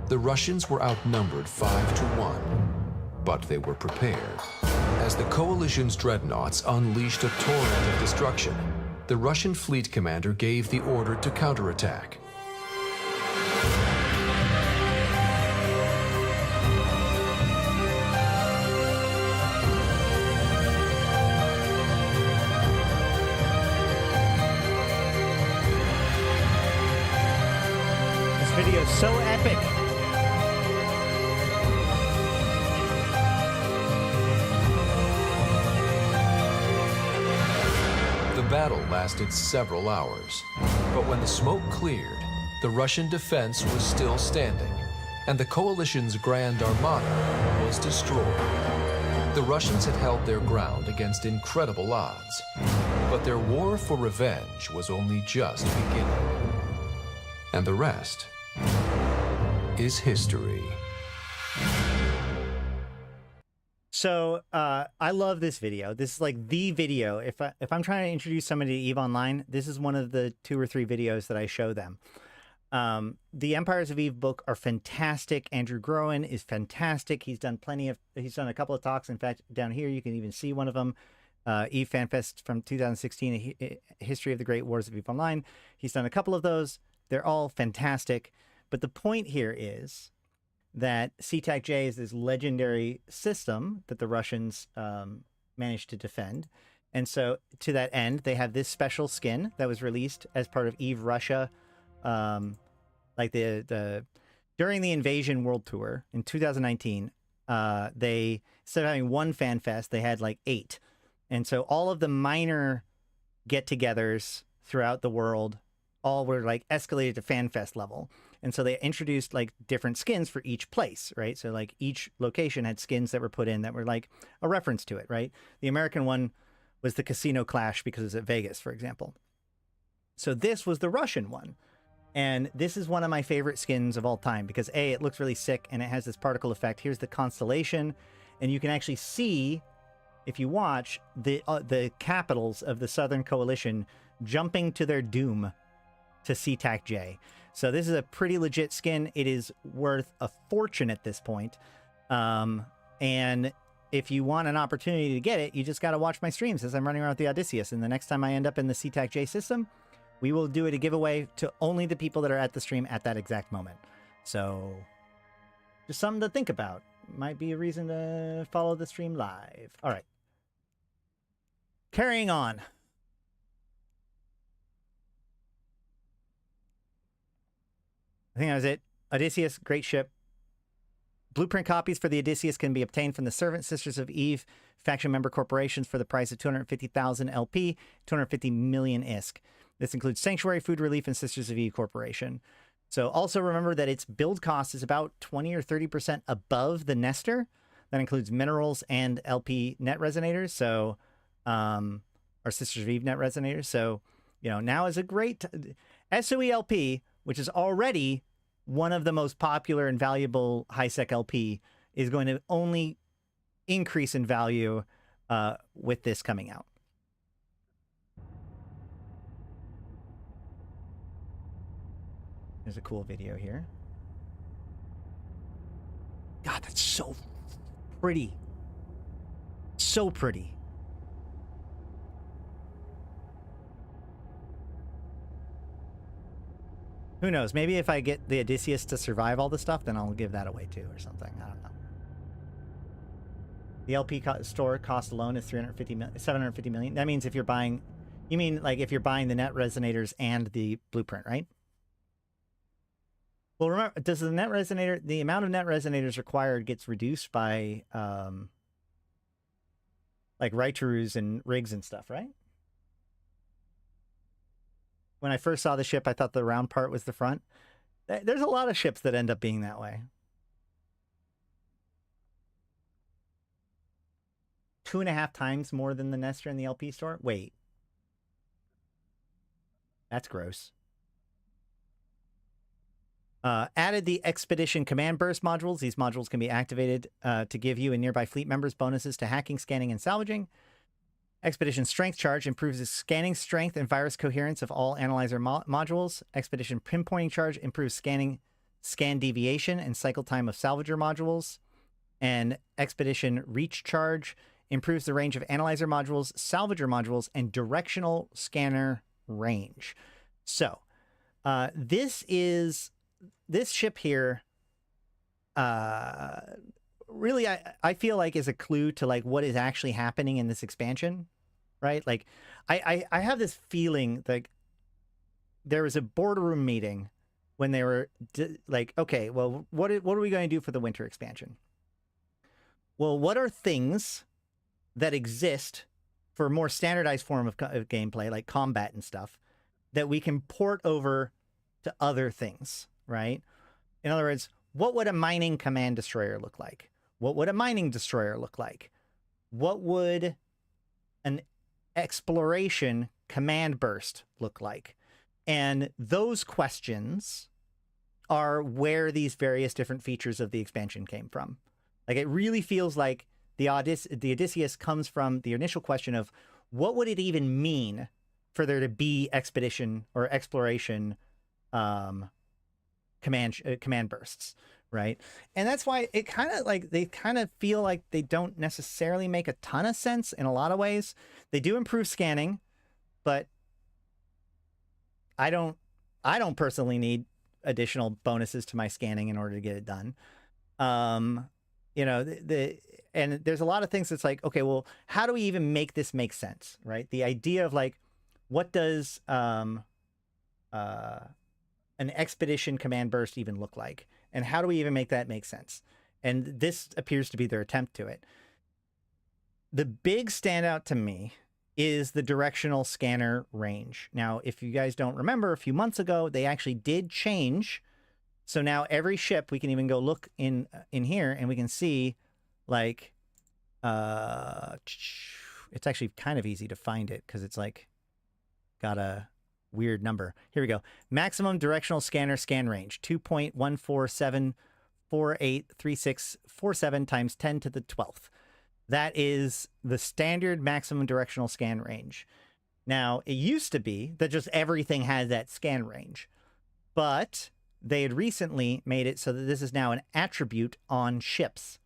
The Russians were outnumbered 5-1. But they were prepared. As the Coalition's dreadnoughts unleashed a torrent of destruction, the Russian fleet commander gave the order to counterattack. This video is so epic. The battle lasted several hours, but when the smoke cleared, the Russian defense was still standing, and the Coalition's Grand Armada was destroyed. The Russians had held their ground against incredible odds, but their war for revenge was only just beginning. And the rest is history. So I love this video. This is like the video. If I'm trying to introduce somebody to EVE Online, this is one of the 2 or 3 videos that I show them. The Empires of EVE book are fantastic. Andrew Groen is fantastic. He's done a couple of talks. In fact, down here you can even see one of them. EVE FanFest from 2016, a history of the great wars of EVE Online. He's done a couple of those. They're all fantastic. But the point here is that CTAC-J is this legendary system that the Russians managed to defend. And so to that end, they have this special skin that was released as part of EVE Russia. Like during the Invasion World Tour in 2019, they, instead of having one fan fest, they had like 8. And so all of the minor get-togethers throughout the world all were like escalated to fan fest level. And so they introduced like different skins for each place, right? So like each location had skins that were put in that were like a reference to it, right? The American one was the Casino Clash because it's at Vegas, for example. So this was the Russian one. And this is one of my favorite skins of all time because A, it looks really sick and it has this particle effect. Here's the constellation. And you can actually see, if you watch, the capitals of the Southern Coalition jumping to their doom to CTAC-J. So this is a pretty legit skin. It is worth a fortune at this point. And if you want an opportunity to get it, you just got to watch my streams as I'm running around with the Odysseus. And the next time I end up in the CTAC-J system, we will do it a giveaway to only the people that are at the stream at that exact moment. So just something to think about. Might be a reason to follow the stream live. All right. Carrying on. I think that was it. Odysseus, great ship. Blueprint copies for the Odysseus can be obtained from the Servant Sisters of Eve faction member corporations for the price of 250,000 LP, 250 million ISK. This includes Sanctuary, Food Relief, and Sisters of Eve Corporation. So also remember that its build cost is about 20 or 30% above the Nestor. That includes minerals and LP net resonators. So, or Sisters of Eve net resonators. So, you know, now is a great SOE LP, which is already one of the most popular and valuable high-sec LP, is going to only increase in value with this coming out. There's a cool video here. God, that's so pretty. So pretty. Who knows? Maybe if I get the Odysseus to survive all the stuff, then I'll give that away too or something. I don't know. The LP store cost alone is 750 million. That means if you're buying, you mean like if you're buying the net resonators and the blueprint, right? Well, remember, does the net resonator, the amount of net resonators required gets reduced by like Raituru's and rigs and stuff, right? When I first saw the ship, I thought the round part was the front. There's a lot of ships that end up being that way. 2.5 times more than the Nestor in the LP store? Wait. That's gross. Added the Expedition Command Burst modules. These modules can be activated to give you and nearby fleet members bonuses to hacking, scanning, and salvaging. Expedition Strength Charge improves the scanning strength and virus coherence of all analyzer modules. Expedition Pinpointing Charge improves scan deviation and cycle time of salvager modules. and Expedition Reach Charge. Improves the range of analyzer modules, salvager modules, and directional scanner range. So, this ship here, really, I feel like is a clue to like what is actually happening in this expansion, right? Like, I have this feeling like there was a boardroom meeting when they were like, okay, well, what are we going to do for the winter expansion? Well, what are things that exist for a more standardized form of gameplay, like combat and stuff, that we can port over to other things, right? In other words, what would a mining command destroyer look like? What would a mining destroyer look like? What would an exploration command burst look like? And those questions are where these various different features of the expansion came from. Like, it really feels like the Odysseus comes from the initial question of what would it even mean for there to be expedition or exploration command bursts, right? And that's why it kind of like they kind of feel like they don't necessarily make a ton of sense in a lot of ways. They do improve scanning, but I don't personally need additional bonuses to my scanning in order to get it done. You know, and there's a lot of things that's like, okay, well, how do we even make this make sense, right? The idea of like, what does an expedition command burst even look like? And how do we even make that make sense? And this appears to be their attempt to it. The big standout to me is the directional scanner range. Now, if you guys don't remember, a few months ago, they actually did change. So now every ship, we can even go look in here and we can see like, it's actually kind of easy to find it because it's like got a weird number. Here we go. Maximum directional scanner scan range, 2.147483647 times 10 to the 12th. That is the standard maximum directional scan range. Now, it used to be that just everything had that scan range, but they had recently made it so that this is now an attribute on ships.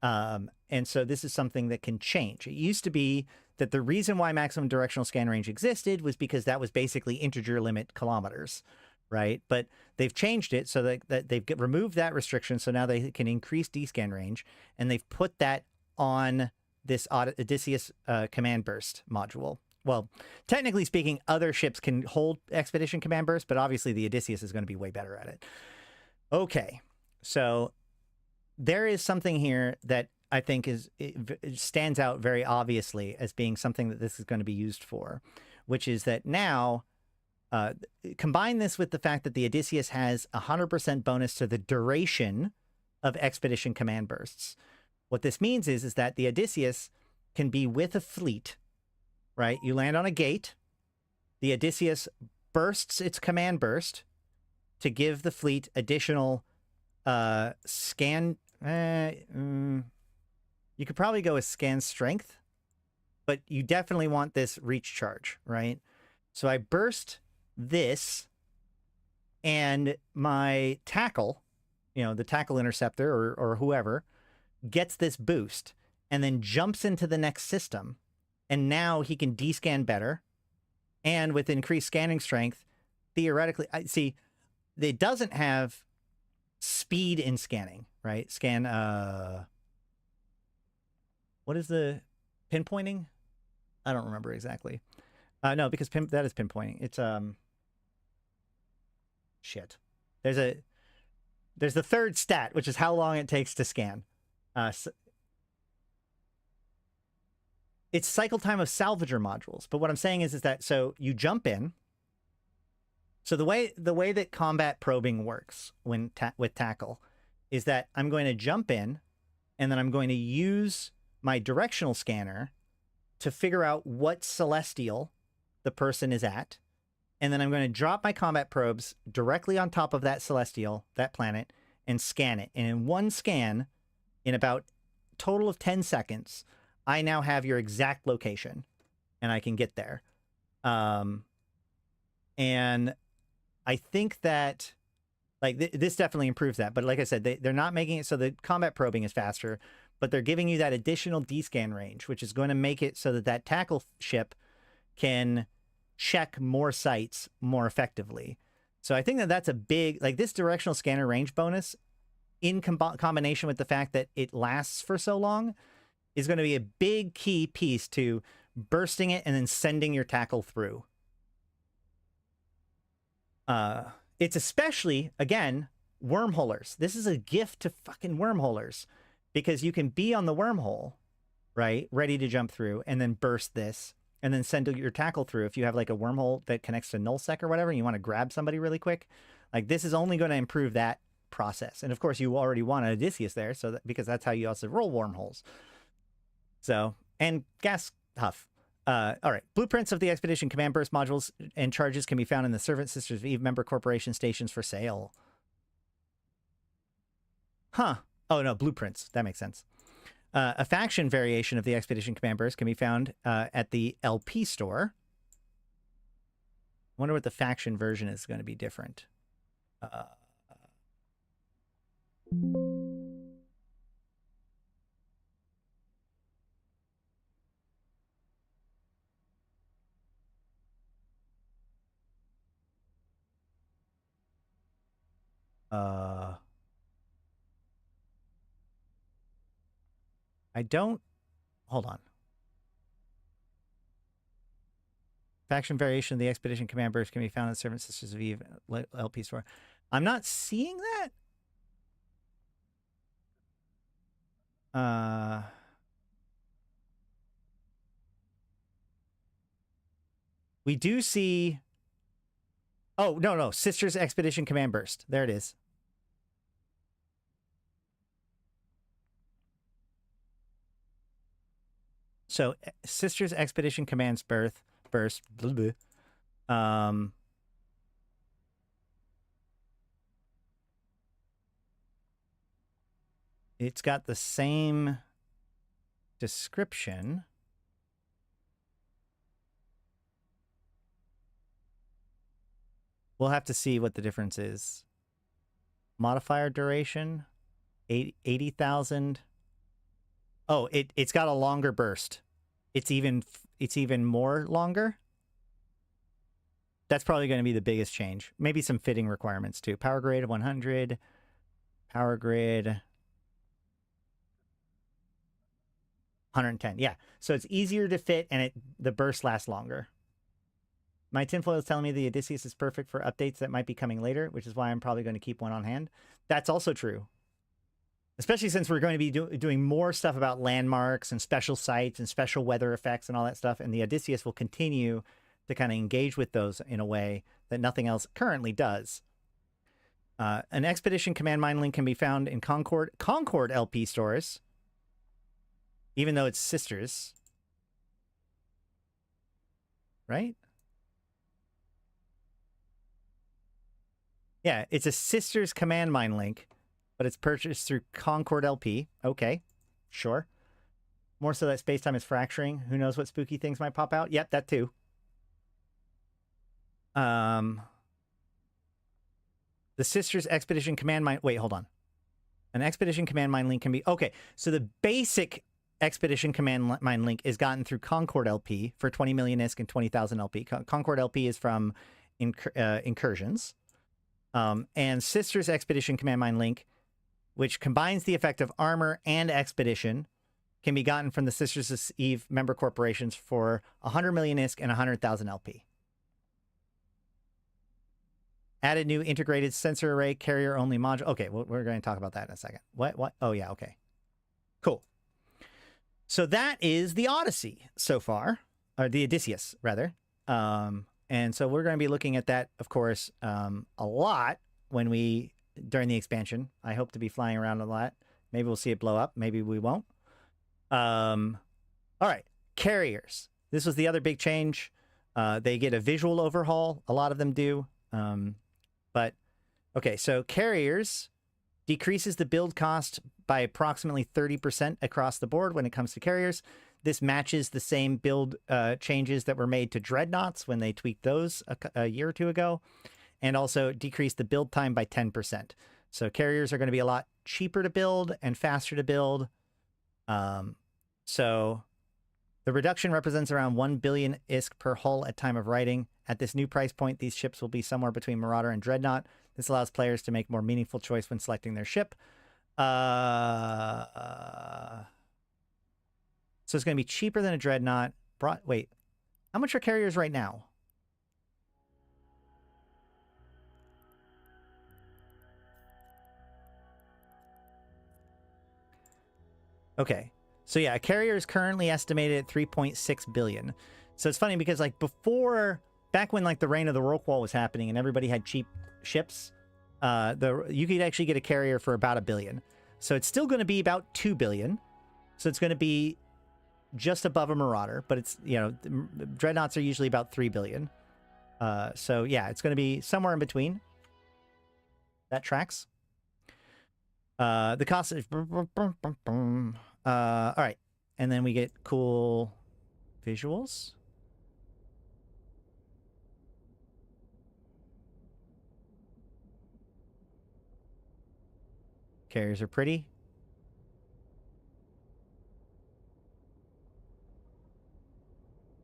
And so this is something that can change. It used to be that the reason why maximum directional scan range existed was because that was basically integer limit kilometers, right? But they've changed it so that they've removed that restriction, so now they can increase D-scan range, and they've put that on this Odysseus command burst module. Well, technically speaking, other ships can hold expedition command burst, but obviously the Odysseus is going to be way better at it. Okay, so there is something here that I think it stands out very obviously as being something that this is going to be used for, which is that now, combine this with the fact that the Odysseus has 100% bonus to the duration of expedition command bursts. What this means is that the Odysseus can be with a fleet, right? You land on a gate, the Odysseus bursts its command burst to give the fleet additional scan. You could probably go with scan strength, but you definitely want this reach charge, right? So I burst this, and my tackle, you know, the tackle interceptor or whoever, gets this boost and then jumps into the next system. And now he can descan better. And with increased scanning strength, theoretically, I see it doesn't have speed in scanning, right? Scan, what is the pinpointing? I don't remember exactly. No, because that is pinpointing. It's, shit. There's the third stat, which is how long it takes to scan. It's cycle time of salvager modules. But what I'm saying is that, so you jump in. So the way that combat probing works when with tackle is that I'm going to jump in, and then I'm going to use my directional scanner to figure out what celestial the person is at. And then I'm going to drop my combat probes directly on top of that celestial, that planet, and scan it. And in one scan, in about total of 10 seconds, I now have your exact location, and I can get there. And I think that Like this definitely improves that. But like I said, they're not making it so the combat probing is faster, but they're giving you that additional D-scan range, which is going to make it so that that tackle ship can check more sites more effectively. So I think that that's a big, like this directional scanner range bonus in combination with the fact that it lasts for so long is going to be a big key piece to bursting it and then sending your tackle through. It's especially, again, wormholers. This is a gift to fucking wormholers because you can be on the wormhole, right, ready to jump through and then burst this and then send your tackle through. If you have like a wormhole that connects to nullsec or whatever and you want to grab somebody really quick, like this is only going to improve that process. And of course you already want an Odysseus there, so that, because that's how you also roll wormholes. So, and gas huff. All right. Blueprints of the Expedition Command Burst modules and charges can be found in the Servant Sisters of Eve member corporation stations for sale. Huh. Oh, no, blueprints. That makes sense. A faction variation of the Expedition Command Burst can be found at the LP store. I wonder what the faction version is going to be different. I don't... Hold on. Faction variation of the Expedition Command Burst can be found in Servant Sisters of Eve LP store. I'm not seeing that. We do see... Oh, no. Sisters Expedition Command Burst. There it is. So, Sisters Expedition Command's Burst. Blah, blah. It's got the same description. We'll have to see what the difference is. Modifier duration, 80,000. Oh, it's got a longer burst. It's even more longer. That's probably going to be the biggest change. Maybe some fitting requirements too. Power grid 100, power grid 110. Yeah, so it's easier to fit and the burst lasts longer. My tinfoil is telling me the Odysseus is perfect for updates that might be coming later, which is why I'm probably going to keep one on hand. That's also true. Especially since we're going to be doing more stuff about landmarks and special sites and special weather effects and all that stuff. And the Odysseus will continue to kind of engage with those in a way that nothing else currently does. An Expedition Command Mine link can be found in Concord LP stores, even though it's Sisters. Right? Yeah, it's a Sisters Command Mine link, but it's purchased through Concord LP. Okay, sure. More so that space-time is fracturing. Who knows what spooky things might pop out? Yep, that too. The Sisters Expedition Command Mine... Wait, hold on. An Expedition Command Mine link can be... Okay, so the basic Expedition Command Mine link is gotten through Concord LP for 20 million ISK and 20,000 LP. Concord LP is from Incursions. And Sisters Expedition Command Mine link, which combines the effect of armor and expedition, can be gotten from the Sisters of Eve member corporations for 100 million ISK and 100,000 LP. Added new integrated sensor array carrier only module. Okay, we're going to talk about that in a second. What? Oh, yeah, okay. Cool. So that is the Odyssey so far, or the Odysseus, rather. And so we're going to be looking at that, of course, a lot during the expansion. I hope to be flying around a lot. Maybe we'll see it blow up. Maybe we won't. All right. Carriers. This was the other big change. They get a visual overhaul. A lot of them do. But, okay, so carriers decreases the build cost by approximately 30% across the board when it comes to carriers. This matches the same build changes that were made to dreadnoughts when they tweaked those a year or two ago. and also decrease the build time by 10%. So carriers are going to be a lot cheaper to build and faster to build. So the reduction represents around 1 billion ISK per hull at time of writing. At this new price point, these ships will be somewhere between Marauder and Dreadnought. This allows players to make more meaningful choice when selecting their ship. So it's going to be cheaper than a Dreadnought. Wait, how much are carriers right now? Okay. So yeah, a carrier is currently estimated at 3.6 billion. So it's funny because like before, back when like the reign of the Rorqual was happening and everybody had cheap ships, you could actually get a carrier for about $1 billion. So it's still going to be about 2 billion. So it's going to be just above a Marauder, but it's, you know, Dreadnoughts are usually about 3 billion. So yeah, it's going to be somewhere in between. That tracks. The cost is... all right. And then we get cool visuals. Carriers are pretty.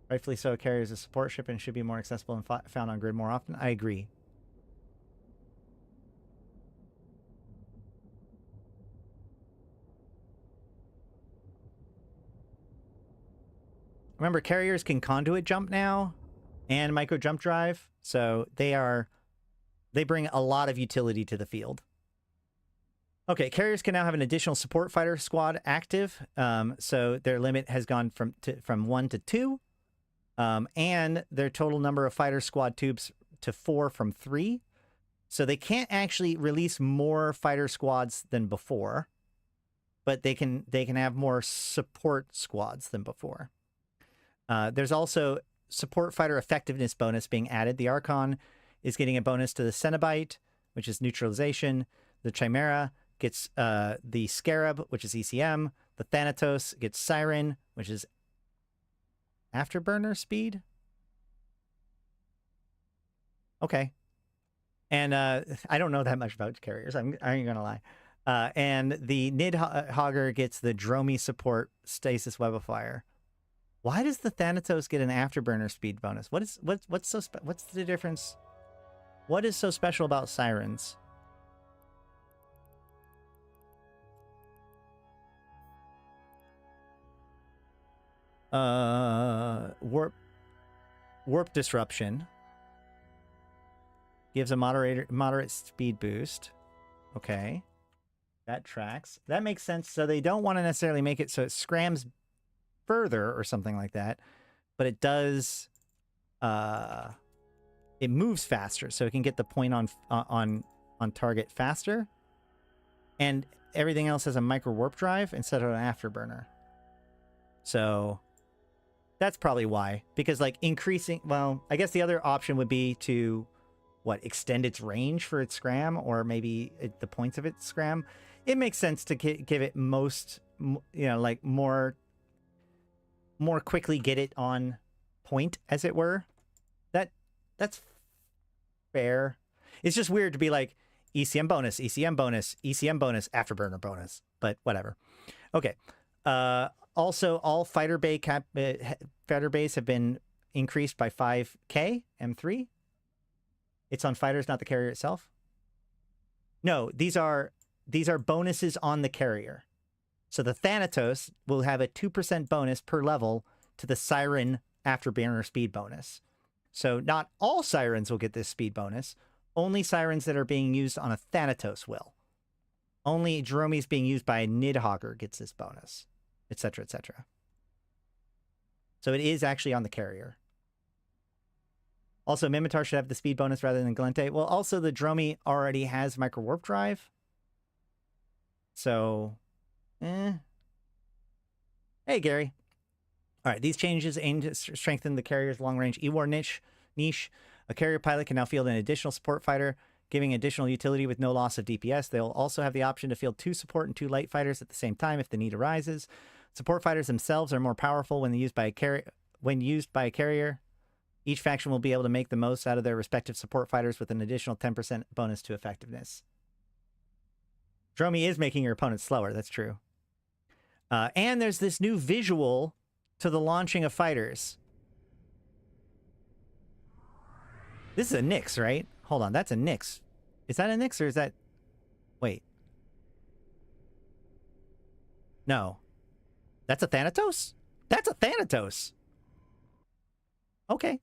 Rightfully so, a carrier is a support ship and should be more accessible and found on grid more often. I agree. Remember, carriers can conduit jump now and micro jump drive, so they bring a lot of utility to the field. Okay, carriers can now have an additional support fighter squad active, so their limit has gone from 1 to 2, and their total number of fighter squad tubes to 4 from 3. So they can't actually release more fighter squads than before, but they can have more support squads than before. There's also support fighter effectiveness bonus being added. The Archon is getting a bonus to the Cenobite, which is neutralization. The Chimera gets the Scarab, which is ECM. The Thanatos gets Siren, which is afterburner speed. Okay. And I don't know that much about carriers. I ain't going to lie. And the Nidhogger gets the Dromi support stasis web of fire. Why does the Thanatos get an afterburner speed bonus? What's the difference? What is so special about Sirens? Warp disruption gives a moderate speed boost. Okay, that tracks. That makes sense. So they don't want to necessarily make it so it scrams further or something like that, but it does. It moves faster, so it can get the point on target faster, and everything else has a micro warp drive instead of an afterburner. So that's probably why. Because like increasing, well, I guess the other option would be to extend its range for its scram, or maybe the points of its scram. It makes sense to give it most, like more quickly get it on point, as it were. That's fair. It's just weird to be like ECM bonus, ECM bonus, ECM bonus, afterburner bonus, but whatever. Okay. Also, all fighter bays have been increased by 5K M3. It's on fighters, not the carrier itself. No, these are bonuses on the carrier. So the Thanatos will have a 2% bonus per level to the Siren afterburner speed bonus. So not all Sirens will get this speed bonus. Only Sirens that are being used on a Thanatos will. Only Dromies being used by a Nidhogger gets this bonus, etc., etc. So it is actually on the carrier. Also, Mimitar should have the speed bonus rather than Glente. Well, also the Dromi already has micro warp drive. So, Hey, Gary. All right, these changes aim to strengthen the carrier's long-range E-War niche. A carrier pilot can now field an additional support fighter, giving additional utility with no loss of DPS. They'll also have the option to field 2 support and 2 light fighters at the same time if the need arises. Support fighters themselves are more powerful when used by a carrier. Each faction will be able to make the most out of their respective support fighters with an additional 10% bonus to effectiveness. Dromi is making your opponents slower, that's true. And there's this new visual to the launching of fighters. This is a Nyx, right? Hold on, that's a Nyx. Is that a Nyx or is that... Wait. No. That's a Thanatos? That's a Thanatos! Okay.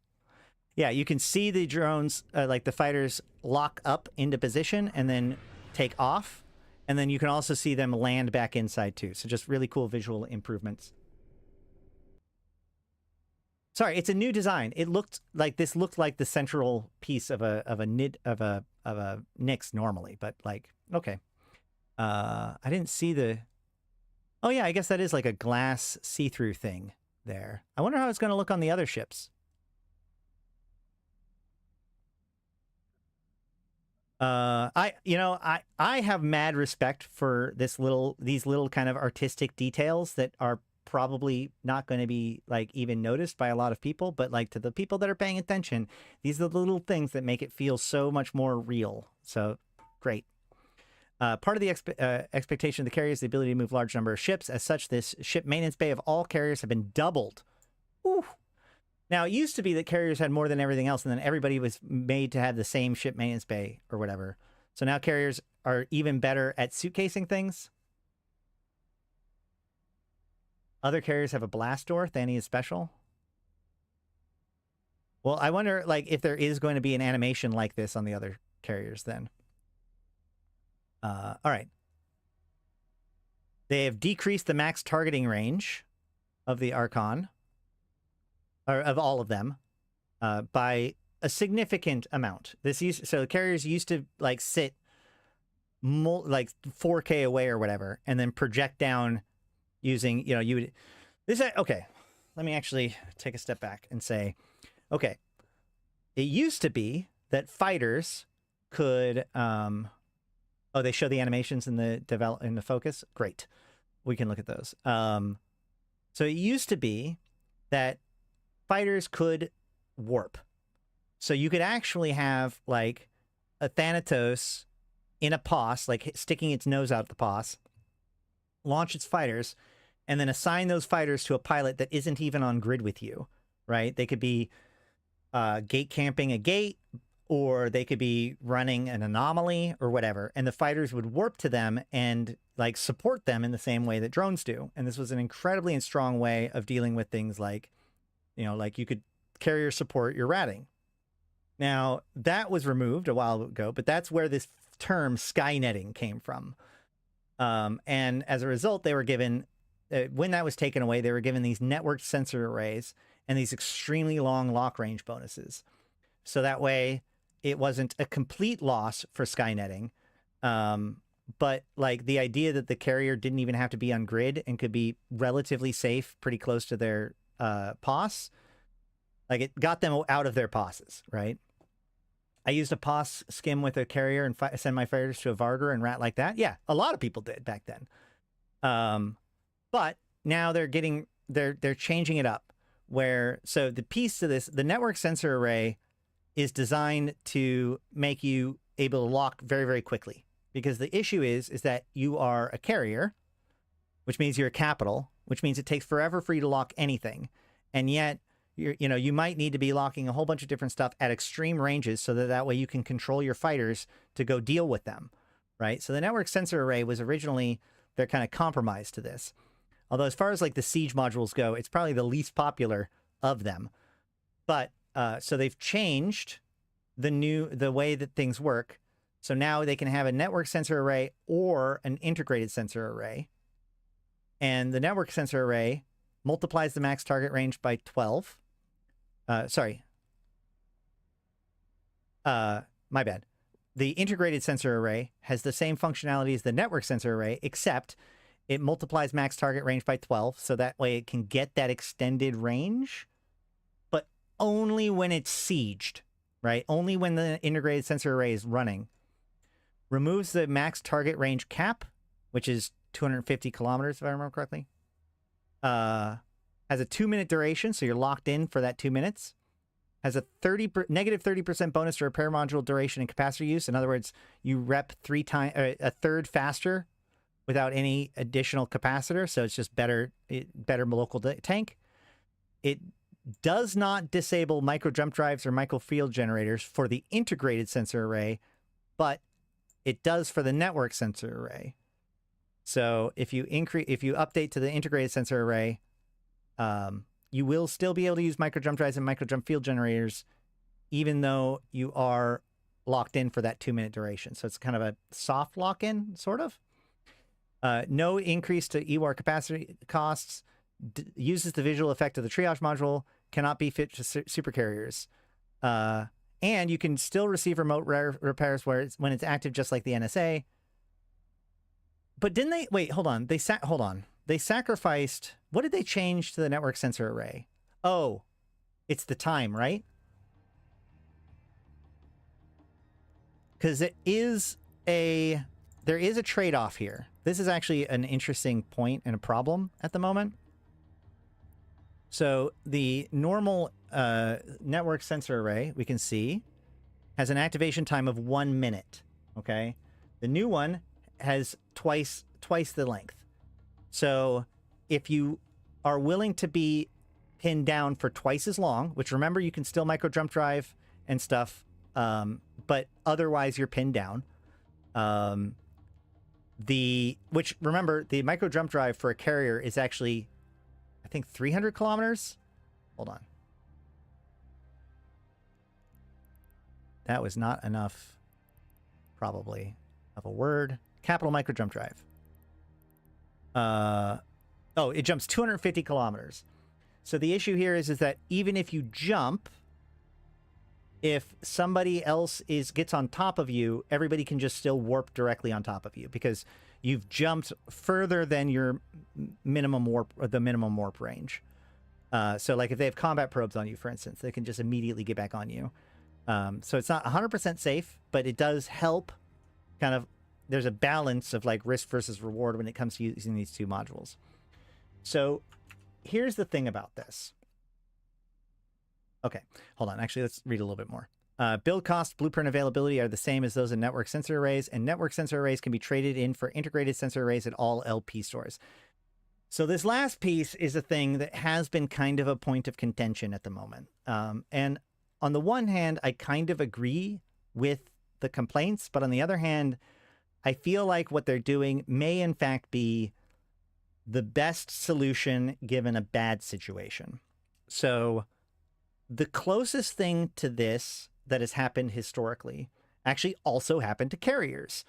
Yeah, you can see the drones, like the fighters, lock up into position and then take off. And then you can also see them land back inside too. So just really cool visual improvements. Sorry, it's a new design. It looked like this looked like the central piece of a Nyx normally, but like, okay. I didn't see the... Oh yeah, I guess that is like a glass see-through thing there. I wonder how it's going to look on the other ships. I have mad respect for these little kind of artistic details that are probably not going to be like even noticed by a lot of people, but like to the people that are paying attention, these are the little things that make it feel so much more real. So great. Part of the expectation of the carrier is the ability to move large number of ships. As such, this ship maintenance bay of all carriers have been doubled. Ooh. Now, it used to be that carriers had more than everything else, and then everybody was made to have the same ship maintenance bay or whatever. So now carriers are even better at suitcasing things. Other carriers have a blast door. Thani is special. Well, I wonder, like, if there is going to be an animation like this on the other carriers then. All right. They have decreased the max targeting range of the Archon, or of all of them, by a significant amount. So carriers used to like sit like 4K away or whatever, and then project down using, okay. Let me actually take a step back and say, okay, it used to be that fighters could, oh, they show the animations in the focus. Great, we can look at those. So it used to be that fighters could warp. So you could actually have like a Thanatos in a pos, like sticking its nose out the pos, launch its fighters, and then assign those fighters to a pilot that isn't even on grid with you, right? They could be gate camping a gate, or they could be running an anomaly or whatever. And the fighters would warp to them and like support them in the same way that drones do. And this was an incredibly strong way of dealing with things like, like you could carrier support your ratting. Now, that was removed a while ago, but that's where this term Skynetting came from. And as a result, they were given, when that was taken away, they were given these networked sensor arrays and these extremely long lock range bonuses. So that way, it wasn't a complete loss for Skynetting. But like the idea that the carrier didn't even have to be on grid and could be relatively safe, pretty close to their POS, like it got them out of their POSs, right? I used a POS skim with a carrier and send my fighters to a Vargur and rat like that. Yeah, a lot of people did back then. But now they're changing it up so the piece to this, the network sensor array is designed to make you able to lock very, very quickly. Because the issue is that you are a carrier, which means you're a capital, which means it takes forever for you to lock anything. And yet, you might need to be locking a whole bunch of different stuff at extreme ranges so that way you can control your fighters to go deal with them, right? So the network sensor array was originally their kind of compromise to this. Although as far as like the siege modules go, it's probably the least popular of them. But so they've changed the way that things work. So now they can have a network sensor array or an integrated sensor array. And the network sensor array multiplies the max target range by 12. My bad. The integrated sensor array has the same functionality as the network sensor array, except it multiplies max target range by 12. So that way it can get that extended range, but only when it's sieged, right? Only when the integrated sensor array is running. Removes the max target range cap, which is 250 kilometers, if I remember correctly. Has a 2-minute duration, so you're locked in for that 2 minutes. has a negative 30% bonus to repair module duration and capacitor use. In other words, you rep a third faster without any additional capacitor, so it's just better local tank. It does not disable micro jump drives or micro field generators for the integrated sensor array, but it does for the network sensor array. So if you update to the integrated sensor array, you will still be able to use micro jump drives and micro jump field generators, even though you are locked in for that 2-minute duration. So it's kind of a soft lock-in, sort of. No increase to EWAR capacity costs. Uses the visual effect of the triage module. Cannot be fit to supercarriers. And you can still receive remote repairs when it's active, just like the NSA. But didn't they? Wait, hold on. Hold on. They sacrificed. What did they change to the network sensor array? Oh, it's the time, right? Because there is a trade-off here. This is actually an interesting point and a problem at the moment. So the normal network sensor array, we can see, has an activation time of 1 minute. Okay, the new one has twice the length. So if you are willing to be pinned down for twice as long, which remember you can still micro jump drive and stuff, but otherwise you're pinned down. Which remember the micro jump drive for a carrier is actually, I think, 300 kilometers. Hold on. That was not enough, probably, of a word. Capital micro jump drive. Oh, it jumps 250 kilometers. So the issue here is that even if you jump, if somebody else gets on top of you, everybody can just still warp directly on top of you because you've jumped further than your minimum warp or the minimum warp range. So like if they have combat probes on you, for instance, they can just immediately get back on you. So it's not 100% safe, but it does help kind of, there's a balance of like risk versus reward when it comes to using these two modules. So here's the thing about this. Okay, hold on. Actually, let's read a little bit more. Build cost, blueprint availability are the same as those in network sensor arrays, and network sensor arrays can be traded in for integrated sensor arrays at all LP stores. So this last piece is a thing that has been kind of a point of contention at the moment. And on the one hand, I kind of agree with the complaints, but on the other hand, I feel like what they're doing may in fact be the best solution given a bad situation. So the closest thing to this that has happened historically actually also happened to carriers.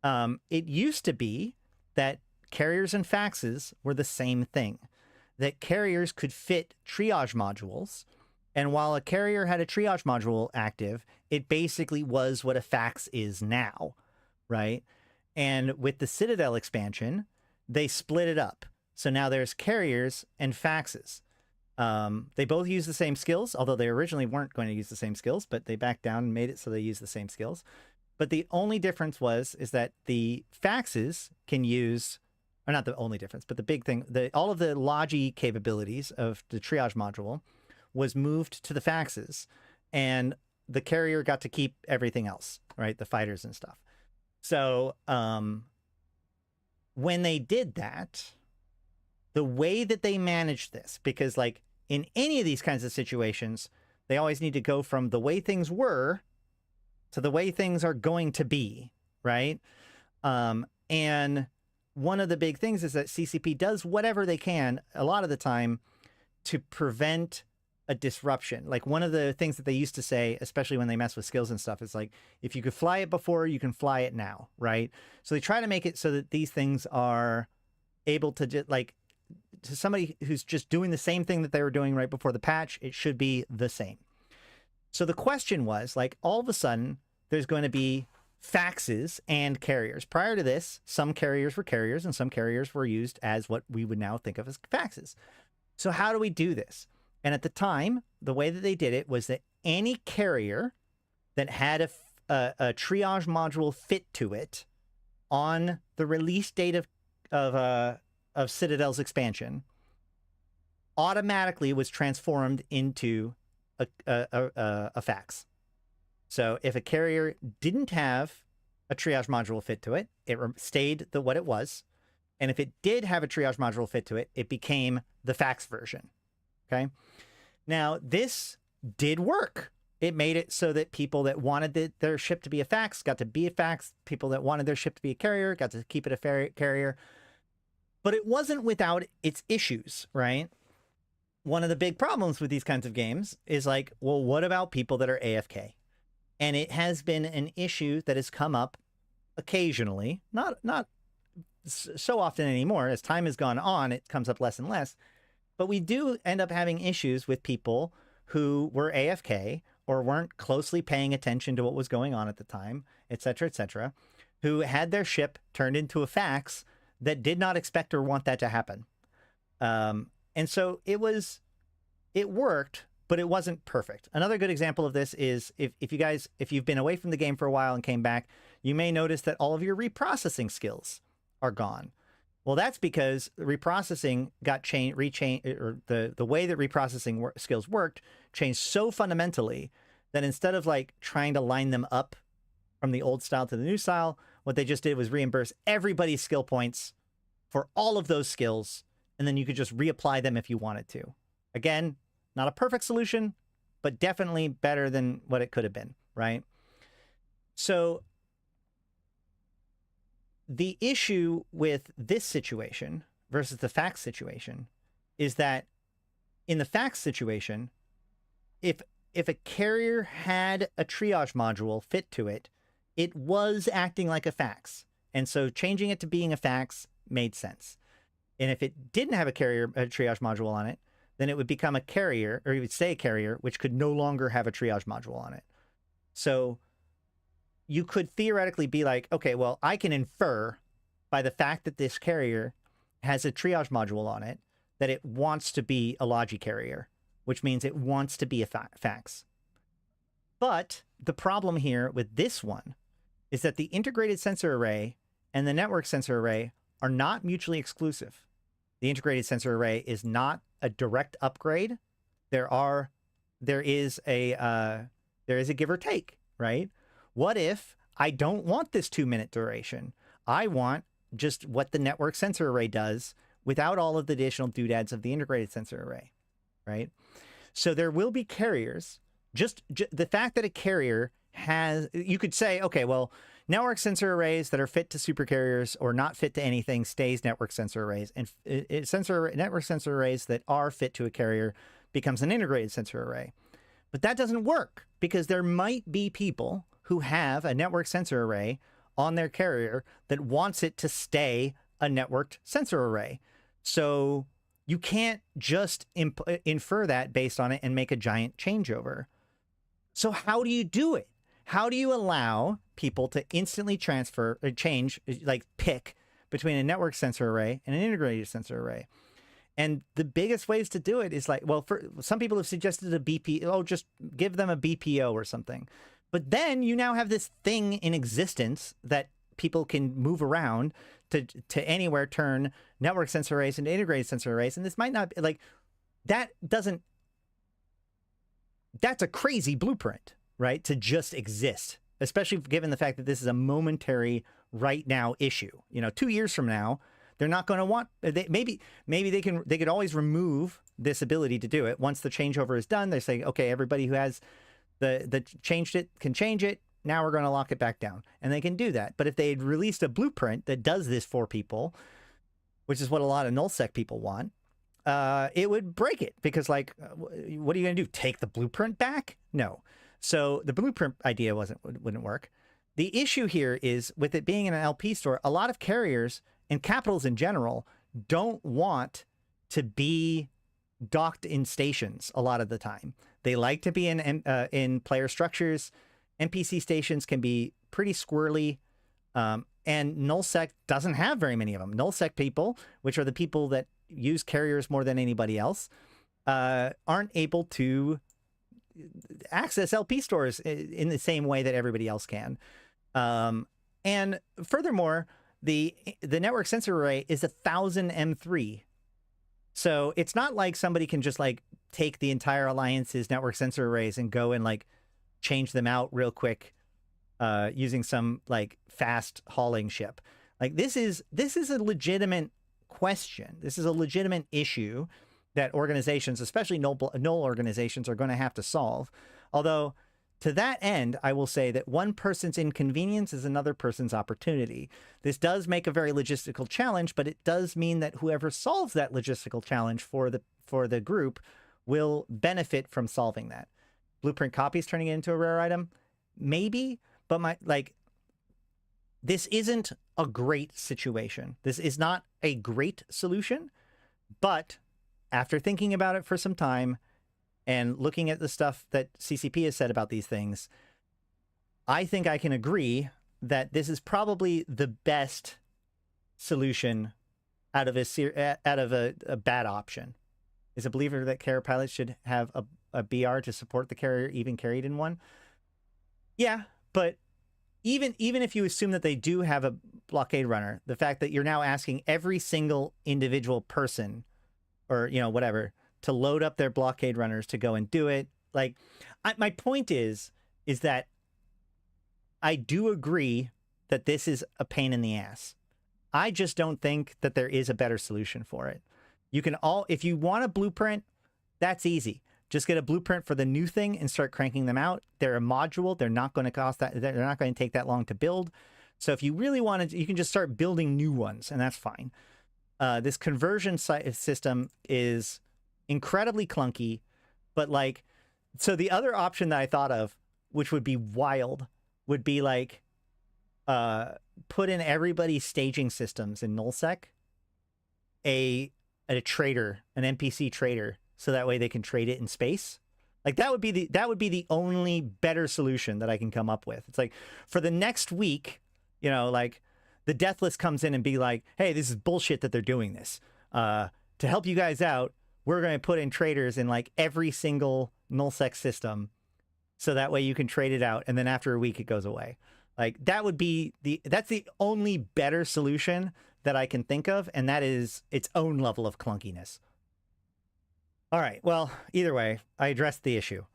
It used to be that carriers and faxes were the same thing, that carriers could fit triage modules. And while a carrier had a triage module active, it basically was what a fax is now, right? And with the Citadel expansion, they split it up. So now there's carriers and faxes. They both use the same skills, although they originally weren't going to use the same skills, but they backed down and made it so they use the same skills. But the only difference is that the faxes can use, or not the only difference, but the big thing, all of the Logi capabilities of the triage module was moved to the faxes, and the carrier got to keep everything else, right? The fighters and stuff. So when they did that, the way that they managed this, because like in any of these kinds of situations, they always need to go from the way things were to the way things are going to be, right? And one of the big things is that CCP does whatever they can a lot of the time to prevent a disruption. Like one of the things that they used to say, especially when they mess with skills and stuff, is like, if you could fly it before, you can fly it now, right? So they try to make it so that these things are able to just like, to somebody who's just doing the same thing that they were doing right before the patch, it should be the same. So the question was like, all of a sudden there's going to be faxes and carriers. Prior to this, some carriers were carriers and some carriers were used as what we would now think of as faxes. So how do we do this? And at the time, the way that they did it was that any carrier that had a triage module fit to it on the release date of Citadel's expansion automatically was transformed into a fax. So if a carrier didn't have a triage module fit to it, it stayed what it was. And if it did have a triage module fit to it, it became the fax version. Okay. Now, this did work. It made it so that people that wanted their ship to be a fax got to be a fax. People that wanted their ship to be a carrier got to keep it a carrier. But it wasn't without its issues, right? One of the big problems with these kinds of games is like, well, what about people that are AFK? And it has been an issue that has come up occasionally, not so often anymore. As time has gone on, it comes up less and less. But we do end up having issues with people who were AFK or weren't closely paying attention to what was going on at the time, et cetera, who had their ship turned into a fax that did not expect or want that to happen. And so it worked, but it wasn't perfect. Another good example of this is if you've been away from the game for a while and came back, you may notice that all of your reprocessing skills are gone. Well, that's because reprocessing got or the way that reprocessing skills worked changed so fundamentally that instead of like trying to line them up from the old style to the new style, what they just did was reimburse everybody's skill points for all of those skills, and then you could just reapply them if you wanted to. Again, not a perfect solution, but definitely better than what it could have been, right? So the issue with this situation versus the fax situation is that in the fax situation, if a carrier had a triage module fit to it, it was acting like a fax. And so changing it to being a fax made sense. And if it didn't have a triage module on it, then it would become a carrier, or you would say a carrier, which could no longer have a triage module on it. So you could theoretically be like, okay, well, I can infer by the fact that this carrier has a triage module on it that it wants to be a logi carrier, which means it wants to be a fax. But the problem here with this one is that the integrated sensor array and the network sensor array are not mutually exclusive. The integrated sensor array is not a direct upgrade. There is a give or take, right? What if I don't want this 2-minute duration? I want just what the network sensor array does without all of the additional doodads of the integrated sensor array, right? So there will be carriers. Just the fact that a carrier has, you could say, okay, well, network sensor arrays that are fit to supercarriers or not fit to anything stays network sensor arrays, and network sensor arrays that are fit to a carrier becomes an integrated sensor array. But that doesn't work because there might be people who have a network sensor array on their carrier that wants it to stay a networked sensor array. So you can't just infer that based on it and make a giant changeover. So how do you do it? How do you allow people to instantly transfer or change, like pick between a network sensor array and an integrated sensor array? And the biggest ways to do it is like, well, for some people have suggested a BPO, just give them a BPO or something. But then you now have this thing in existence that people can move around to anywhere, turn network sensor arrays into integrated sensor arrays. And this might not be like, that's a crazy blueprint, right? To just exist, especially given the fact that this is a momentary right now issue. 2 years from now, they're not going to want, maybe they could always remove this ability to do it. Once the changeover is done, they say, okay, everybody who has the changed it can change it. Now we're going to lock it back down, and they can do that. But if they had released a blueprint that does this for people, which is what a lot of nullsec people want, it would break it because, like, what are you going to do? Take the blueprint back? No. So the blueprint idea wouldn't work. The issue here is with it being in an LP store, a lot of carriers and capitals in general don't want to be docked in stations a lot of the time. They like to be in player structures. NPC stations can be pretty squirrely, and nullsec doesn't have very many of them. Nullsec people, which are the people that use carriers more than anybody else, aren't able to access LP stores in the same way that everybody else can. And furthermore, the network sensor array is 1000 M3. So it's not like somebody can just like take the entire Alliance's network sensor arrays and go and like change them out real quick using some like fast hauling ship. Like this is a legitimate question. This is a legitimate issue that organizations, especially null organizations, are going to have to solve. Although, to that end, I will say that one person's inconvenience is another person's opportunity. This does make a very logistical challenge, but it does mean that whoever solves that logistical challenge for the group will benefit from solving that. Blueprint copies turning it into a rare item? Maybe, but this isn't a great situation. This is not a great solution, but after thinking about it for some time and looking at the stuff that CCP has said about these things, I think I can agree that this is probably the best solution out of a bad option. Is a believer that carrier pilots should have a BR to support the carrier even carried in one? Yeah, but even if you assume that they do have a blockade runner, the fact that you're now asking every single individual person or, you know, whatever, to load up their blockade runners to go and do it. Like, my point is that I do agree that this is a pain in the ass. I just don't think that there is a better solution for it. You can if you want a blueprint, that's easy. Just get a blueprint for the new thing and start cranking them out. They're a module. They're not going to cost that. They're not going to take that long to build. So if you really want to, you can just start building new ones, and that's fine. This conversion system is incredibly clunky, but like, so the other option that I thought of, which would be wild, would be like, put in everybody's staging systems in nullsec, a trader, an NPC trader, so that way they can trade it in space. Like that would be the only better solution that I can come up with. It's like, for the next week, you know, like the Deathless comes in and be like, hey, this is bullshit that they're doing this. To help you guys out, we're going to put in traders in like every single nullsec system, so that way you can trade it out, and then after a week it goes away. Like that would be that's the only better solution that I can think of, and that is its own level of clunkiness. All right, well, either way, I addressed the issue.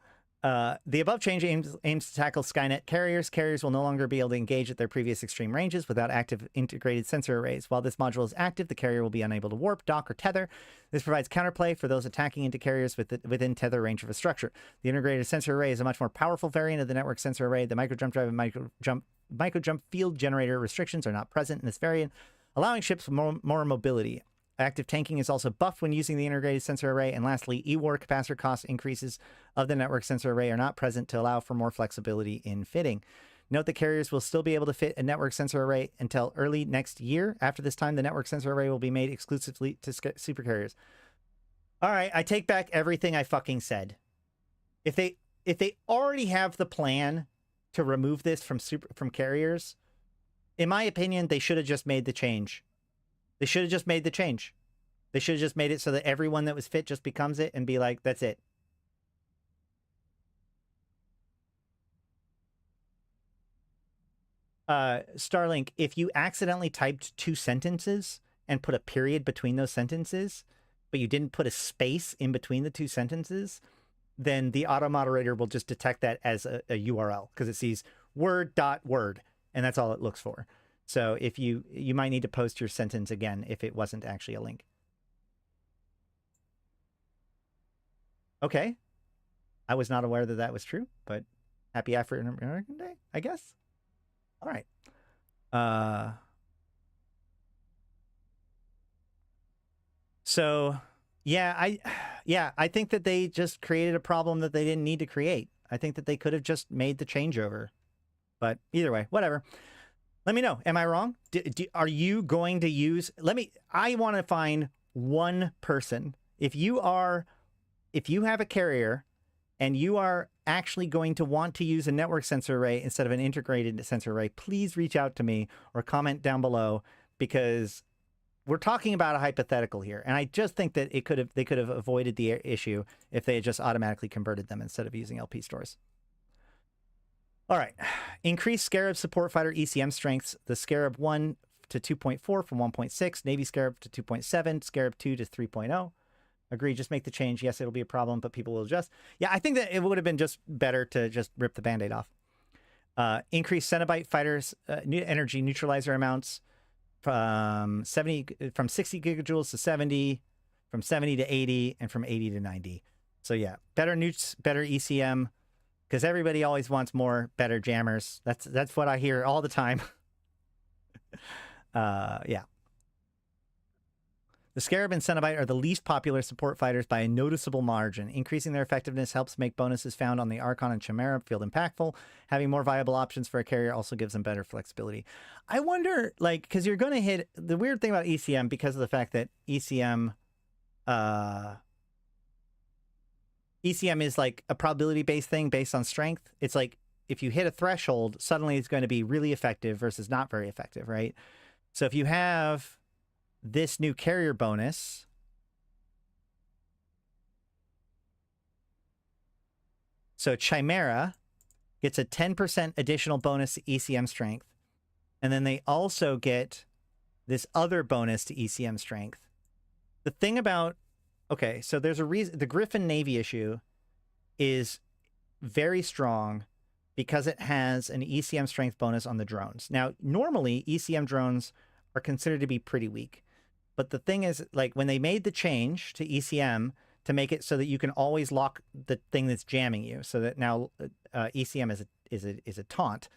The above change aims to tackle Skynet carriers. Carriers will no longer be able to engage at their previous extreme ranges without active integrated sensor arrays. While this module is active, the carrier will be unable to warp, dock, or tether. This provides counterplay for those attacking into carriers within tether range of a structure. The integrated sensor array is a much more powerful variant of the network sensor array. The microjump drive and microjump field generator restrictions are not present in this variant, allowing ships more mobility. Active tanking is also buffed when using the integrated sensor array. And lastly, E-War capacitor cost increases of the network sensor array are not present to allow for more flexibility in fitting. Note that carriers will still be able to fit a network sensor array until early next year. After this time, the network sensor array will be made exclusively to supercarriers. All right, I take back everything I fucking said. If they already have the plan to remove this from carriers, in my opinion, they should have just made the change. They should have just made the change. They should have just made it so that everyone that was fit just becomes it and be like, that's it. Starlink, if you accidentally typed 2 sentences and put a period between those sentences, but you didn't put a space in between the 2 sentences, then the auto moderator will just detect that as a URL, because it sees word.word, and that's all it looks for. So if you might need to post your sentence again if it wasn't actually a link. Okay. I was not aware that that was true, but happy African American Day, I guess. All right. So yeah, I think that they just created a problem that they didn't need to create. I think that they could have just made the changeover, but either way, whatever. Let me know. Am I wrong? Are you going to use... I want to find one person. If you have a carrier and you are actually going to want to use a network sensor array instead of an integrated sensor array, please reach out to me or comment down below, because we're talking about a hypothetical here. And I just think that they could have avoided the issue if they had just automatically converted them instead of using LP stores. All right, increase Scarab support fighter ECM strengths. The Scarab 1 to 2.4 from 1.6, Navy Scarab to 2.7, Scarab 2 to 3.0. Agree, just make the change. Yes, it'll be a problem, but people will adjust. Yeah, I think that it would have been just better to just rip the Band-Aid off. Increase Cenobite fighters' energy neutralizer amounts from 60 gigajoules to 70, from 70 to 80, and from 80 to 90. So yeah, better newts, better ECM, because everybody always wants more, better jammers. That's what I hear all the time. Yeah. The Scarab and Cenobite are the least popular support fighters by a noticeable margin. Increasing their effectiveness helps make bonuses found on the Archon and Chimera field impactful. Having more viable options for a carrier also gives them better flexibility. I wonder, like, because you're going to hit... The weird thing about ECM, because of the fact that ECM is like a probability-based thing based on strength. It's like, if you hit a threshold, suddenly it's going to be really effective versus not very effective, right? So if you have this new carrier bonus, so Chimera gets a 10% additional bonus to ECM strength, and then they also get this other bonus to ECM strength. The thing about, okay, so there's a reason the Griffin Navy issue is very strong because it has an ECM strength bonus on the drones. Now, normally ECM drones are considered to be pretty weak. But the thing is, like, when they made the change to ECM to make it so that you can always lock the thing that's jamming you, so that now ECM is a taunt,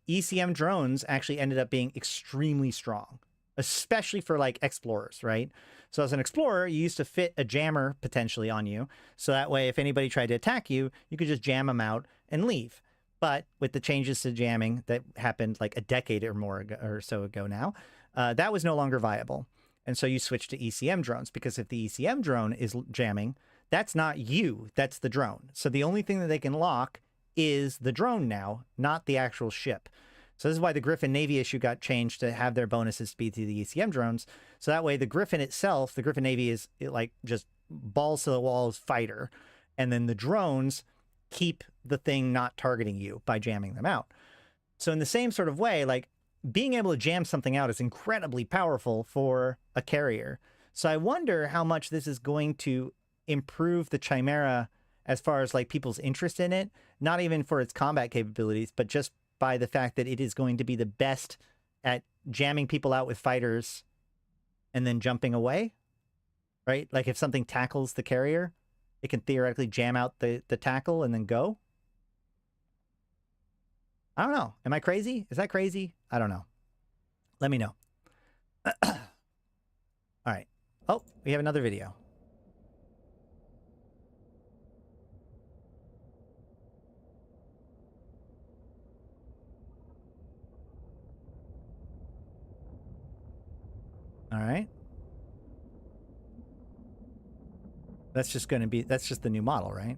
ECM drones actually ended up being extremely strong, especially for like explorers, right? So as an explorer, you used to fit a jammer potentially on you, so that way if anybody tried to attack you, you could just jam them out and leave. But with the changes to jamming that happened like a decade or more ago, or so ago now, that was no longer viable. And so you switch to ECM drones, because if the ECM drone is jamming, that's not you, that's the drone. So the only thing that they can lock is the drone now, not the actual ship. So this is why the Griffin Navy issue got changed to have their bonuses be to the ECM drones. So that way the Griffin itself, the Griffin Navy is like just balls to the walls fighter. And then the drones keep the thing not targeting you by jamming them out. So in the same sort of way, like, being able to jam something out is incredibly powerful for a carrier. So I wonder how much this is going to improve the Chimera as far as like people's interest in it, not even for its combat capabilities, but just by the fact that it is going to be the best at jamming people out with fighters and then jumping away, right? Like if something tackles the carrier, it can theoretically jam out the tackle and then go. I don't know. Am I crazy? Is that crazy? I don't know. Let me know. All right. Oh, we have another video. All right. That's just going to be, that's just the new model, right?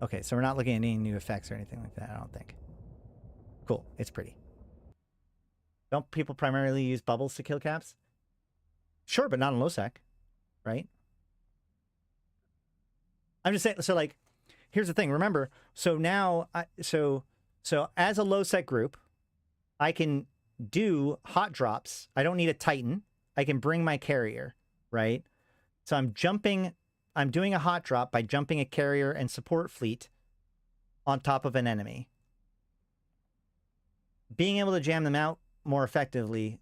Okay, so we're not looking at any new effects or anything like that, I don't think. Cool, it's pretty. Don't people primarily use bubbles to kill caps? Sure, but not in LoSec, right? I'm just saying, so like, here's the thing, remember, so now, so as a LoSec group, I can do hot drops. I don't need a Titan. I can bring my carrier, right? So I'm doing a hot drop by jumping a carrier and support fleet on top of an enemy. Being able to jam them out more effectively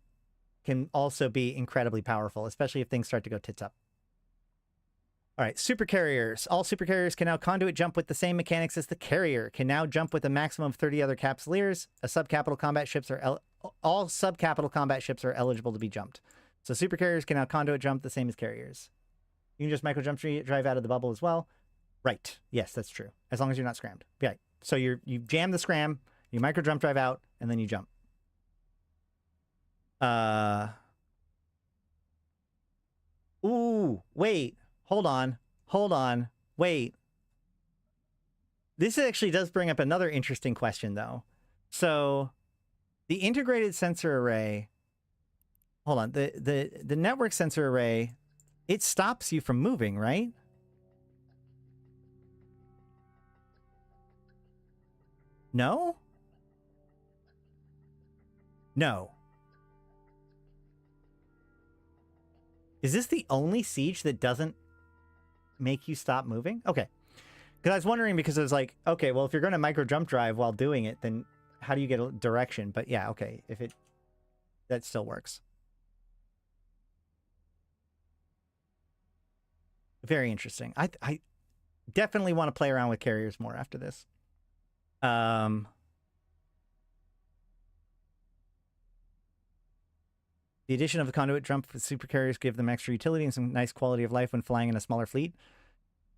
can also be incredibly powerful, especially if things start to go tits up. All right, super carriers. All super carriers can now conduit jump with the same mechanics as the carrier. Can now jump with a maximum of 30 other capsuleers. All subcapital combat ships are eligible to be jumped. So super carriers can now conduit jump the same as carriers. You can just micro jump drive out of the bubble as well. Right. Yes, that's true. As long as you're not scrammed. Yeah. So you jam the scram, you micro jump drive out, and then you jump. Ooh, wait. Hold on. Wait. This actually does bring up another interesting question, though. So the integrated sensor array, hold on, the network sensor array, it stops you from moving, right? No? No. Is this the only siege that doesn't make you stop moving? Okay. Because I was wondering, because it was like, okay, well, if you're going to micro jump drive while doing it, then how do you get a direction? But yeah, okay, if it, that still works. Very interesting. I definitely want to play around with carriers more after this. The addition of the conduit jump with super carriers give them extra utility and some nice quality of life when flying in a smaller fleet.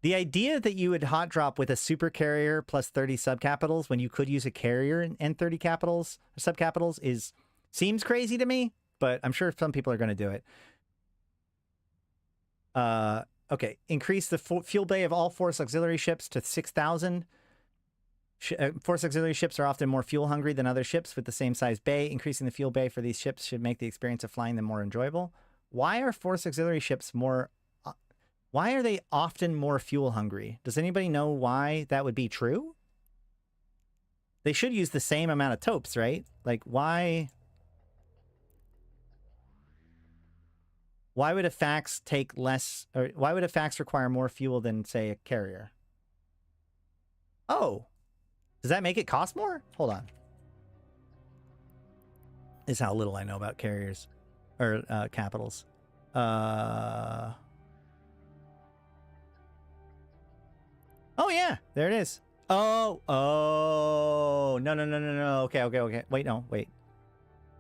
The idea that you would hot drop with a super carrier plus 30 subcapitals when you could use a carrier and 30 capitals, subcapitals seems crazy to me, but I'm sure some people are going to do it. Okay, increase the fuel bay of all Force auxiliary ships to 6,000. Force auxiliary ships are often more fuel hungry than other ships with the same size bay. Increasing the fuel bay for these ships should make the experience of flying them more enjoyable. Why are Force auxiliary ships more... Why are they often more fuel hungry? Does anybody know why that would be true? They should use the same amount of topes, right? Like, why would a fax take less, or why would a fax require more fuel than, say, a carrier? Oh, does that make it cost more? Hold on. This is how little I know about carriers, or capitals. Oh, yeah, there it is. Oh, no. Okay. Wait, no, wait.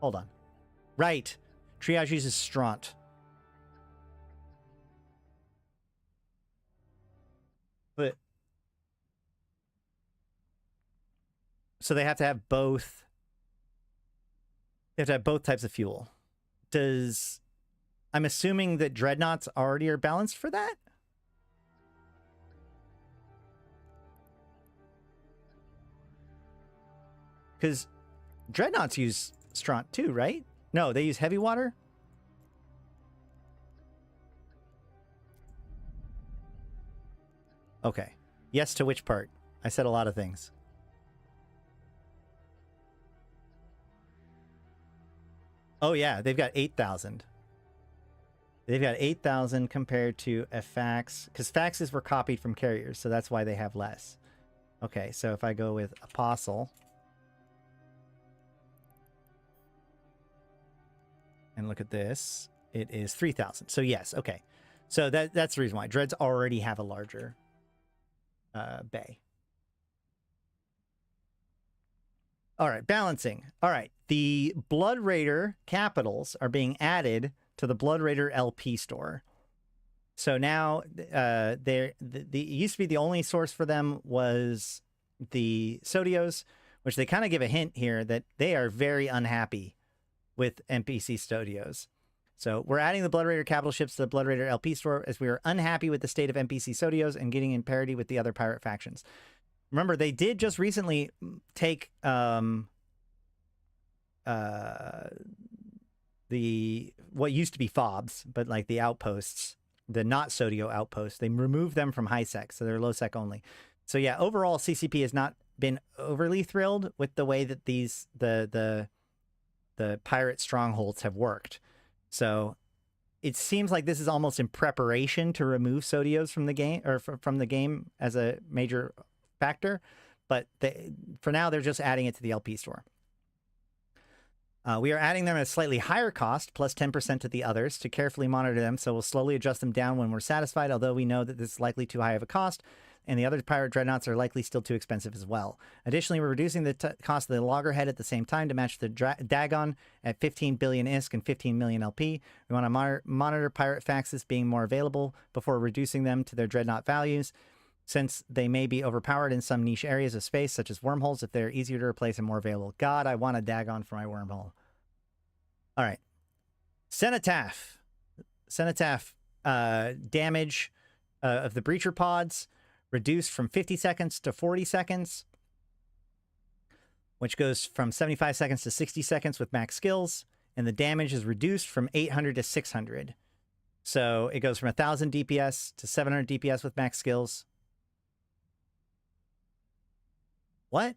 Hold on. Right. Triage uses Straunt. But... So they have to have both... They have to have both types of fuel. I'm assuming that dreadnoughts already are balanced for that? Because dreadnoughts use Straunt too, right? No, they use heavy water? Okay. Yes to which part? I said a lot of things. Oh yeah, they've got 8,000. They've got 8,000 compared to a fax, because faxes were copied from carriers, so that's why they have less. Okay, so if I go with Apostle... and look at this, it is 3,000. So yes, okay. So that's the reason why. Dreads already have a larger bay. All right, balancing. All right, the Blood Raider capitals are being added to the Blood Raider LP store. So now it used to be the only source for them was the Sodios, which they kind of give a hint here that they are very unhappy with NPC Sodios. So we're adding the Blood Raider capital ships to the Blood Raider LP store as we are unhappy with the state of NPC Sodios and getting in parity with the other pirate factions. Remember, they did just recently take what used to be FOBs, but like the outposts, the not Sodio outposts, they removed them from high sec, so they're low sec only. So yeah, overall CCP has not been overly thrilled with the way that the pirate strongholds have worked. So it seems like this is almost in preparation to remove Sodios from the game, or from the game as a major factor. But for now, they're just adding it to the LP store. We are adding them at a slightly higher cost, plus 10% to the others, to carefully monitor them. So we'll slowly adjust them down when we're satisfied, although we know that this is likely too high of a cost, and the other pirate dreadnoughts are likely still too expensive as well. Additionally, we're reducing the cost of the loggerhead at the same time to match the Dagon at 15 billion ISK and 15 million LP. We want to monitor pirate faxes being more available before reducing them to their dreadnought values, since they may be overpowered in some niche areas of space, such as wormholes, if they're easier to replace and more available. God, I want a Dagon for my wormhole. All right. Cenotaph. Cenotaph damage of the breacher pods reduced from 50 seconds to 40 seconds, which goes from 75 seconds to 60 seconds with max skills, and the damage is reduced from 800 to 600. So it goes from 1,000 DPS to 700 DPS with max skills. What?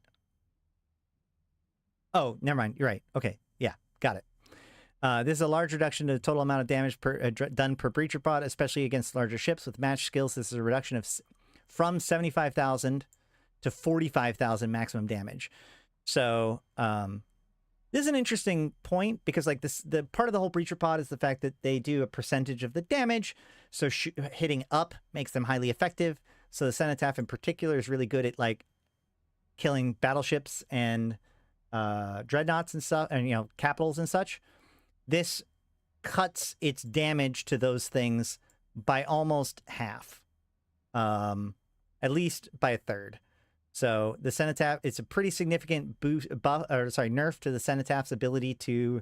Oh, never mind. You're right. Okay. Yeah, got it. This is a large reduction to the total amount of damage done per breacher pod, especially against larger ships with matched skills. This is a reduction of from 75,000 to 45,000 maximum damage. So this is an interesting point because like the part of the whole breacher pod is the fact that they do a percentage of the damage. So hitting up makes them highly effective. So the Cenotaph in particular is really good at like killing battleships and dreadnoughts and stuff, and capitals and such. This cuts its damage to those things by almost half, at least by a third. So the Cenotaph, it's a pretty significant nerf to the Cenotaph's ability to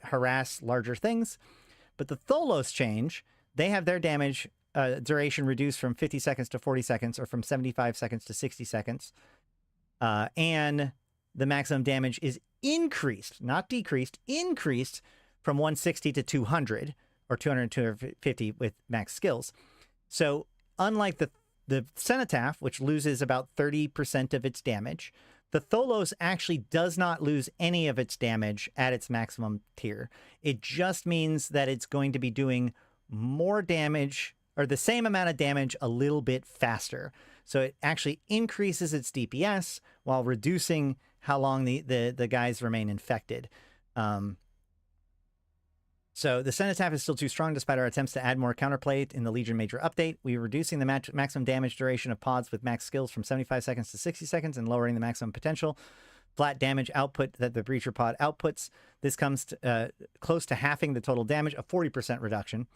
harass larger things. But the Tholos change, they have their damage duration reduced from 50 seconds to 40 seconds, or from 75 seconds to 60 seconds. And the maximum damage is increased, not decreased, increased from 160 to 200, or 200 to 250 with max skills. So unlike the Cenotaph, which loses about 30% of its damage, the Tholos actually does not lose any of its damage at its maximum tier. It just means that it's going to be doing more damage, or the same amount of damage, a little bit faster. So it actually increases its DPS while reducing how long the guys remain infected. So the Cenotaph is still too strong despite our attempts to add more counterplay in the Legion Major update. We're reducing the maximum damage duration of pods with max skills from 75 seconds to 60 seconds and lowering the maximum potential flat damage output that the breacher pod outputs. This comes to, close to halving the total damage, a 40% reduction,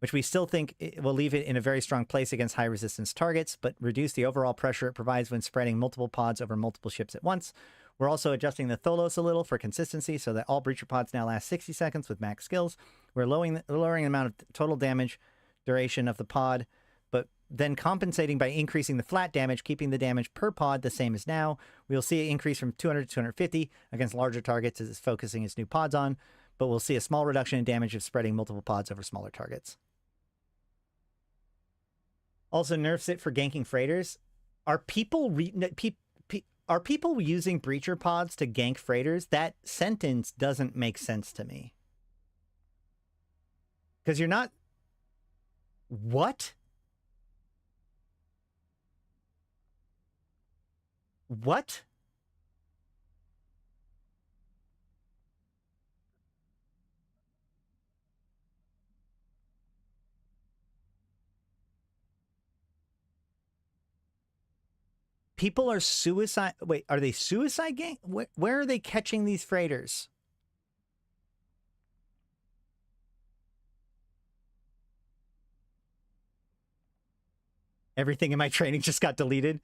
which we still think will leave it in a very strong place against high resistance targets, but reduce the overall pressure it provides when spreading multiple pods over multiple ships at once. We're also adjusting the Tholos a little for consistency so that all breacher pods now last 60 seconds with max skills. We're lowering the amount of total damage duration of the pod, but then compensating by increasing the flat damage, keeping the damage per pod the same as now. We'll see an increase from 200 to 250 against larger targets as it's focusing its new pods on, but we'll see a small reduction in damage of spreading multiple pods over smaller targets. Also nerfs it for ganking freighters. Are people are people using breacher pods to gank freighters? That sentence doesn't make sense to me. Because you're not... What? What? People are suicide... Wait, are they suicide gang? Where are they catching these freighters? Everything in my training just got deleted.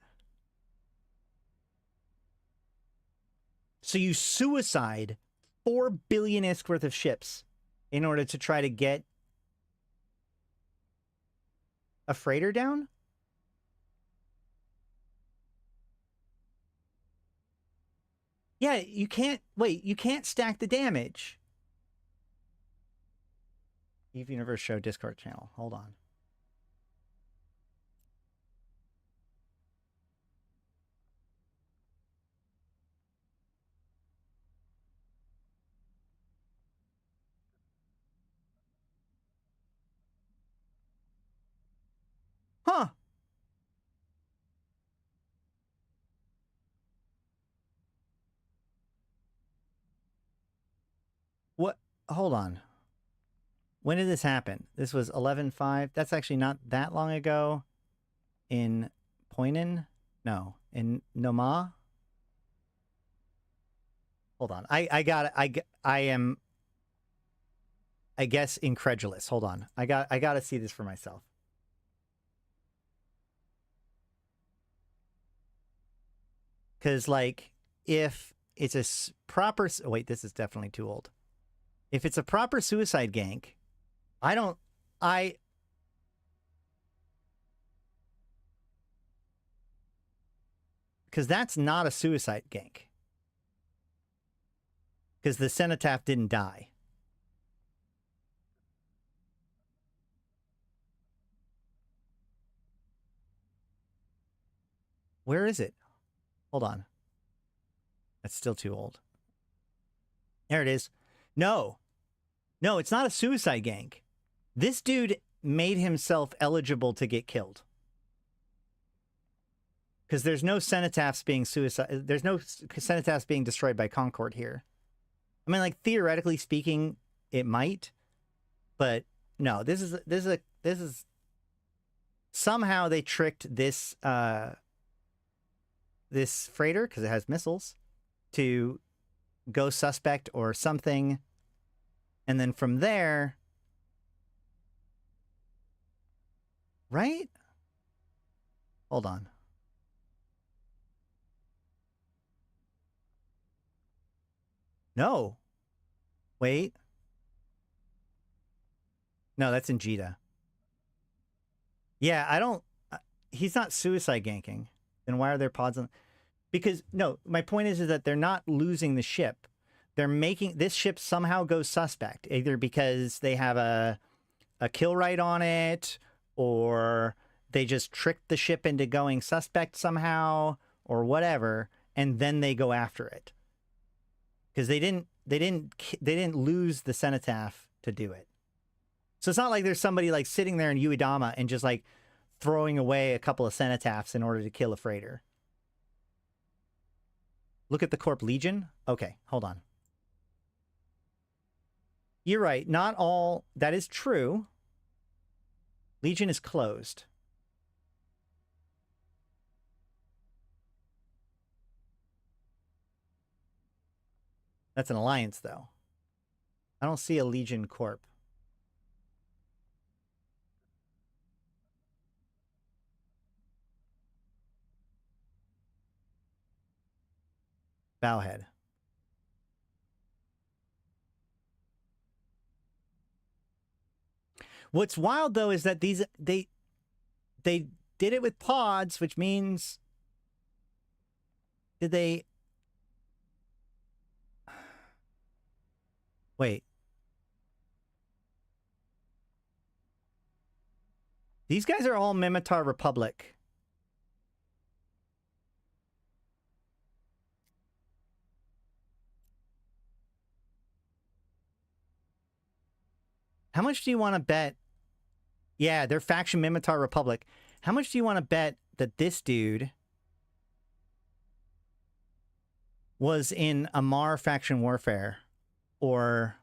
So you suicide 4 billion ISK worth of ships in order to try to get a freighter down? Yeah, you can't... Wait, you can't stack the damage. Eve Universe Show Discord channel. Hold on. Huh. What? Hold on. When did this happen? This was 11.5. That's actually not that long ago. In Poinen? No. In Noma? Hold on. I am, I guess, incredulous. Hold on. I got to see this for myself. Because, like, if it's a proper... Oh, wait, this is definitely too old. If it's a proper suicide gank, because that's not a suicide gank. Because the Cenotaph didn't die. Where is it? Hold on. That's still too old. There it is. No. No, it's not a suicide gank. This dude made himself eligible to get killed. Because there's no cenotaphs being suicide. There's no cenotaphs being destroyed by Concord here. I mean, like, theoretically speaking, it might, but no. This is somehow they tricked this this freighter, because it has missiles, to go suspect or something, and then from there, right? Hold on. No. Wait. No, that's in Jita. Yeah, I don't... he's not suicide ganking. Then why are there pods on... Because, no, my point is that they're not losing the ship. They're making... This ship somehow goes suspect. Either because they have a kill right on it, or they just tricked the ship into going suspect somehow, or whatever, and then they go after it. Because they didn't lose the cenotaph to do it. So it's not like there's somebody like sitting there in Uedama and just like throwing away a couple of cenotaphs in order to kill a freighter. Look at the Corp Legion. Okay, hold on. You're right. Not all. That is true. Legion is closed. That's an alliance, though. I don't see a Legion Corp. Bowhead. What's wild, though, is that they did it with pods, which means... Did they... Wait. These guys are all Mimitar Republic. How much do you want to bet? Yeah, they're faction Mimitar Republic. How much do you want to bet that this dude was in Amar faction warfare? Or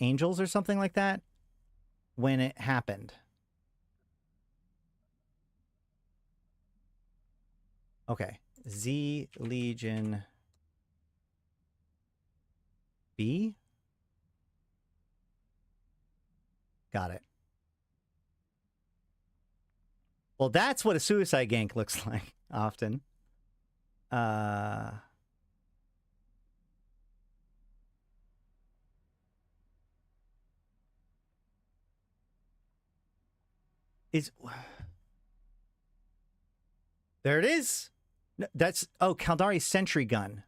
Angels or something like that when it happened? Okay. Z Legion B? Got it. Well, that's what a suicide gank looks like often. There it is. That's... Oh, Kaldari's sentry gun.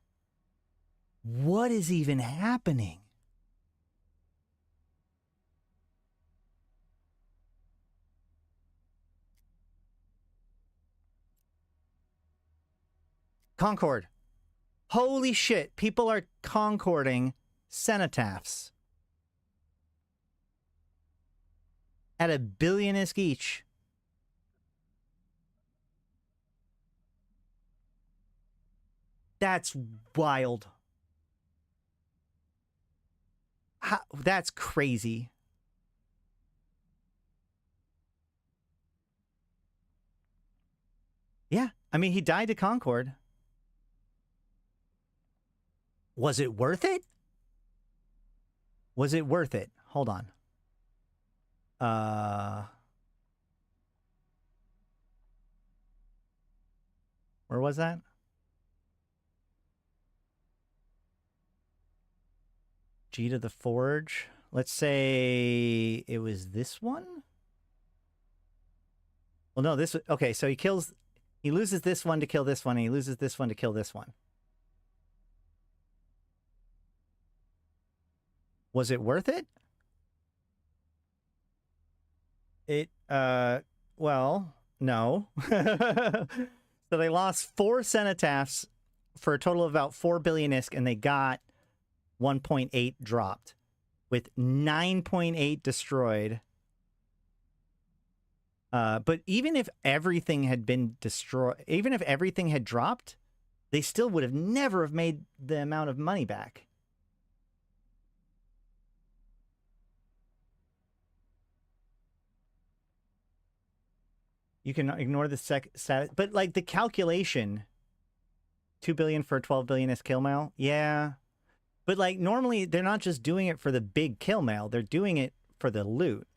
What is even happening? Concord. Holy shit. People are concording cenotaphs. At $1 billion ISK each. That's wild. That's crazy. Yeah, I mean, he died to Concord. Was it worth it? Was it worth it? Hold on. Where was that? G to the Forge. Let's say it was this one. Well, no, this... Okay, so he loses this one to kill this one, and he loses this one to kill this one. Was it worth it? Well, no. So they lost 4 cenotaphs for a total of about 4 billion ISK, and they got 1.8 dropped, with 9.8 destroyed. But even if everything had been destroyed, even if everything had dropped, they still would have never have made the amount of money back. You can ignore the status, but like the calculation, 2 billion for a 12 billion-ish kill mail, yeah. But like normally they're not just doing it for the big kill mail; they're doing it for the loot.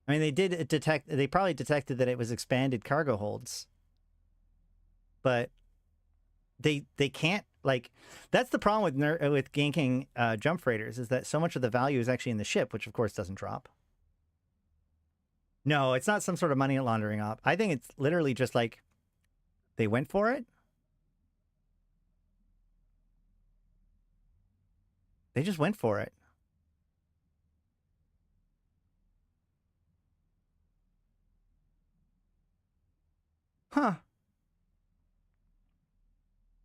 I mean, they did detect. They probably detected that it was expanded cargo holds, but they can't, like, that's the problem with ganking jump freighters, is that so much of the value is actually in the ship, which of course doesn't drop. No, it's not some sort of money laundering op. I think it's literally just like they went for it. They just went for it. Huh.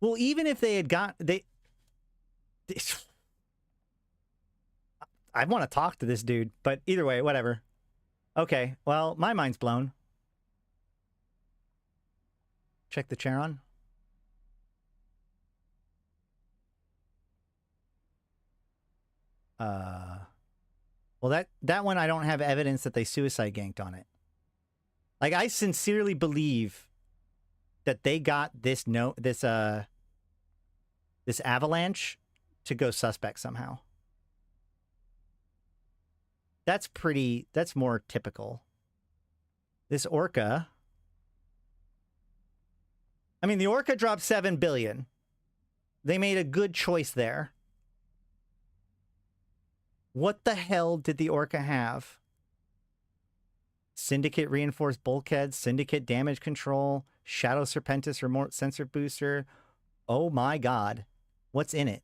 Well, even if they had got... I want to talk to this dude, but either way, whatever. Okay, well, my mind's blown. Check the Charon. Well, that one I don't have evidence that they suicide ganked on it. Like, I sincerely believe that they got this this avalanche to go suspect somehow. That's more typical. This Orca. I mean, the Orca dropped 7 billion. They made a good choice there. What the hell did the Orca have? Syndicate reinforced bulkheads, Syndicate damage control, Shadow Serpentis remote sensor booster. Oh my god. What's in it?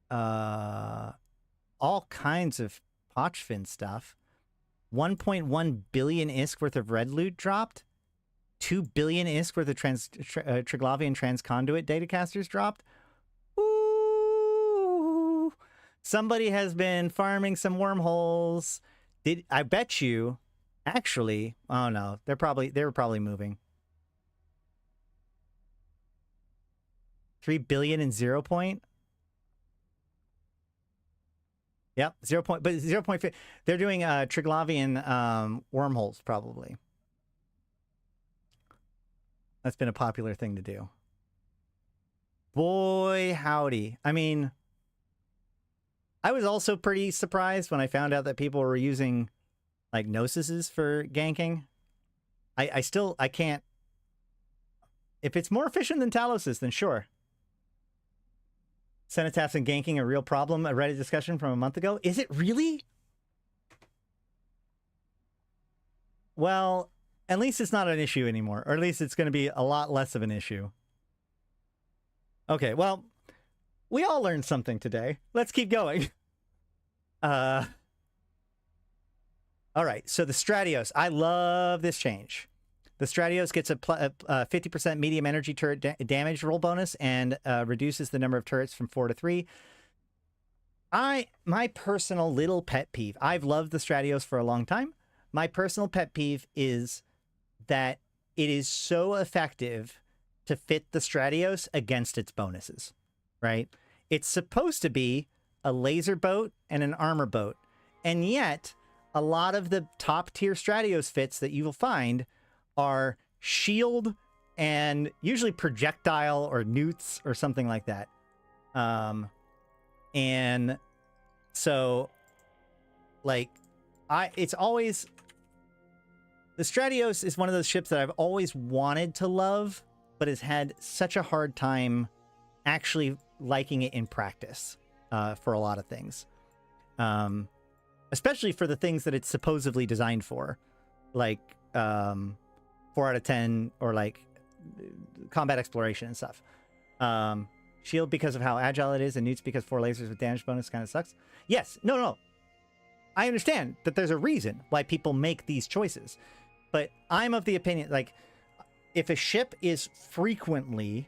All kinds of Pochfin stuff. 1.1 billion ISK worth of red loot dropped. 2 billion ISK worth of Triglavian transconduit datacasters dropped. Ooh. Somebody has been farming some wormholes. I bet you, actually, oh no, they were probably moving. 3 billion in 0 point. Yep, 0 point, but 0.5. They're doing Triglavian wormholes, probably. That's been a popular thing to do. Boy, howdy. I mean, I was also pretty surprised when I found out that people were using, like, Gnosises for ganking. I can't... If it's more efficient than Taloses, then sure. Cenotaphs and ganking a real problem, a Reddit discussion from a month ago. Is it really? Well, at least it's not an issue anymore. Or at least it's going to be a lot less of an issue. Okay, well, we all learned something today. Let's keep going. All right, so the Stratios. I love this change. The Stratios gets a 50% medium energy turret damage roll bonus and reduces the number of turrets from 4 to 3. My personal little pet peeve, I've loved the Stratios for a long time. My personal pet peeve is that it is so effective to fit the Stratios against its bonuses, right? It's supposed to be a laser boat and an armor boat. And yet, a lot of the top tier Stratios fits that you will find are shield and usually projectile or newts or something like that. And so, like, it's always... The Stratios is one of those ships that I've always wanted to love, but has had such a hard time actually liking it in practice for a lot of things. Especially for the things that it's supposedly designed for. Like, 4 out of 10, or like combat exploration and stuff. Shield because of how agile it is, and newts because 4 lasers with damage bonus kind of sucks. Yes, no. I understand that there's a reason why people make these choices. But I'm of the opinion, like, if a ship is frequently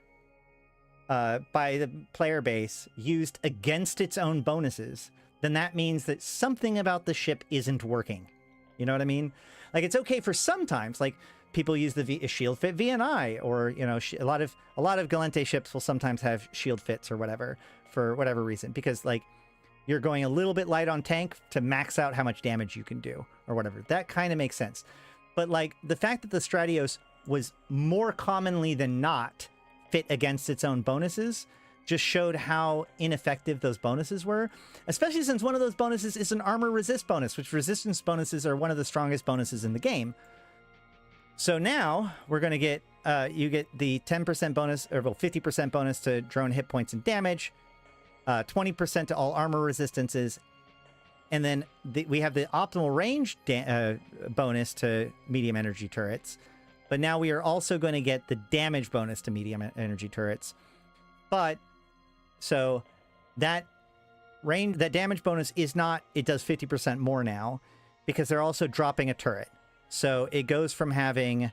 by the player base used against its own bonuses, then that means that something about the ship isn't working. You know what I mean? Like, it's okay for sometimes, like people use the shield fit VNI, or, you know, a lot of Galente ships will sometimes have shield fits or whatever for whatever reason, because like you're going a little bit light on tank to max out how much damage you can do or whatever. That kind of makes sense. But like the fact that the Stratios was more commonly than not fit against its own bonuses just showed how ineffective those bonuses were, especially since one of those bonuses is an armor resist bonus, which resistance bonuses are one of the strongest bonuses in the game. So now we're going to get, you get the 10% bonus, or well, 50% bonus to drone hit points and damage, 20% to all armor resistances, and then we have the optimal range bonus to medium energy turrets. But now we are also going to get the damage bonus to medium energy turrets. But so that damage bonus is not, it does 50% more now because they're also dropping a turret. So it goes from having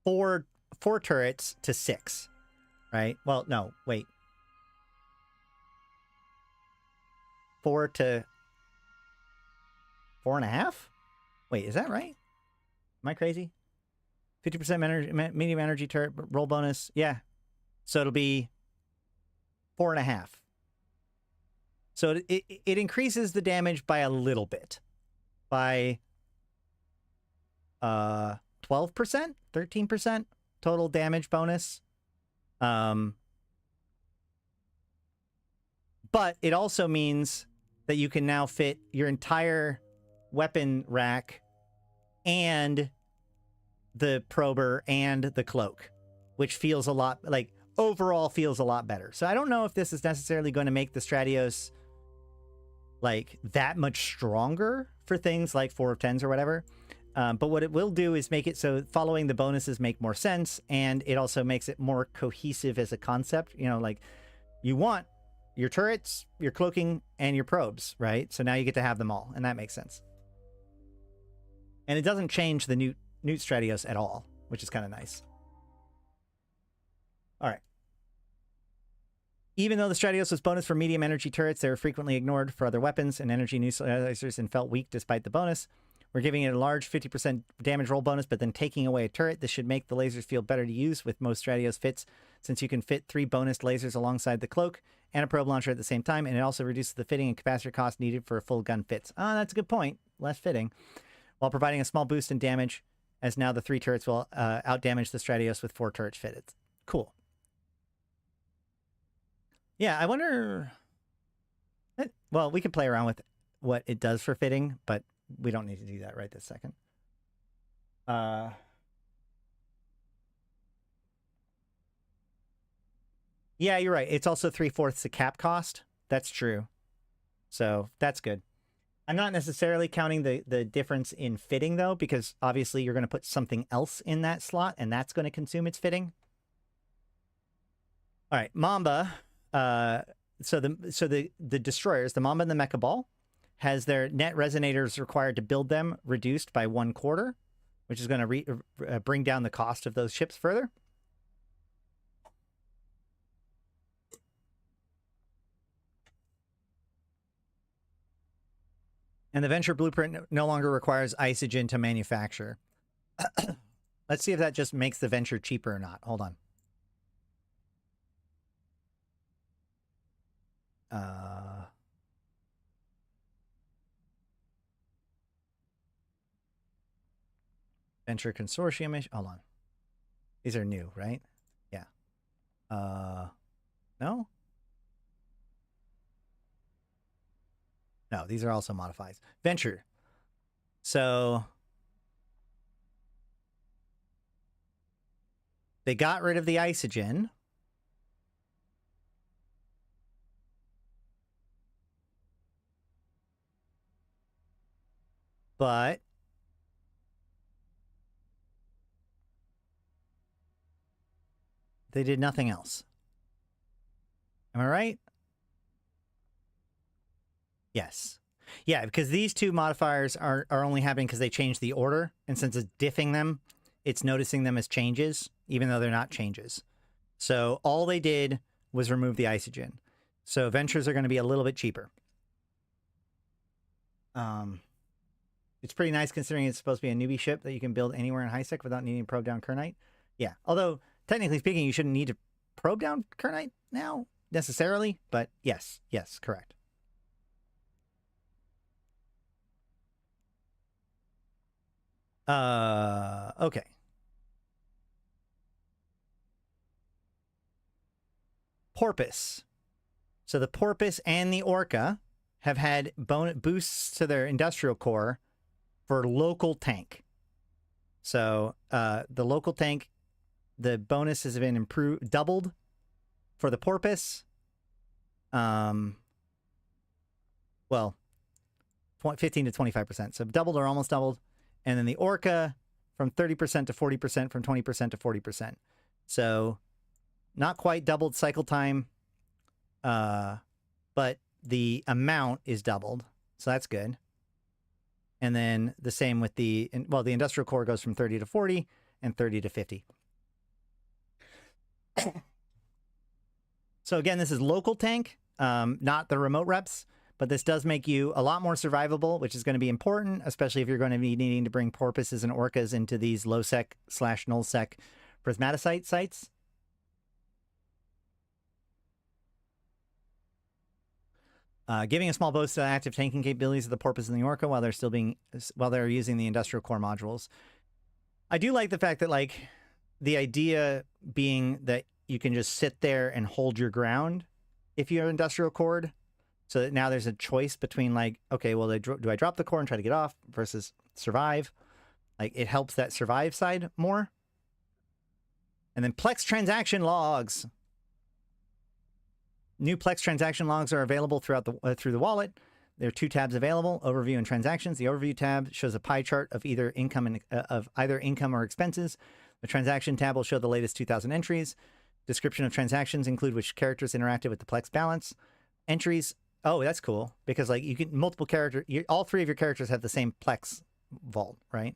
four turrets to 6, right? Well, no, wait. 4 to 4.5? Wait, is that right? Am I crazy? 50% medium energy turret roll bonus. Yeah. So it'll be 4.5. So it increases the damage by a little bit. By 12%? 13% total damage bonus. But it also means that you can now fit your entire weapon rack and the prober and the cloak, which feels a lot, like, overall feels a lot better. So I don't know if this is necessarily going to make the Stratios like that much stronger for things like 4 of 10s or whatever. But what it will do is make it so following the bonuses make more sense, and it also makes it more cohesive as a concept. You know, like, you want your turrets, your cloaking, and your probes, right? So now you get to have them all, and that makes sense. And it doesn't change the Newt Stratios at all, which is kind of nice. All right. Even though the Stratios was bonus for medium energy turrets, they were frequently ignored for other weapons and energy neutralizers and felt weak despite the bonus. We're giving it a large 50% damage roll bonus, but then taking away a turret. This should make the lasers feel better to use with most Stratios fits, since you can fit 3 bonus lasers alongside the cloak and a probe launcher at the same time, and it also reduces the fitting and capacitor cost needed for a full gun fits. Ah, that's a good point. Less fitting. While providing a small boost in damage, as now the 3 turrets will outdamage the Stratios with 4 turrets fitted. Cool. Yeah, I wonder... Well, we could play around with what it does for fitting, but we don't need to do that right this second. Yeah, you're right. It's also 3/4 the cap cost. That's true. So that's good. I'm not necessarily counting the difference in fitting, though, because obviously you're going to put something else in that slot, and that's going to consume its fitting. All right, Mamba. So the destroyers, the Mamba and the Mecha Ball, has their net resonators required to build them reduced by 1/4, which is going to bring down the cost of those ships further. And the Venture blueprint no longer requires isogen to manufacture. Let's see if that just makes the Venture cheaper or not. Hold on. Venture Consortium. Hold on. These are new, right? Yeah. No? No, these are also modifies. Venture. So they got rid of the isogen. But they did nothing else. Am I right? Yes. Yeah, because these two modifiers are only happening because they changed the order. And since it's diffing them, it's noticing them as changes, even though they're not changes. So all they did was remove the isogen. So ventures are going to be a little bit cheaper. It's pretty nice considering it's supposed to be a newbie ship that you can build anywhere in HiSec without needing to probe down Kernite. Yeah, although technically speaking, you shouldn't need to probe down Kernite now necessarily, but yes, correct. Okay. Porpoise. So the Porpoise and the Orca have had boosts to their industrial core for local tank. So the local tank, the bonus has been doubled for the Porpoise. Well, 15 to 25%. So doubled or almost doubled. And then the Orca from 30% to 40%, from 20% to 40%. So not quite doubled cycle time, but the amount is doubled. So that's good. And then the same with the industrial core goes from 30 to 40 and 30 to 50. So again, this is local tank, not the remote reps, but this does make you a lot more survivable, which is going to be important, especially if you're going to be needing to bring porpoises and orcas into these low-sec/null-sec prismaticite sites. Giving a small boost to the active tanking capabilities of the porpoise and the orca while they're using the industrial core modules. I do like the fact that, like, the idea being that you can just sit there and hold your ground if you have industrial core, so that now there's a choice between, like, okay, well, do I drop the core and try to get off versus survive? Like, it helps that survive side more. And then Plex transaction logs. New Plex transaction logs are available throughout through the wallet. There are 2 tabs available: Overview and Transactions. The Overview tab shows a pie chart of either income or expenses. The Transaction tab will show the latest 2,000 entries. Description of transactions include which characters interacted with the Plex balance. Entries. Oh, that's cool, because, like, you can all 3 of your characters have the same Plex vault, right?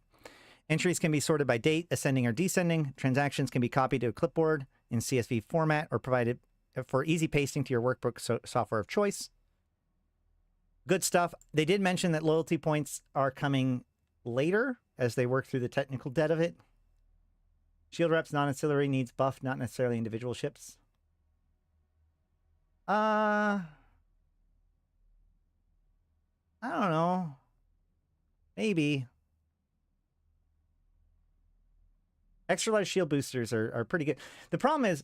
Entries can be sorted by date, ascending or descending. Transactions can be copied to a clipboard in CSV format or provided for easy pasting to your workbook software of choice. Good stuff. They did mention that loyalty points are coming later as they work through the technical debt of it. Shield reps, non-ancillary needs buff, not necessarily individual ships. I don't know. Maybe. Extra large shield boosters are pretty good. The problem is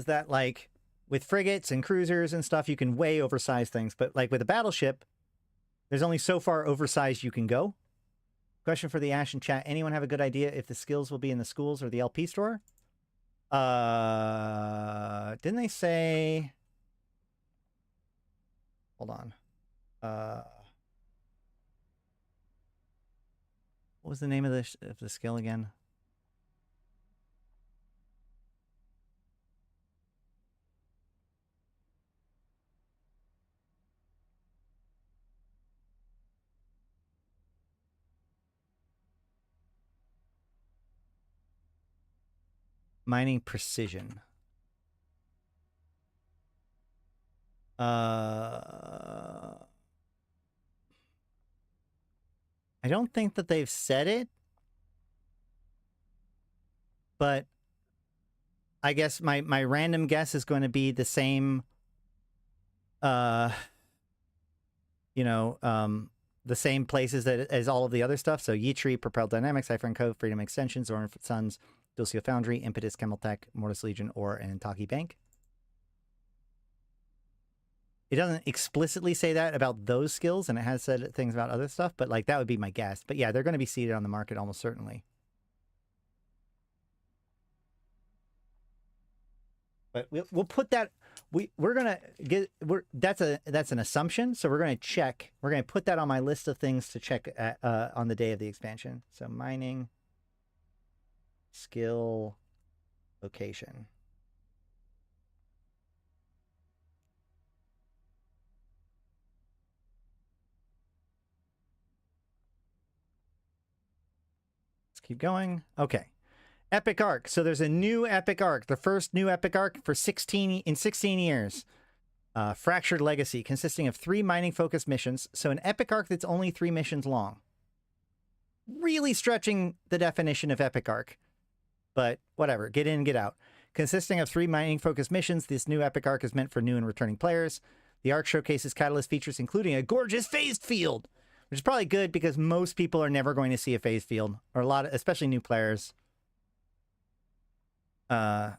that, like, with frigates and cruisers and stuff, you can way oversize things. But, like, with a battleship, there's only so far oversized you can go. Question for the Ash in chat. Anyone have a good idea if the skills will be in the schools or the LP store? Didn't they say... Hold on. What was the name of the skill again? Mining precision. I don't think that they've said it, but I guess my random guess is going to be the same, the same places as all of the other stuff. So Yitri, Propel Dynamics, Cypher & Co., Freedom Extensions, Zoran Sons, Dulcio Foundry, Impetus, Chemeltech, Mortis Legion, or an Intaki Bank. It doesn't explicitly say that about those skills, and it has said things about other stuff, but, like, that would be my guess. But yeah, they're going to be seated on the market almost certainly. But we'll put that. We're gonna get. That's an assumption. So we're gonna check. We're gonna put that on my list of things to check on the day of the expansion. So mining, skill, location. keep going. Okay. Epic arc. So there's a new epic arc. The first new epic arc for 16 years. Fractured Legacy, consisting of 3 mining-focused missions. So an epic arc that's only 3 missions long. Really stretching the definition of epic arc. But whatever. Get in, get out. Consisting of 3 mining-focused missions, this new epic arc is meant for new and returning players. The arc showcases catalyst features, including a gorgeous phased field, which is probably good because most people are never going to see a phased field, or especially new players. The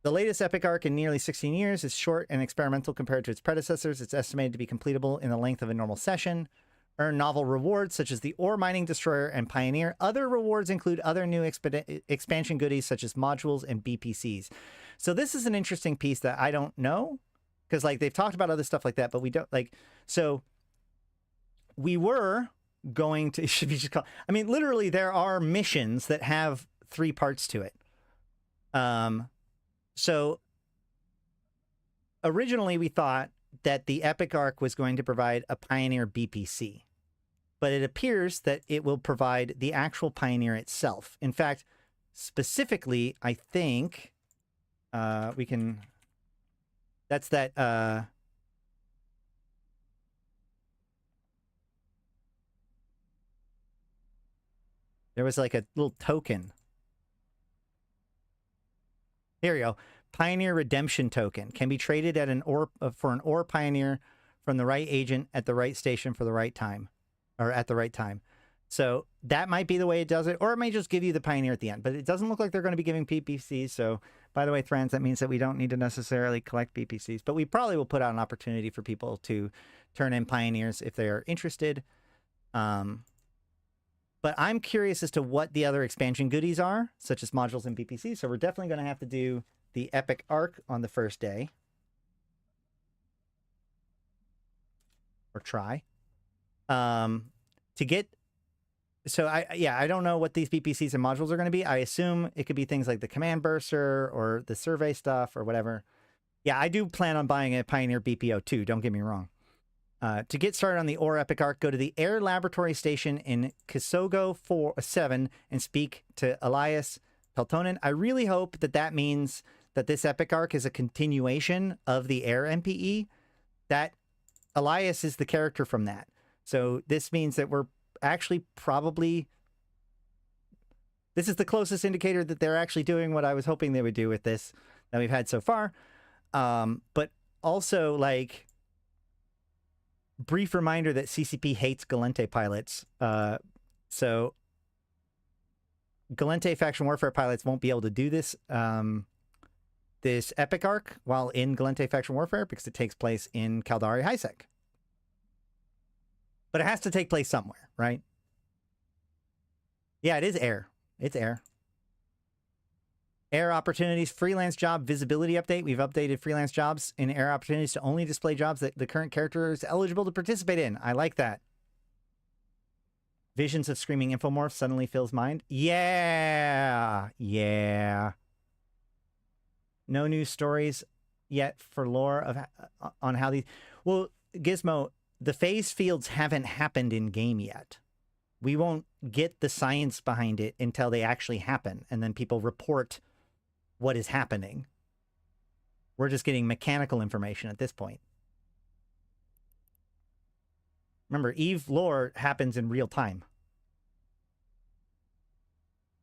latest epic arc in nearly 16 years is short and experimental compared to its predecessors. It's estimated to be completable in the length of a normal session. Earn novel rewards such as the Ore Mining Destroyer and Pioneer. Other rewards include other new expansion goodies such as modules and BPCs. So this is an interesting piece that I don't know, because like they've talked about other stuff like that, but we don't like. So we were going to should we just call? I mean, literally, there are missions that have 3 parts to it. So originally we thought that the epic arc was going to provide a Pioneer BPC, but it appears that it will provide the actual Pioneer itself. In fact, specifically, I think we can, that's that, there was like a little token. Here we go. Pioneer Redemption Token can be traded at an ore for an ore Pioneer from the right agent at the right station for the right time, or at the right time. So that might be the way it does it, or it may just give you the Pioneer at the end. But it doesn't look like they're going to be giving PPCs. So, by the way, Thranz, that means that we don't need to necessarily collect PPCs, but we probably will put out an opportunity for people to turn in Pioneers if they are interested. But I'm curious as to what the other expansion goodies are, such as modules and BPCs. So we're definitely going to have to do the epic arc on the first day. Or try. To get... So, I don't know what these BPCs and modules are going to be. I assume it could be things like the Command Burster or the survey stuff or whatever. Yeah, I do plan on buying a Pioneer BPO too, don't get me wrong. To get started on the Ore Epic Arc, go to the Air Laboratory Station in Kisogo 7 and speak to Elias Peltonen. I really hope that that means that this Epic Arc is a continuation of the Air MPE. That Elias is the character from that. So this means that we're actually probably... This is the closest indicator that they're actually doing what I was hoping they would do with this that we've had so far. But also, like... brief reminder that CCP hates Galente pilots. So Galente faction warfare pilots won't be able to do this this epic arc while in Galente faction warfare because it takes place in Caldari Highsec. But it has to take place somewhere, right? Yeah, it is air. It's air. Air opportunities, freelance job visibility update. We've updated freelance jobs in air opportunities to only display jobs that the current character is eligible to participate in. I like that. Visions of screaming infomorphs suddenly fills mind. Yeah. Yeah. No news stories yet for lore of on how these... Well, Gizmo, the phase fields haven't happened in game yet. We won't get the science behind it until they actually happen, and then people report what is happening. We're just getting mechanical information at this point. Remember, Eve lore happens in real time.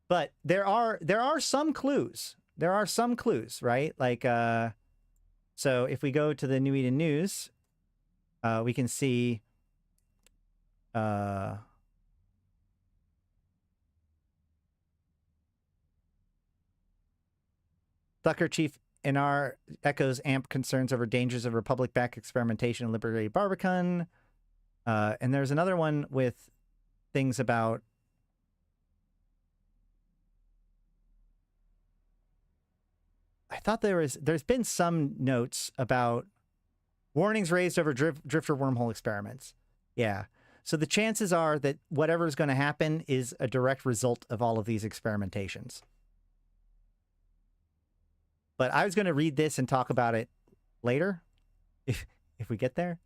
But there are some clues. There are some clues, right? Like, so if we go to the New Eden News, we can see... Thucker Chief Inar echoes AMP concerns over dangers of Republic-backed experimentation and liberated Barbican. And there's another one with things about... I thought there's been some notes about warnings raised over drifter wormhole experiments. Yeah. So the chances are that whatever is going to happen is a direct result of all of these experimentations. But I was going to read this and talk about it later, if we get there.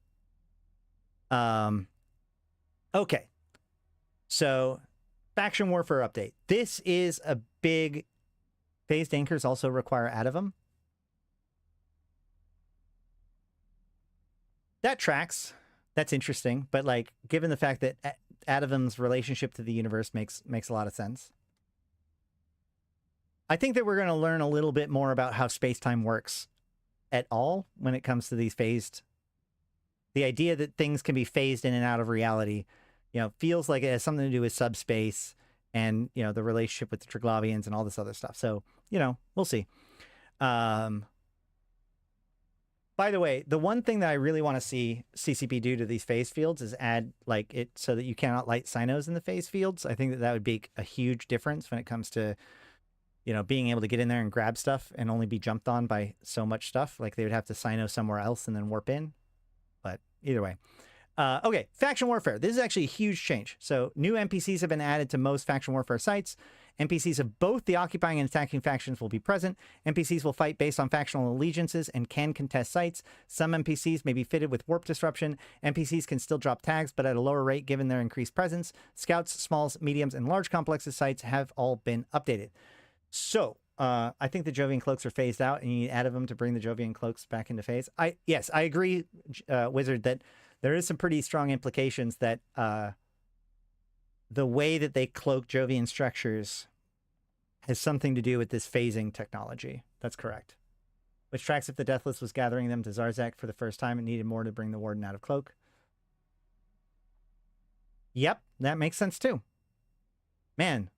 Okay. So Faction Warfare update. This is a big... Phased anchors also require Atavum. That tracks. That's interesting. But, like, given the fact that Atavum's relationship to the universe makes a lot of sense. I think that we're going to learn a little bit more about how space-time works at all when it comes to these phased. The idea that things can be phased in and out of reality, you know, feels like it has something to do with subspace and, you know, the relationship with the Triglavians and all this other stuff. So, you know, we'll see. By the way, the one thing that I really want to see CCP do to these phase fields is add, like, it so that you cannot light Sinos in the phase fields. I think that that would be a huge difference when it comes to, you know, being able to get in there and grab stuff and only be jumped on by so much stuff. Like, they would have to Sino somewhere else and then warp in. But either way. Okay, Faction Warfare. This is actually a huge change. So new NPCs have been added to most Faction Warfare sites. NPCs of both the occupying and attacking factions will be present. NPCs will fight based on factional allegiances and can contest sites. Some NPCs may be fitted with warp disruption. NPCs can still drop tags, but at a lower rate given their increased presence. Scouts, smalls, mediums, and large complexes sites have all been updated. So, I think the Jovian cloaks are phased out, and you need Atavum to bring the Jovian cloaks back into phase. Yes, I agree, Wizard, that there is some pretty strong implications that the way that they cloak Jovian structures has something to do with this phasing technology. That's correct. Which tracks if the Deathless was gathering them to Zarzak for the first time and needed more to bring the Warden out of cloak. Yep, that makes sense too. Man.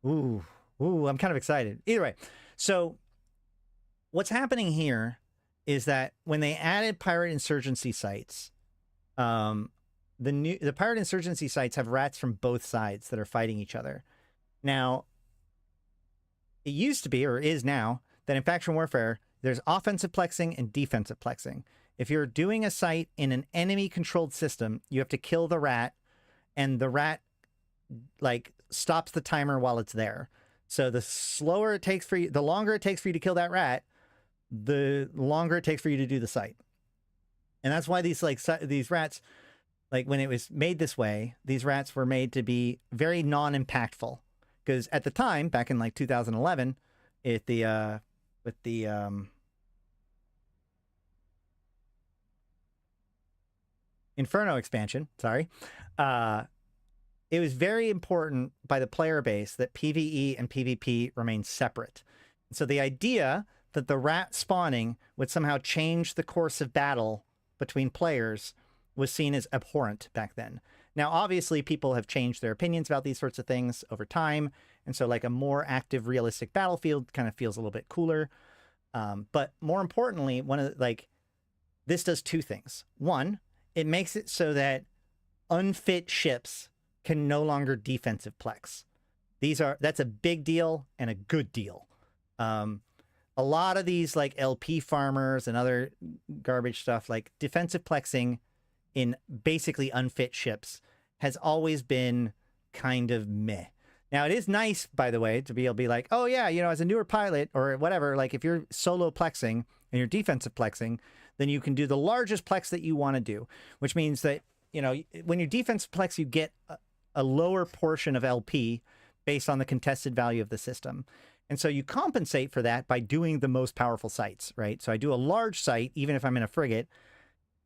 Ooh, I'm kind of excited. Either way, so what's happening here is that when they added pirate insurgency sites, the pirate insurgency sites have rats from both sides that are fighting each other. Now, it used to be, or is now, that in Faction Warfare, there's offensive plexing and defensive plexing. If you're doing a site in an enemy-controlled system, you have to kill the rat, and the rat, like, stops the timer while it's there. So the slower it takes for you, the longer it takes for you to kill that rat, the longer it takes for you to do the site. And that's why these rats, like when it was made this way, these rats were made to be very non-impactful. Because at the time, back in like 2011, with the Inferno expansion, sorry, it was very important by the player base that PvE and PvP remain separate. So the idea that the rat spawning would somehow change the course of battle between players was seen as abhorrent back then. Now, obviously, people have changed their opinions about these sorts of things over time. And so like a more active, realistic battlefield kind of feels a little bit cooler. But more importantly, this does two things. One, it makes it so that unfit ships can no longer defensive plex. That's a big deal and a good deal. A lot of these like LP farmers and other garbage stuff, like defensive plexing in basically unfit ships has always been kind of meh. Now it is nice, by the way, to be able to be like, oh yeah, you know, as a newer pilot or whatever, like if you're solo plexing and you're defensive plexing, then you can do the largest plex that you want to do, which means that, you know, when you defensive plex, you get a lower portion of LP based on the contested value of the system. And so you compensate for that by doing the most powerful sites, right? So I do a large site, even if I'm in a frigate,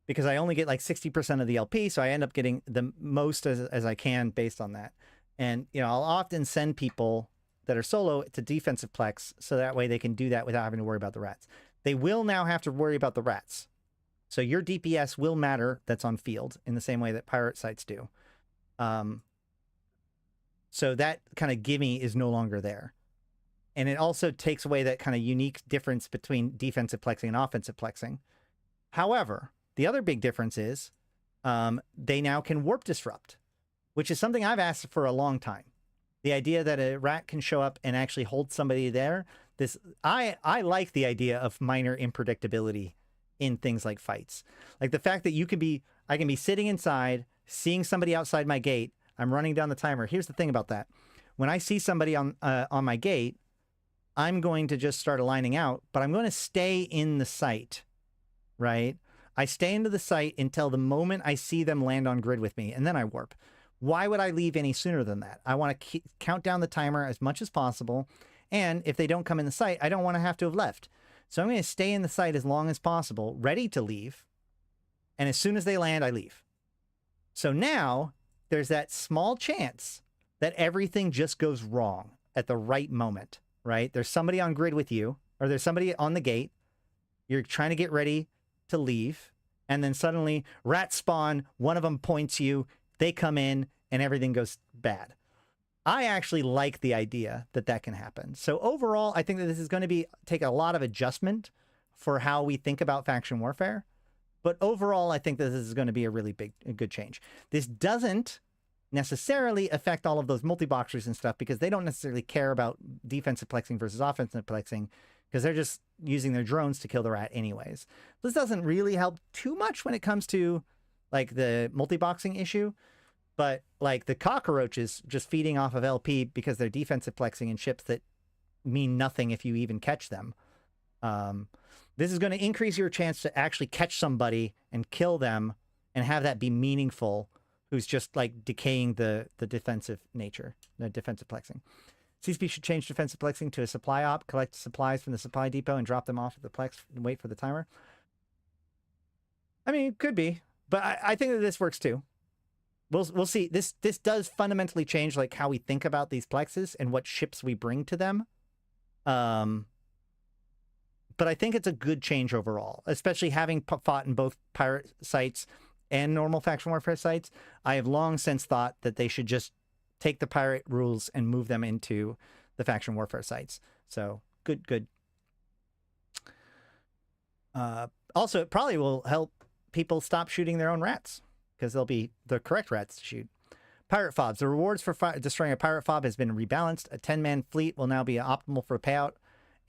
because I only get like 60% of the LP. So I end up getting the most as I can based on that. And, you know, I'll often send people that are solo to defensive plex so that way they can do that without having to worry about the rats. They will now have to worry about the rats. So your DPS will matter that's on field in the same way that pirate sites do. So that kind of gimme is no longer there. And it also takes away that kind of unique difference between defensive plexing and offensive plexing. However, the other big difference is they now can warp disrupt, which is something I've asked for a long time. The idea that a rat can show up and actually hold somebody there. I like the idea of minor unpredictability in things like fights. Like the fact that I can be sitting inside, seeing somebody outside my gate. I'm running down the timer. Here's the thing about that. When I see somebody on my gate, I'm going to just start aligning out, but I'm going to stay in the site, right? I stay into the site until the moment I see them land on grid with me, and then I warp. Why would I leave any sooner than that? I want to count down the timer as much as possible. And if they don't come in the site, I don't want to have to have left. So I'm going to stay in the site as long as possible, ready to leave. And as soon as they land, I leave. So now there's that small chance that everything just goes wrong at the right moment, right? There's somebody on grid with you, or there's somebody on the gate. You're trying to get ready to leave. And then suddenly rats spawn, one of them points you, they come in, and everything goes bad. I actually like the idea that that can happen. So overall, I think that this is going to take a lot of adjustment for how we think about faction warfare. But overall, I think that this is going to be a really good change. This doesn't necessarily affect all of those multi-boxers and stuff because they don't necessarily care about defensive plexing versus offensive plexing because they're just using their drones to kill the rat anyways. This doesn't really help too much when it comes to like the multi-boxing issue, but like the cockroaches just feeding off of LP because they're defensive plexing in ships that mean nothing if you even catch them. This is going to increase your chance to actually catch somebody and kill them and have that be meaningful, who's just like decaying the defensive nature, the defensive plexing. CSP should change defensive plexing to a supply op, collect supplies from the supply depot and drop them off at the plex and wait for the timer. I mean, it could be, but I think that this works too. We'll see. This does fundamentally change like how we think about these plexes and what ships we bring to them. But I think it's a good change overall, especially having fought in both pirate sites and normal faction warfare sites. I have long since thought that they should just take the pirate rules and move them into the faction warfare sites. So good. Also, it probably will help people stop shooting their own rats because they'll be the correct rats to shoot. Pirate fobs. The rewards for destroying a pirate fob has been rebalanced. A 10-man fleet will now be optimal for a payout,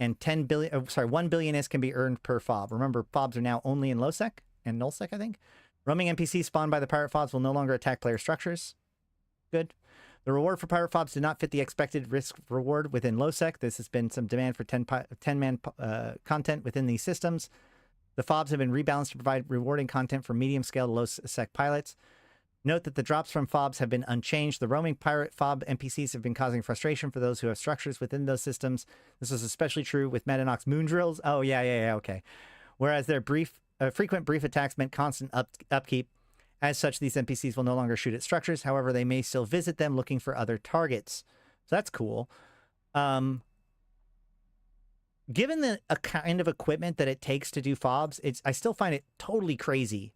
and 1 billion ISK can be earned per fob. Remember, fobs are now only in low-sec and null-sec, I think. Roaming NPCs spawned by the pirate fobs will no longer attack player structures. Good. The reward for pirate fobs did not fit the expected risk reward within low-sec. This has been some demand for 10-man content within these systems. The fobs have been rebalanced to provide rewarding content for medium-scale to low-sec pilots. Note that the drops from fobs have been unchanged. The roaming pirate fob NPCs have been causing frustration for those who have structures within those systems. This was especially true with Metanox moon drills. Oh, yeah, okay. Whereas their frequent brief attacks meant constant upkeep. As such, these NPCs will no longer shoot at structures. However, they may still visit them looking for other targets. So that's cool. Given the kind of equipment that it takes to do fobs, I still find it totally crazy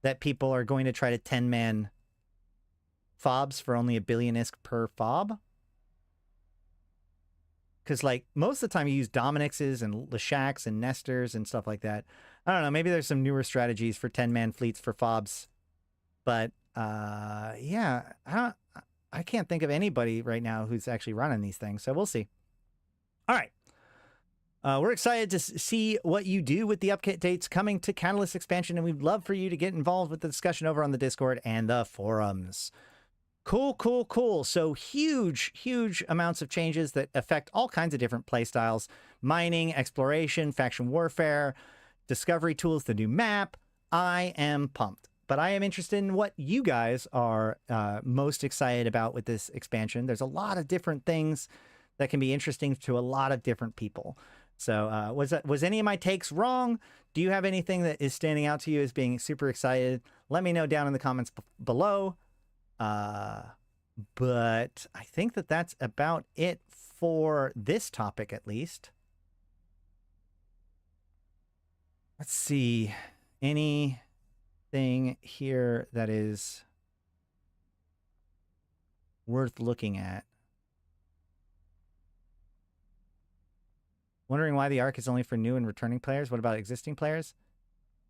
that people are going to try to 10-man fobs for only 1 billion ISK per fob. Because, like, most of the time you use Dominixes and Leshaks and Nestors and stuff like that. I don't know, maybe there's some newer strategies for 10-man fleets for fobs. But, yeah, I can't think of anybody right now who's actually running these things, so we'll see. All right. We're excited to see what you do with the updates coming to Catalyst expansion, and we'd love for you to get involved with the discussion over on the Discord and the forums. Cool. So huge amounts of changes that affect all kinds of different playstyles. Mining, exploration, faction warfare, discovery tools, the new map. I am pumped. But I am interested in what you guys are most excited about with this expansion. There's a lot of different things that can be interesting to a lot of different people. So was any of my takes wrong? Do you have anything that is standing out to you as being super excited? Let me know down in the comments below. But I think that that's about it for this topic, at least. Let's see. Anything here that is worth looking at? Wondering why the arc is only for new and returning players. What about existing players?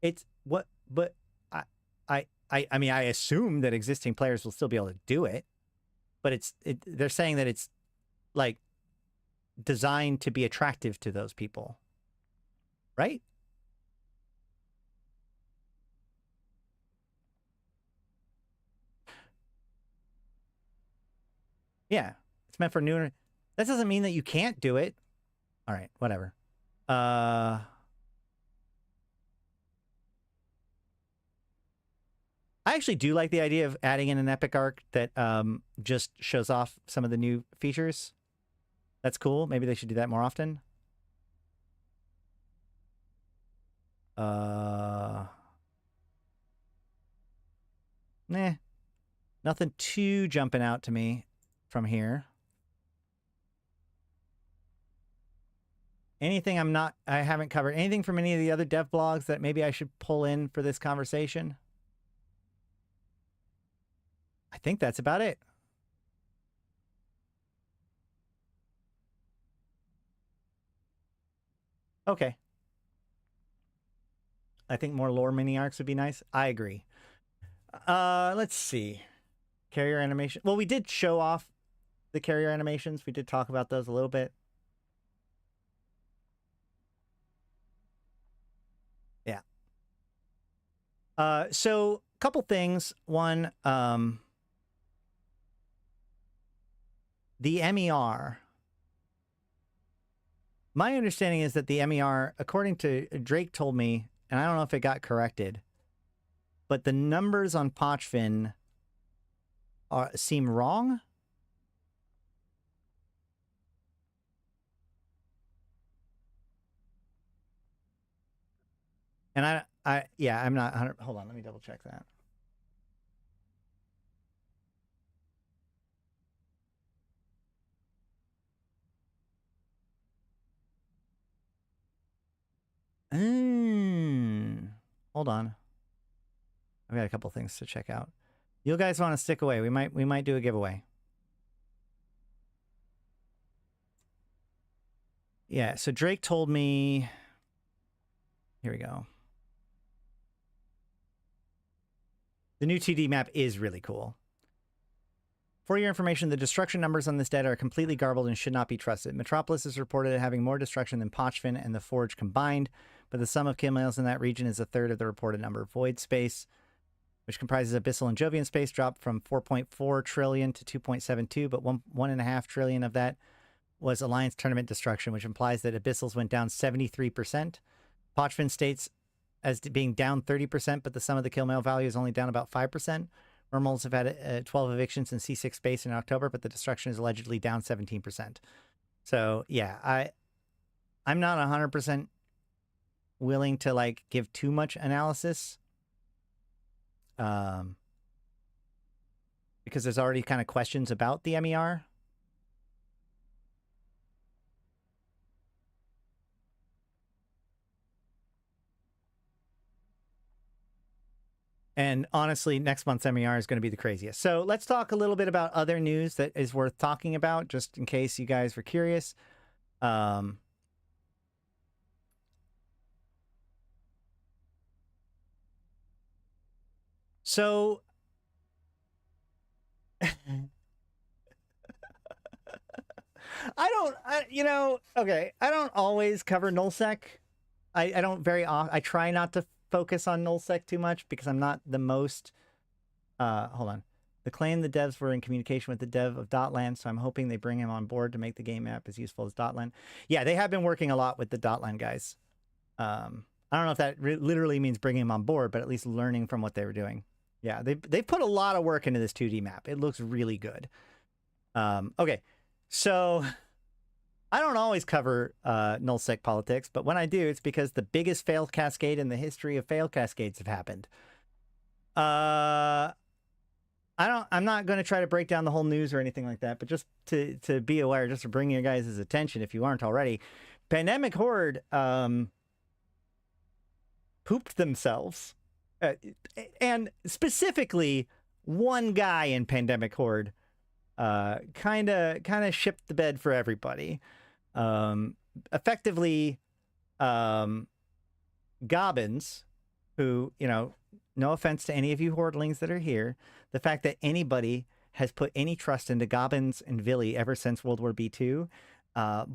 It's what, but I mean, I assume that existing players will still be able to do it, but they're saying that it's like designed to be attractive to those people, right? Yeah, it's meant for new. That doesn't mean that you can't do it. All right, whatever. I I actually do like the idea of adding in an epic arc that just shows off some of the new features. That's cool. Maybe they should do that more often. Nah. Nothing too jumping out to me from here. Anything I haven't covered? Anything from any of the other dev blogs that maybe I should pull in for this conversation? I think that's about it. Okay. I think more lore mini arcs would be nice. I agree. Let's see. Carrier animation. Well, we did show off the carrier animations. We did talk about those a little bit. Yeah. So a couple things. One, the MER. My understanding is that the MER, according to Drake told me, and I don't know if it got corrected, but the numbers on Pochfin seem wrong. And yeah, I'm not 100. Hold on, let me double check that. Hold on. I've got a couple things to check out. You guys want to stick away? We might do a giveaway. Yeah, so Drake told me. Here we go. The new 2D map is really cool. For your information, the destruction numbers on this data are completely garbled and should not be trusted. Metropolis is reported as having more destruction than Pochfin and the Forge combined, but the sum of kill males in that region is a third of the reported number. Void space, which comprises Abyssal and Jovian space, dropped from 4.4 trillion to 2.72, but 1.5 trillion of that was Alliance tournament destruction, which implies that Abyssals went down 73%. Pochfin states as being down 30%, but the sum of the kill male value is only down about 5%. Mermals have had 12 evictions in C6 space in October, but the destruction is allegedly down 17%. So yeah, I'm not 100% willing to like give too much analysis, because there's already kind of questions about the MER. And honestly, next month's MER is going to be the craziest. So let's talk a little bit about other news that is worth talking about, just in case you guys were curious. So I don't always cover nullsec. I don't very often. I try not to focus on nullsec too much because I'm not the most. Hold on. The claim the devs were in communication with the dev of Dotland, so I'm hoping they bring him on board to make the game app as useful as Dotland. Yeah, they have been working a lot with the Dotland guys. I don't know if that literally means bringing him on board, but at least learning from what they were doing. Yeah, they put a lot of work into this 2D map. It looks really good. Okay, so I don't always cover nullsec politics, but when I do, it's because the biggest fail cascade in the history of fail cascades have happened. I'm not going to try to break down the whole news or anything like that, but just to be aware, just to bring your guys' attention if you aren't already, Pandemic Horde pooped themselves. And specifically, one guy in Pandemic Horde kind of shipped the bed for everybody. Effectively, Gobbins, who, you know, no offense to any of you Hordelings that are here, the fact that anybody has put any trust into Gobbins and Villy ever since World War B2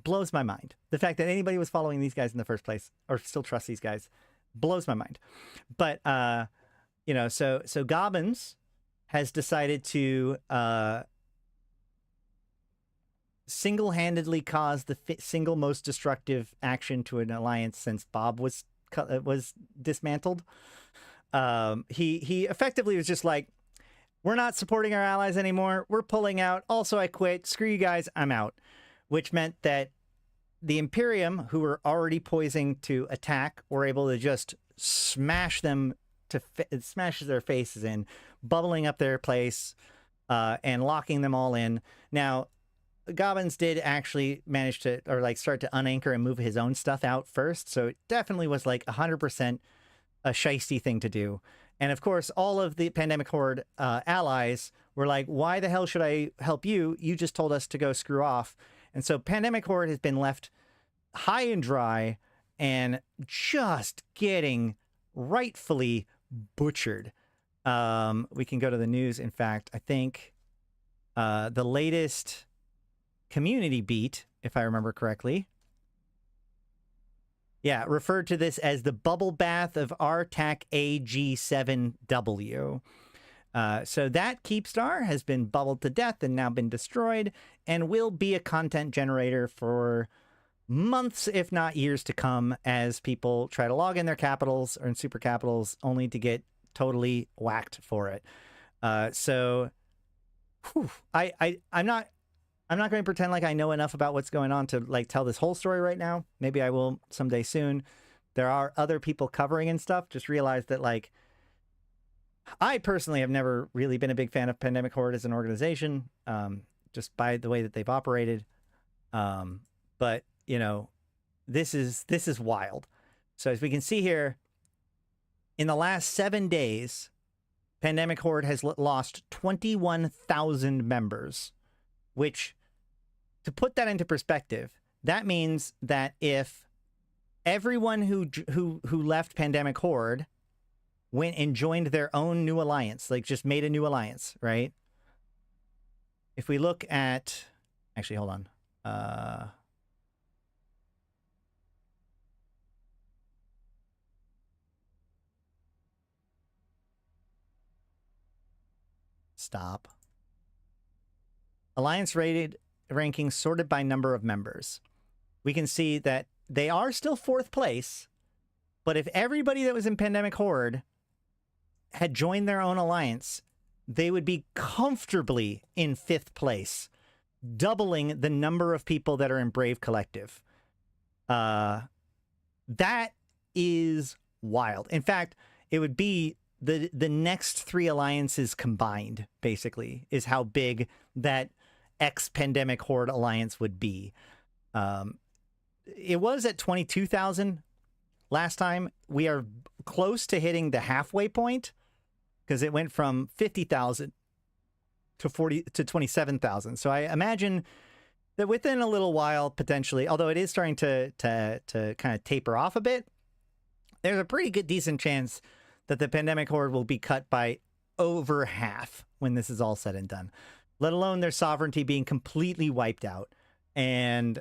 blows my mind. The fact that anybody was following these guys in the first place or still trusts these guys blows my mind. But, you know, so Gobbins has decided to single-handedly cause the single most destructive action to an alliance since Bob was dismantled. He effectively was just like, we're not supporting our allies anymore. We're pulling out. Also, I quit. Screw you guys. I'm out. Which meant that the Imperium, who were already poising to attack, were able to just smash them to smashes their faces in, bubbling up their place, and locking them all in. Now, Gobbins did actually manage to, or like start to unanchor and move his own stuff out first. So it definitely was like 100% a shiesty thing to do. And of course, all of the Pandemic Horde allies were like, why the hell should I help you? You just told us to go screw off. And so Pandemic Horde has been left high and dry and just getting rightfully butchered. We can go to the news. In fact, I think the latest community beat, if I remember correctly, referred to this as the bubble bath of RTAC AG7W. So that Keepstar has been bubbled to death and now been destroyed and will be a content generator for months, if not years to come, as people try to log in their capitals or in super capitals only to get totally whacked for it. So I'm not going to pretend like I know enough about what's going on to like tell this whole story right now. Maybe I will someday soon. There are other people covering and stuff. Just realize that like I personally have never really been a big fan of Pandemic Horde as an organization, just by the way that they've operated. But you know, this is wild. So as we can see here, in the last 7 days, Pandemic Horde has lost 21,000 members, which, to put that into perspective, that means that if everyone who left Pandemic Horde went and joined their own new alliance, like just made a new alliance, right? If we look at, actually, hold on. Stop. Alliance rated rankings sorted by number of members. We can see that they are still 4th place, but if everybody that was in Pandemic Horde had joined their own alliance, they would be comfortably in 5th place, doubling the number of people that are in Brave Collective. That is wild. In fact, it would be the next 3 alliances combined, basically, is how big that ex-Pandemic Horde alliance would be. It was at 22,000 last time. We are close to hitting the halfway point because it went from 50,000 to 27,000. So I imagine that within a little while, potentially, although it is starting to kind of taper off a bit, there's a pretty good decent chance that the Pandemic Horde will be cut by over half when this is all said and done, let alone their sovereignty being completely wiped out and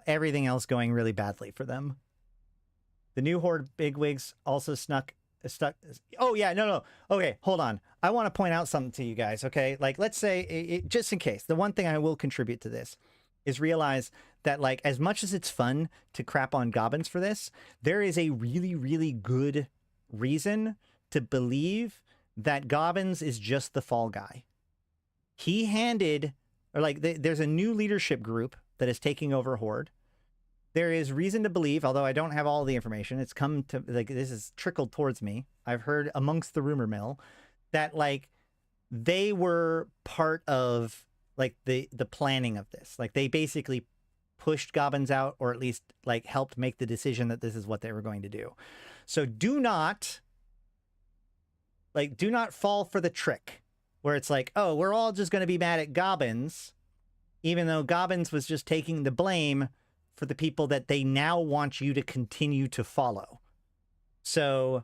everything else going really badly for them. The new Horde bigwigs also stuck. Oh, yeah, no. Okay, hold on. I want to point out something to you guys, okay? Like, let's say, just in case, the one thing I will contribute to this is realize that, like, as much as it's fun to crap on Gobbins for this, there is a really, really good reason to believe that Gobbins is just the fall guy. He handed, or like, there's a new leadership group that is taking over Horde. There is reason to believe, although I don't have all the information, it's come to, like, this is trickled towards me. I've heard amongst the rumor mill that, like, they were part of, like, the planning of this. Like, they basically pushed Gobbins out, or at least, like, helped make the decision that this is what they were going to do. So do not fall for the trick where it's like, oh, we're all just going to be mad at Gobbins, even though Gobbins was just taking the blame for the people that they now want you to continue to follow. So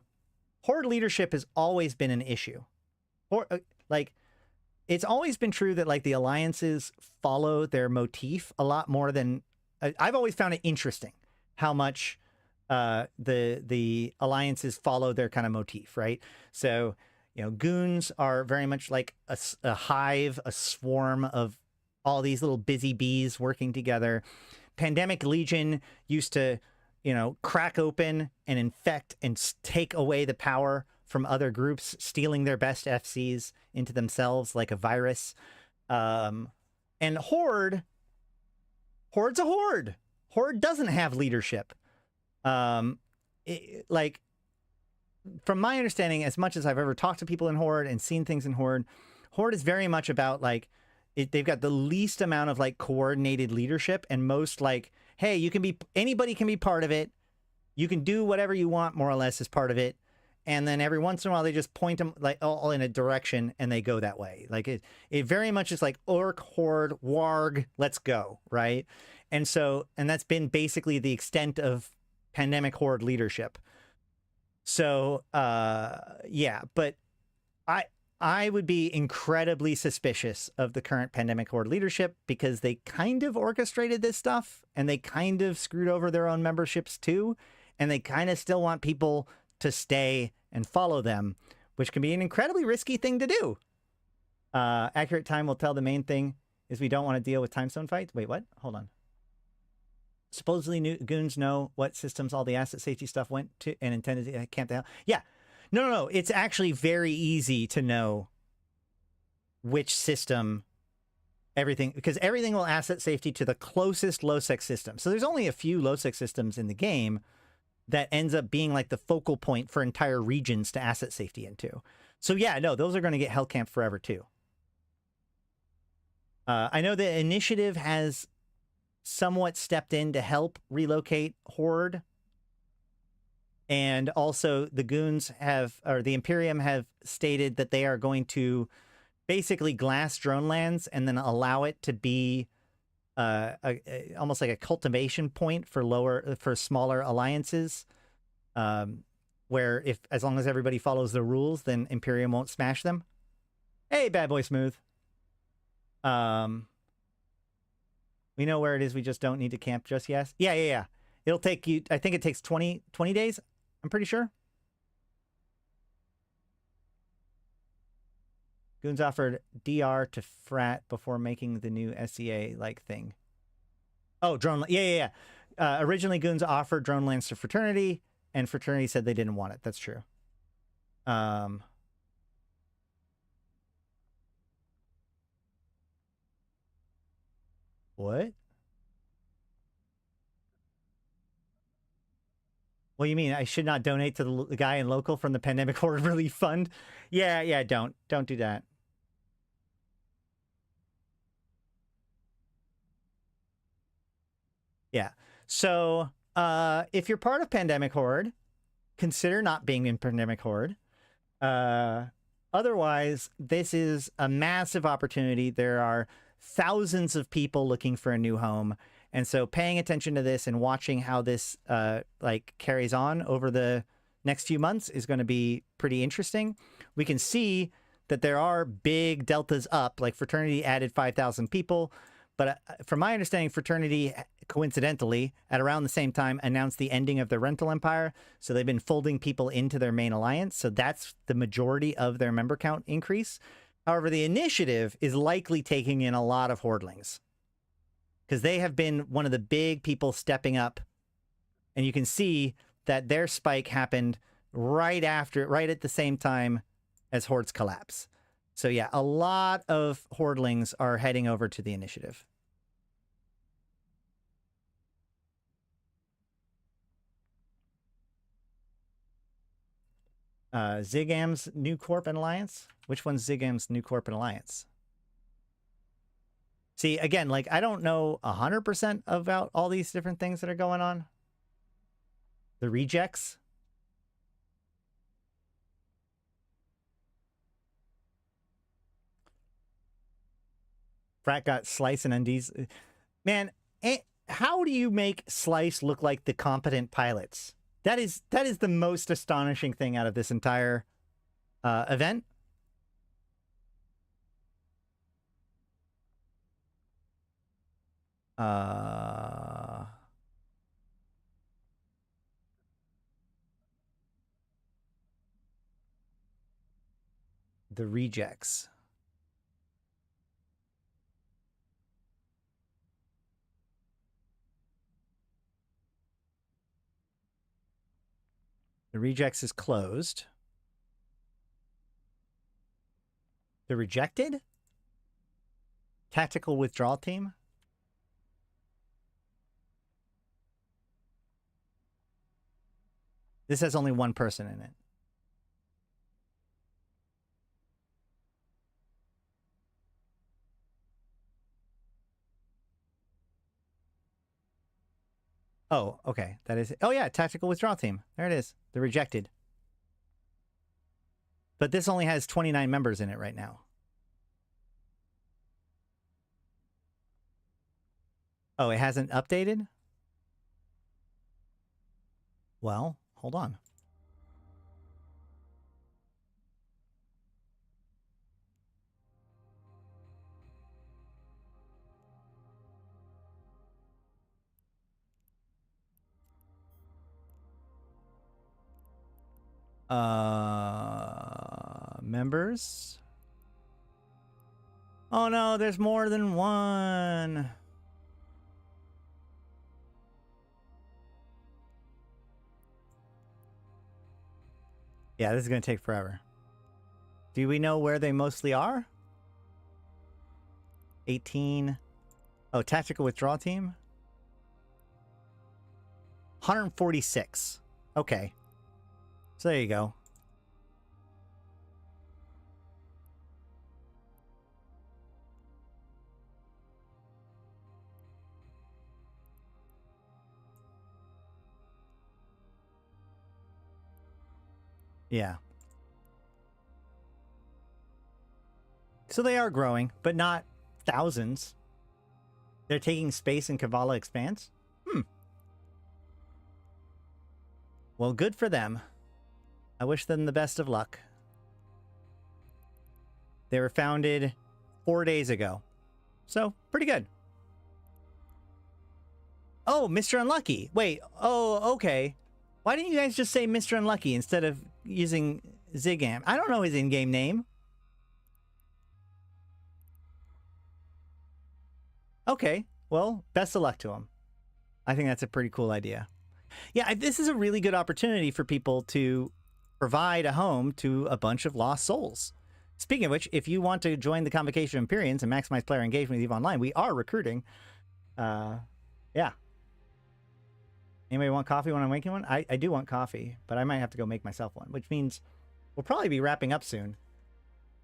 Horde leadership has always been an issue. Or like, it's always been true that, like, the alliances follow their motif a lot more than I've always found it interesting how much the alliances follow their kind of motif, right? So, you know, goons are very much like a hive, a swarm of all these little busy bees working together. Pandemic Legion used to, you know, crack open and infect and take away the power from other groups, stealing their best FCs into themselves like a virus. And Horde, Horde's a Horde. Horde doesn't have leadership. Like, from my understanding, as much as I've ever talked to people in Horde and seen things in Horde, Horde is very much about, like, they've got the least amount of, like, coordinated leadership, and most, like, hey, you can be, anybody can be part of it. You can do whatever you want, more or less, as part of it. And then every once in a while, they just point them, like, all in a direction, and they go that way. Like, it very much is like Orc, Horde, Warg, let's go, right? And so, and that's been basically the extent of Pandemic Horde leadership. So, yeah, but I would be incredibly suspicious of the current Pandemic Horde leadership, because they kind of orchestrated this stuff, and they kind of screwed over their own memberships too, and they kind of still want people to stay and follow them, which can be an incredibly risky thing to do. Accurate time will tell. The main thing is we don't want to deal with time zone fights. Wait, what? Hold on. Supposedly goons know what systems all the asset safety stuff went to and intended to camp the hell. Yeah. No. It's actually very easy to know which system everything, because everything will asset safety to the closest low-sec system. So there's only a few low-sec systems in the game that ends up being like the focal point for entire regions to asset safety into. So yeah, no, those are going to get hell camped forever too. I know the initiative has somewhat stepped in to help relocate Horde. And also the goons have, or the Imperium have stated that they are going to basically glass drone lands and then allow it to be almost like a cultivation point for smaller alliances, where as long as everybody follows the rules, then Imperium won't smash them. Hey, Bad Boy Smooth. We know where it is. We just don't need to camp just yet. Yeah. It'll take you, I think it takes 20 days. I'm pretty sure. Goons offered DR to Frat before making the new SEA-like thing. Oh, drone. Yeah. Originally, Goons offered drone lands to Fraternity, and Fraternity said they didn't want it. That's true. What? What do you mean? I should not donate to the guy in local from the Pandemic Horde Relief Fund? Yeah, don't do that. Yeah. So, if you're part of Pandemic Horde, consider not being in Pandemic Horde. Otherwise, this is a massive opportunity. There are thousands of people looking for a new home. And so paying attention to this and watching how this like carries on over the next few months is going to be pretty interesting. We can see that there are big deltas up, like Fraternity added 5,000 people. But from my understanding, Fraternity, coincidentally, at around the same time, announced the ending of their rental empire. So they've been folding people into their main alliance. So that's the majority of their member count increase. However, the initiative is likely taking in a lot of Hordelings, because they have been one of the big people stepping up. And you can see that their spike happened right at the same time as Horde's collapse. So yeah, a lot of Hordelings are heading over to the initiative. Zigam's New Corp and Alliance? Which one's Zigam's New Corp and Alliance? See, again, like, I don't know 100% about all these different things that are going on. The rejects. Frat got Slice and Undies. Man, how do you make Slice look like the competent pilots? That is the most astonishing thing out of this entire event. The rejects. The rejects is closed. The Rejected? Tactical Withdrawal Team? This has only one person in it. Oh, okay. That is... Oh, yeah. Tactical Withdrawal Team. There it is. The Rejected. But this only has 29 members in it right now. Oh, it hasn't updated? Well, hold on. Members? Oh no, there's more than one. Yeah, this is going to take forever. Do we know where they mostly are? 18. Oh, Tactical Withdrawal Team? 146. Okay. So there you go. Yeah. So they are growing, but not thousands. They're taking space in Kavala Expanse? Well, good for them. I wish them the best of luck. They were founded 4 days ago. So, pretty good. Oh, Mr. Unlucky. Wait, oh, okay. Why didn't you guys just say Mr. Unlucky instead of using Zigam? I don't know his in-game name. Okay, well, best of luck to him. I think that's a pretty cool idea. Yeah, this is a really good opportunity for people to provide a home to a bunch of lost souls. Speaking of which, if you want to join the Convocation of Empyreans and maximize player engagement with EVE Online, we are recruiting. Yeah. Anybody want coffee when I'm making one? I do want coffee, but I might have to go make myself one, which means we'll probably be wrapping up soon.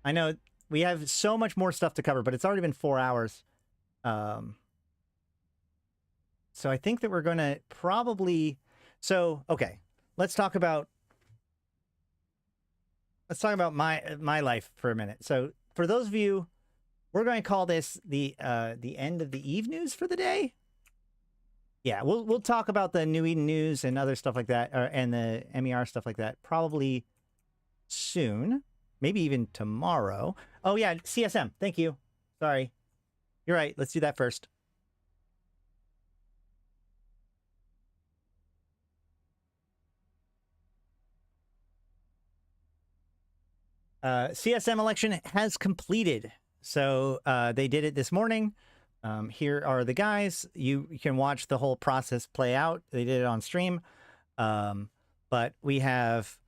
I know we have so much more stuff to cover, but it's already been 4 hours. So I think that we're going to probably... So, okay, let's talk about my life for a minute. So for those of you, we're going to call this the end of the Eve news for the day. Yeah, we'll talk about the New Eden news and other stuff like that, and the MER stuff like that probably soon, maybe even tomorrow. Oh yeah, CSM. Thank you. Sorry, you're right. Let's do that first. CSM election has completed. So they did it this morning. Here are the guys. You can watch the whole process play out. They did it on stream. But we have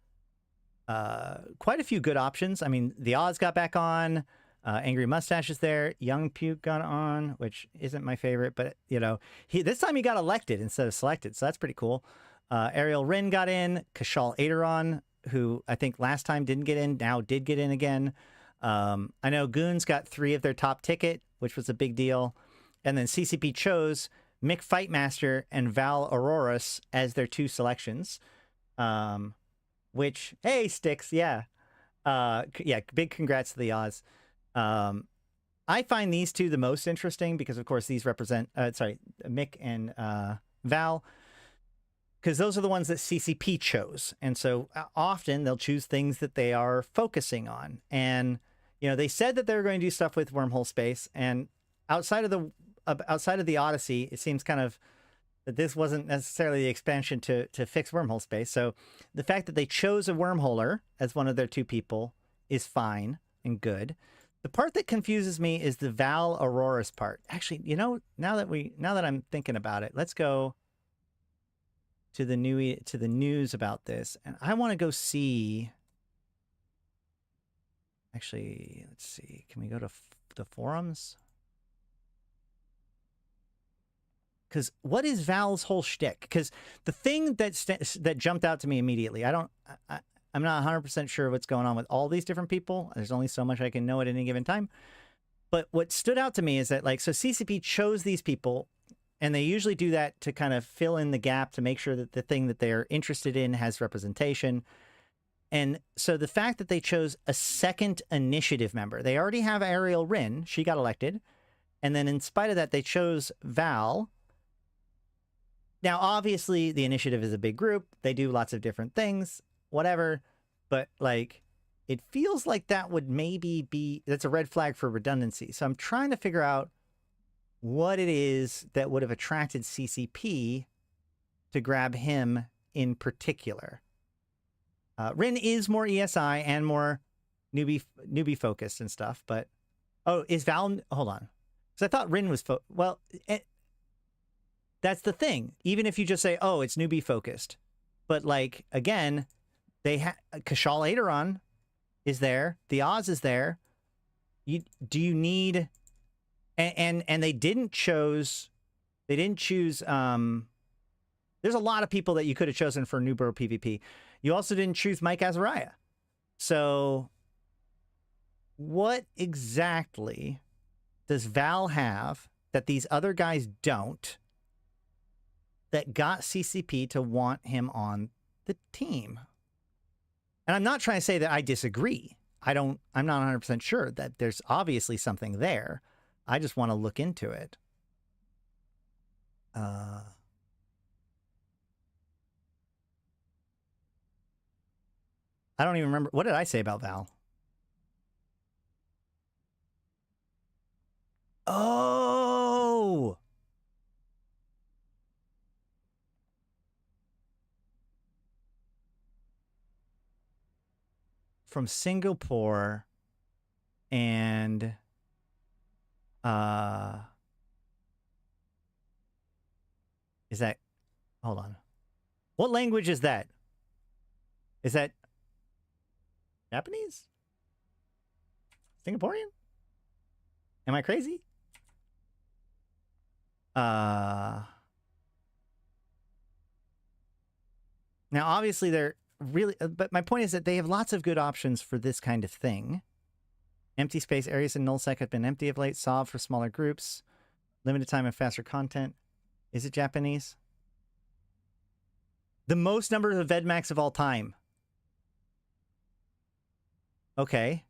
quite a few good options. I mean, the Oz got back on. Angry Mustache is there. Young Puke got on, which isn't my favorite. But, you know, this time he got elected instead of selected. So that's pretty cool. Ariel Rin got in. Kashal Aderon, who I think last time didn't get in, now did get in again. I know Goons got 3 of their top ticket, which was a big deal. And then CCP chose Mick Fightmaster and Val Auroras as their 2 selections. Which, hey, Sticks, yeah. Yeah, big congrats to the Oz. I find these 2 the most interesting because, of course, these represent, Mick and Val, because those are the ones that CCP chose. And so often they'll choose things that they are focusing on. And, you know, they said that they were going to do stuff with wormhole space. And outside of the Odyssey, it seems kind of that this wasn't necessarily the expansion to fix wormhole space. So the fact that they chose a wormholer as one of their 2 people is fine and good. The part that confuses me is the Val Auroras part. Actually, you know, now that I'm thinking about it, let's go to the news about this, and I want to go see. Actually, let's see. Can we go to the forums? Because what is Val's whole shtick? Because the thing that jumped out to me immediately, I'm not 100% sure what's going on with all these different people. There's only so much I can know at any given time. But what stood out to me is that, like, so CCP chose these people, and they usually do that to kind of fill in the gap to make sure that the thing that they're interested in has representation. And so the fact that they chose a second initiative member, they already have Ariel Rin, she got elected. And then in spite of that, they chose Val. Now, obviously, the initiative is a big group. They do lots of different things, whatever. But, like, it feels like that would maybe be, that's a red flag for redundancy. So I'm trying to figure out what it is that would have attracted CCP to grab him in particular. Rin is more ESI and more newbie focused and stuff. But, oh, is Val, hold on. Because I thought Rin was, well, that's the thing. Even if you just say, oh, it's newbie focused. But, like, again, they have Kashal Aderon is there. The Oz is there. Do you need... And they didn't choose... They didn't choose... there's a lot of people that you could have chosen for New Bro PvP. You also didn't choose Mike Azariah. So, what exactly does Val have that these other guys don't, that got CCP to want him on the team? And I'm not trying to say that I disagree. I'm not 100% sure that there's obviously something there. I just want to look into it. I don't even remember. What did I say about Val? Oh! From Singapore, and is that, hold on, what language is that? Is that Japanese? Singaporean? Am I crazy? Now obviously they're really, but my point is that they have lots of good options for this kind of thing. Empty space areas in nullsec have been empty of late. Solve for smaller groups. Limited time and faster content. Is it Japanese? The most number of Vedmax of all time. Okay.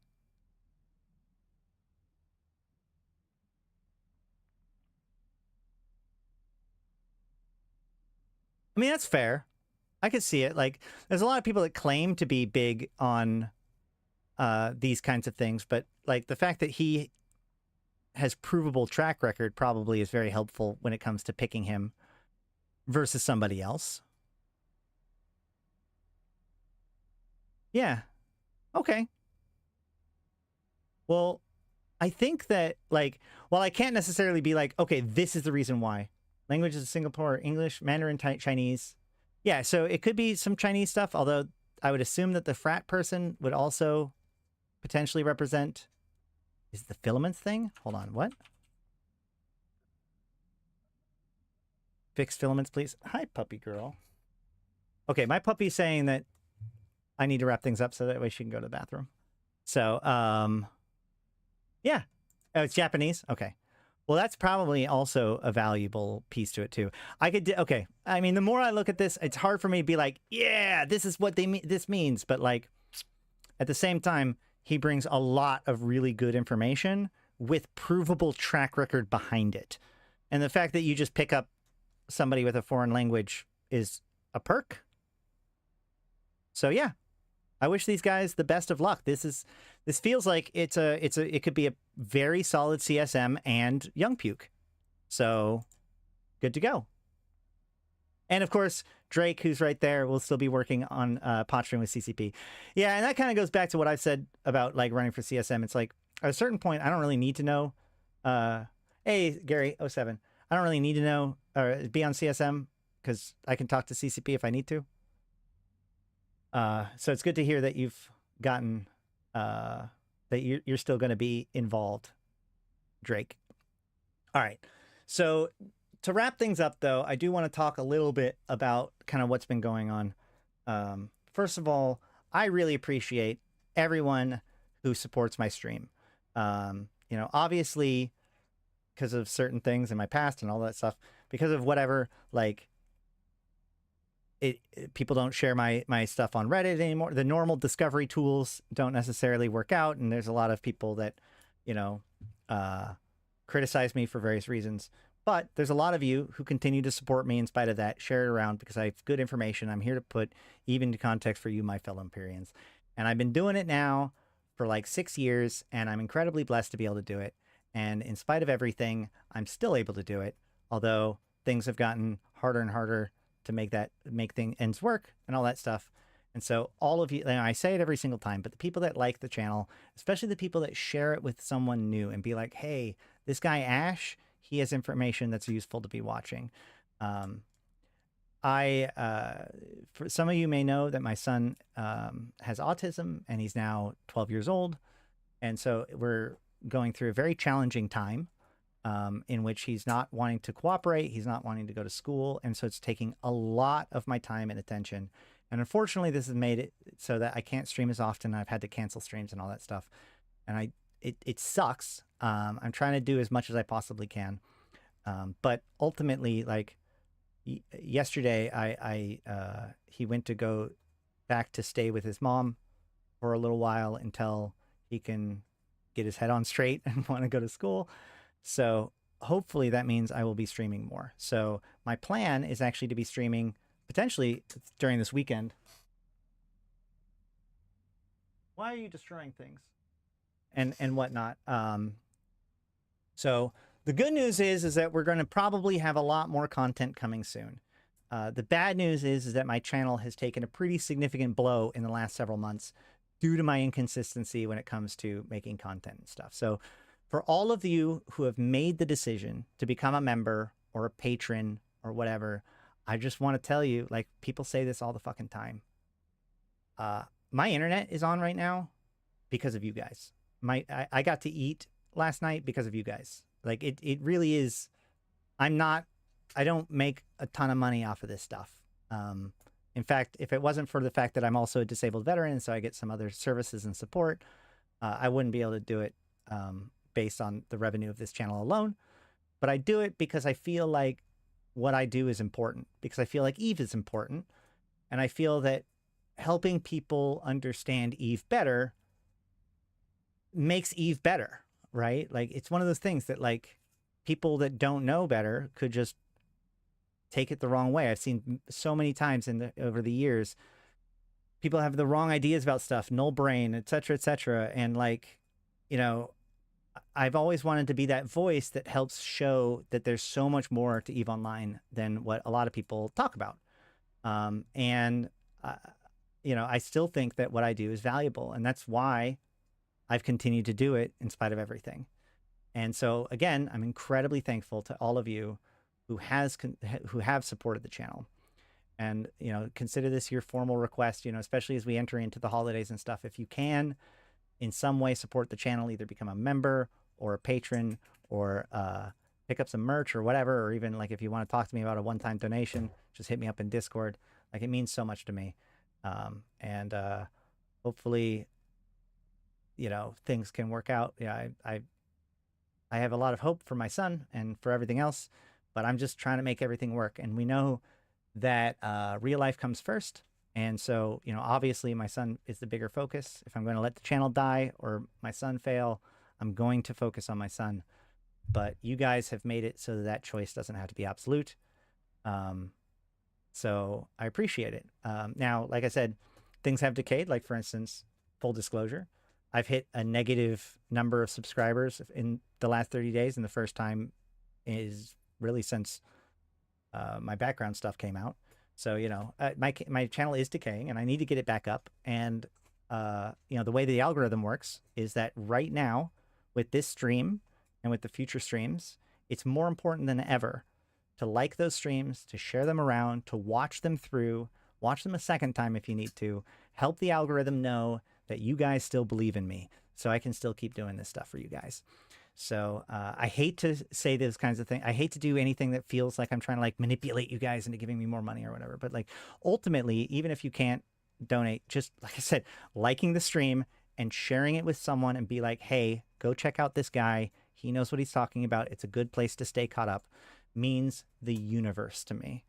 I mean, that's fair. I could see it. Like, there's a lot of people that claim to be big on these kinds of things, but like the fact that he has provable track record probably is very helpful when it comes to picking him versus somebody else. Yeah. Okay. Well, I think that, like, while I can't necessarily be like, okay, this is the reason why. Languages of Singapore, English, Mandarin, Chinese. Yeah, so it could be some Chinese stuff, although I would assume that the frat person would also potentially represent... Is the filaments thing? Hold on, what? Fix filaments, please. Hi, puppy girl. Okay, my puppy's saying that I need to wrap things up so that way she can go to the bathroom. So, yeah. Oh, it's Japanese? Okay. Well, that's probably also a valuable piece to it, too. I could... Okay. I mean, the more I look at this, it's hard for me to be like, yeah, this is what this means. But, like, at the same time, he brings a lot of really good information with provable track record behind it. And the fact that you just pick up somebody with a foreign language is a perk. So, yeah. I wish these guys the best of luck. This feels like it could be a very solid CSM and Young Puke. So good to go. And of course, Drake, who's right there, will still be working on posturing with CCP. Yeah, and that kind of goes back to what I've said about like running for CSM. It's like at a certain point, I don't really need to know. Hey, Gary 07. I don't really need to know or be on CSM because I can talk to CCP if I need to. So it's good to hear that you've gotten that you're still going to be involved, Drake. All right. So to wrap things up, though, I do want to talk a little bit about kind of what's been going on. First of all, I really appreciate everyone who supports my stream. You know, obviously, because of certain things in my past and all that stuff, because of whatever, like, people don't share my stuff on Reddit anymore. The normal discovery tools don't necessarily work out, and there's a lot of people that, you know, criticize me for various reasons. But there's a lot of you who continue to support me in spite of that, share it around because I have good information. I'm here to put even into context for you, my fellow Empyreans. And I've been doing it now for like 6 years, and I'm incredibly blessed to be able to do it. And in spite of everything, I'm still able to do it, although things have gotten harder and harder to make ends work and all that stuff. And so all of you, and I say it every single time, but the people that like the channel, especially the people that share it with someone new and be like, hey, this guy Ash, he has information that's useful to be watching. For some of you may know that my son has autism, and he's now 12 years old. And so we're going through a very challenging time in which he's not wanting to cooperate. He's not wanting to go to school. And so it's taking a lot of my time and attention. And unfortunately, this has made it so that I can't stream as often. I've had to cancel streams and all that stuff. And it sucks. I'm trying to do as much as I possibly can. But ultimately, like yesterday, he went to go back to stay with his mom for a little while until he can get his head on straight and want to go to school. So hopefully that means I will be streaming more. So my plan is actually to be streaming potentially during this weekend. Why are you destroying things? And whatnot. So the good news is that we're going to probably have a lot more content coming soon. The bad news is that my channel has taken a pretty significant blow in the last several months due to my inconsistency when it comes to making content and stuff. So for all of you who have made the decision to become a member or a patron or whatever, I just want to tell you, like, people say this all the fucking time. My internet is on right now because of you guys. I got to eat last night because of you guys. Like, it really is. I don't make a ton of money off of this stuff. In fact, if it wasn't for the fact that I'm also a disabled veteran, so I get some other services and support, I wouldn't be able to do it based on the revenue of this channel alone. But I do it because I feel like what I do is important, because I feel like Eve is important. And I feel that helping people understand Eve better makes Eve better, right? Like, it's one of those things that, like, people that don't know better could just take it the wrong way. I've seen so many times over the years, people have the wrong ideas about stuff, null brain, et cetera, and, like, you know, I've always wanted to be that voice that helps show that there's so much more to EVE Online than what a lot of people talk about. You know, I still think that what I do is valuable, and that's why I've continued to do it in spite of everything. And so, again, I'm incredibly thankful to all of you who have supported the channel. And, you know, consider this your formal request, you know, especially as we enter into the holidays and stuff. If you can, in some way, support the channel, either become a member or a patron, or pick up some merch or whatever, or even, like, if you want to talk to me about a one-time donation, just hit me up in Discord. Like, it means so much to me. Hopefully, you know, things can work out. Yeah, I have a lot of hope for my son and for everything else, but I'm just trying to make everything work. And we know that real life comes first. And so, you know, obviously my son is the bigger focus. If I'm going to let the channel die or my son fail, I'm going to focus on my son. But you guys have made it so that that choice doesn't have to be absolute. So I appreciate it. Now, like I said, things have decayed. Like, for instance, full disclosure, I've hit a negative number of subscribers in the last 30 days. And the first time is really since my background stuff came out. So, you know, my channel is decaying and I need to get it back up. And, you know, the way the algorithm works is that right now with this stream and with the future streams, it's more important than ever to like those streams, to share them around, to watch them through, watch them a second time if you need to, help the algorithm know that you guys still believe in me. so I can still keep doing this stuff for you guys. So I hate to say those kinds of things. I hate to do anything that feels like I'm trying to like manipulate you guys into giving me more money or whatever. But like ultimately, even if you can't donate, just like I said, liking the stream and sharing it with someone and be like, hey, go check out this guy. He knows what he's talking about. It's a good place to stay caught up, means the universe to me.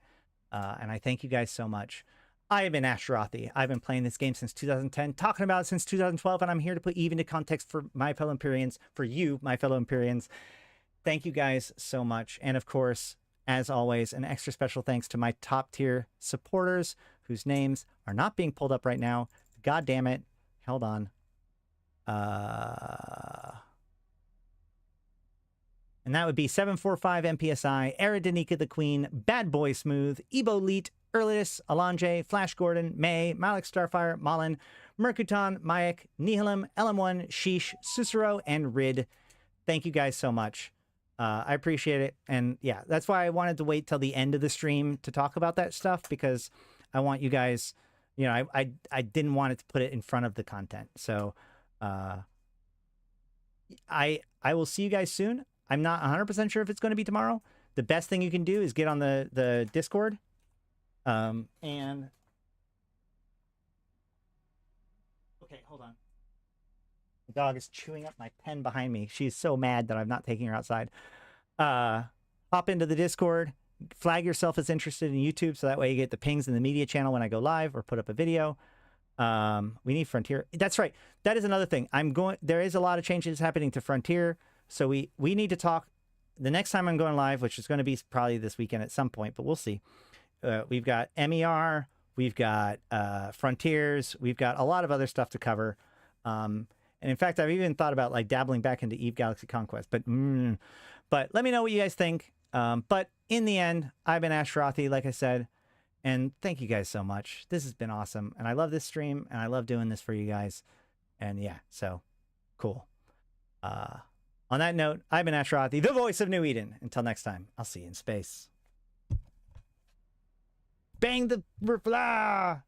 And I thank you guys so much. I have been Ashtarothi. I've been playing this game since 2010, talking about it since 2012, and I'm here to put Eve into context for my fellow Empyreans, for you, my fellow Empyreans. Thank you guys so much. And of course, as always, an extra special thanks to my top tier supporters whose names are not being pulled up right now. God damn it. Hold on. And that would be 745 MPSI, Arydanika the Queen, Bad Boy Smooth, Ebo Leet, Erladis, Elange, Flash Gordon, May, Malak Starfire, Malin, Merc, Utan, Mayak, Nephilim, LM1, Sheesh, Susuro, and Rid. Thank you guys so much. I appreciate it. And yeah, that's why I wanted to wait till the end of the stream to talk about that stuff, because I want you guys, you know, I didn't want it to put it in front of the content. So I will see you guys soon. I'm not 100% sure if it's going to be tomorrow. The best thing you can do is get on the Discord. And okay, hold on. The dog is chewing up my pen behind me. She's so mad that I'm not taking her outside. Hop into the Discord, flag yourself as interested in YouTube, so that way you get the pings in the media channel when I go live or put up a video. We need Frontier. That's right. That is another thing. There is a lot of changes happening to Frontier. So we need to talk the next time I'm going live, which is going to be probably this weekend at some point, but we'll see. We've got MER, we've got Frontiers, we've got a lot of other stuff to cover. And in fact, I've even thought about like dabbling back into Eve Galaxy Conquest, but let me know what you guys think. But in the end, I've been Ashtarothi, like I said, and thank you guys so much. This has been awesome. And I love this stream and I love doing this for you guys. And yeah, so cool. On that note, I've been Ashtarothi, the voice of New Eden. Until next time, I'll see you in space. Bang the blah!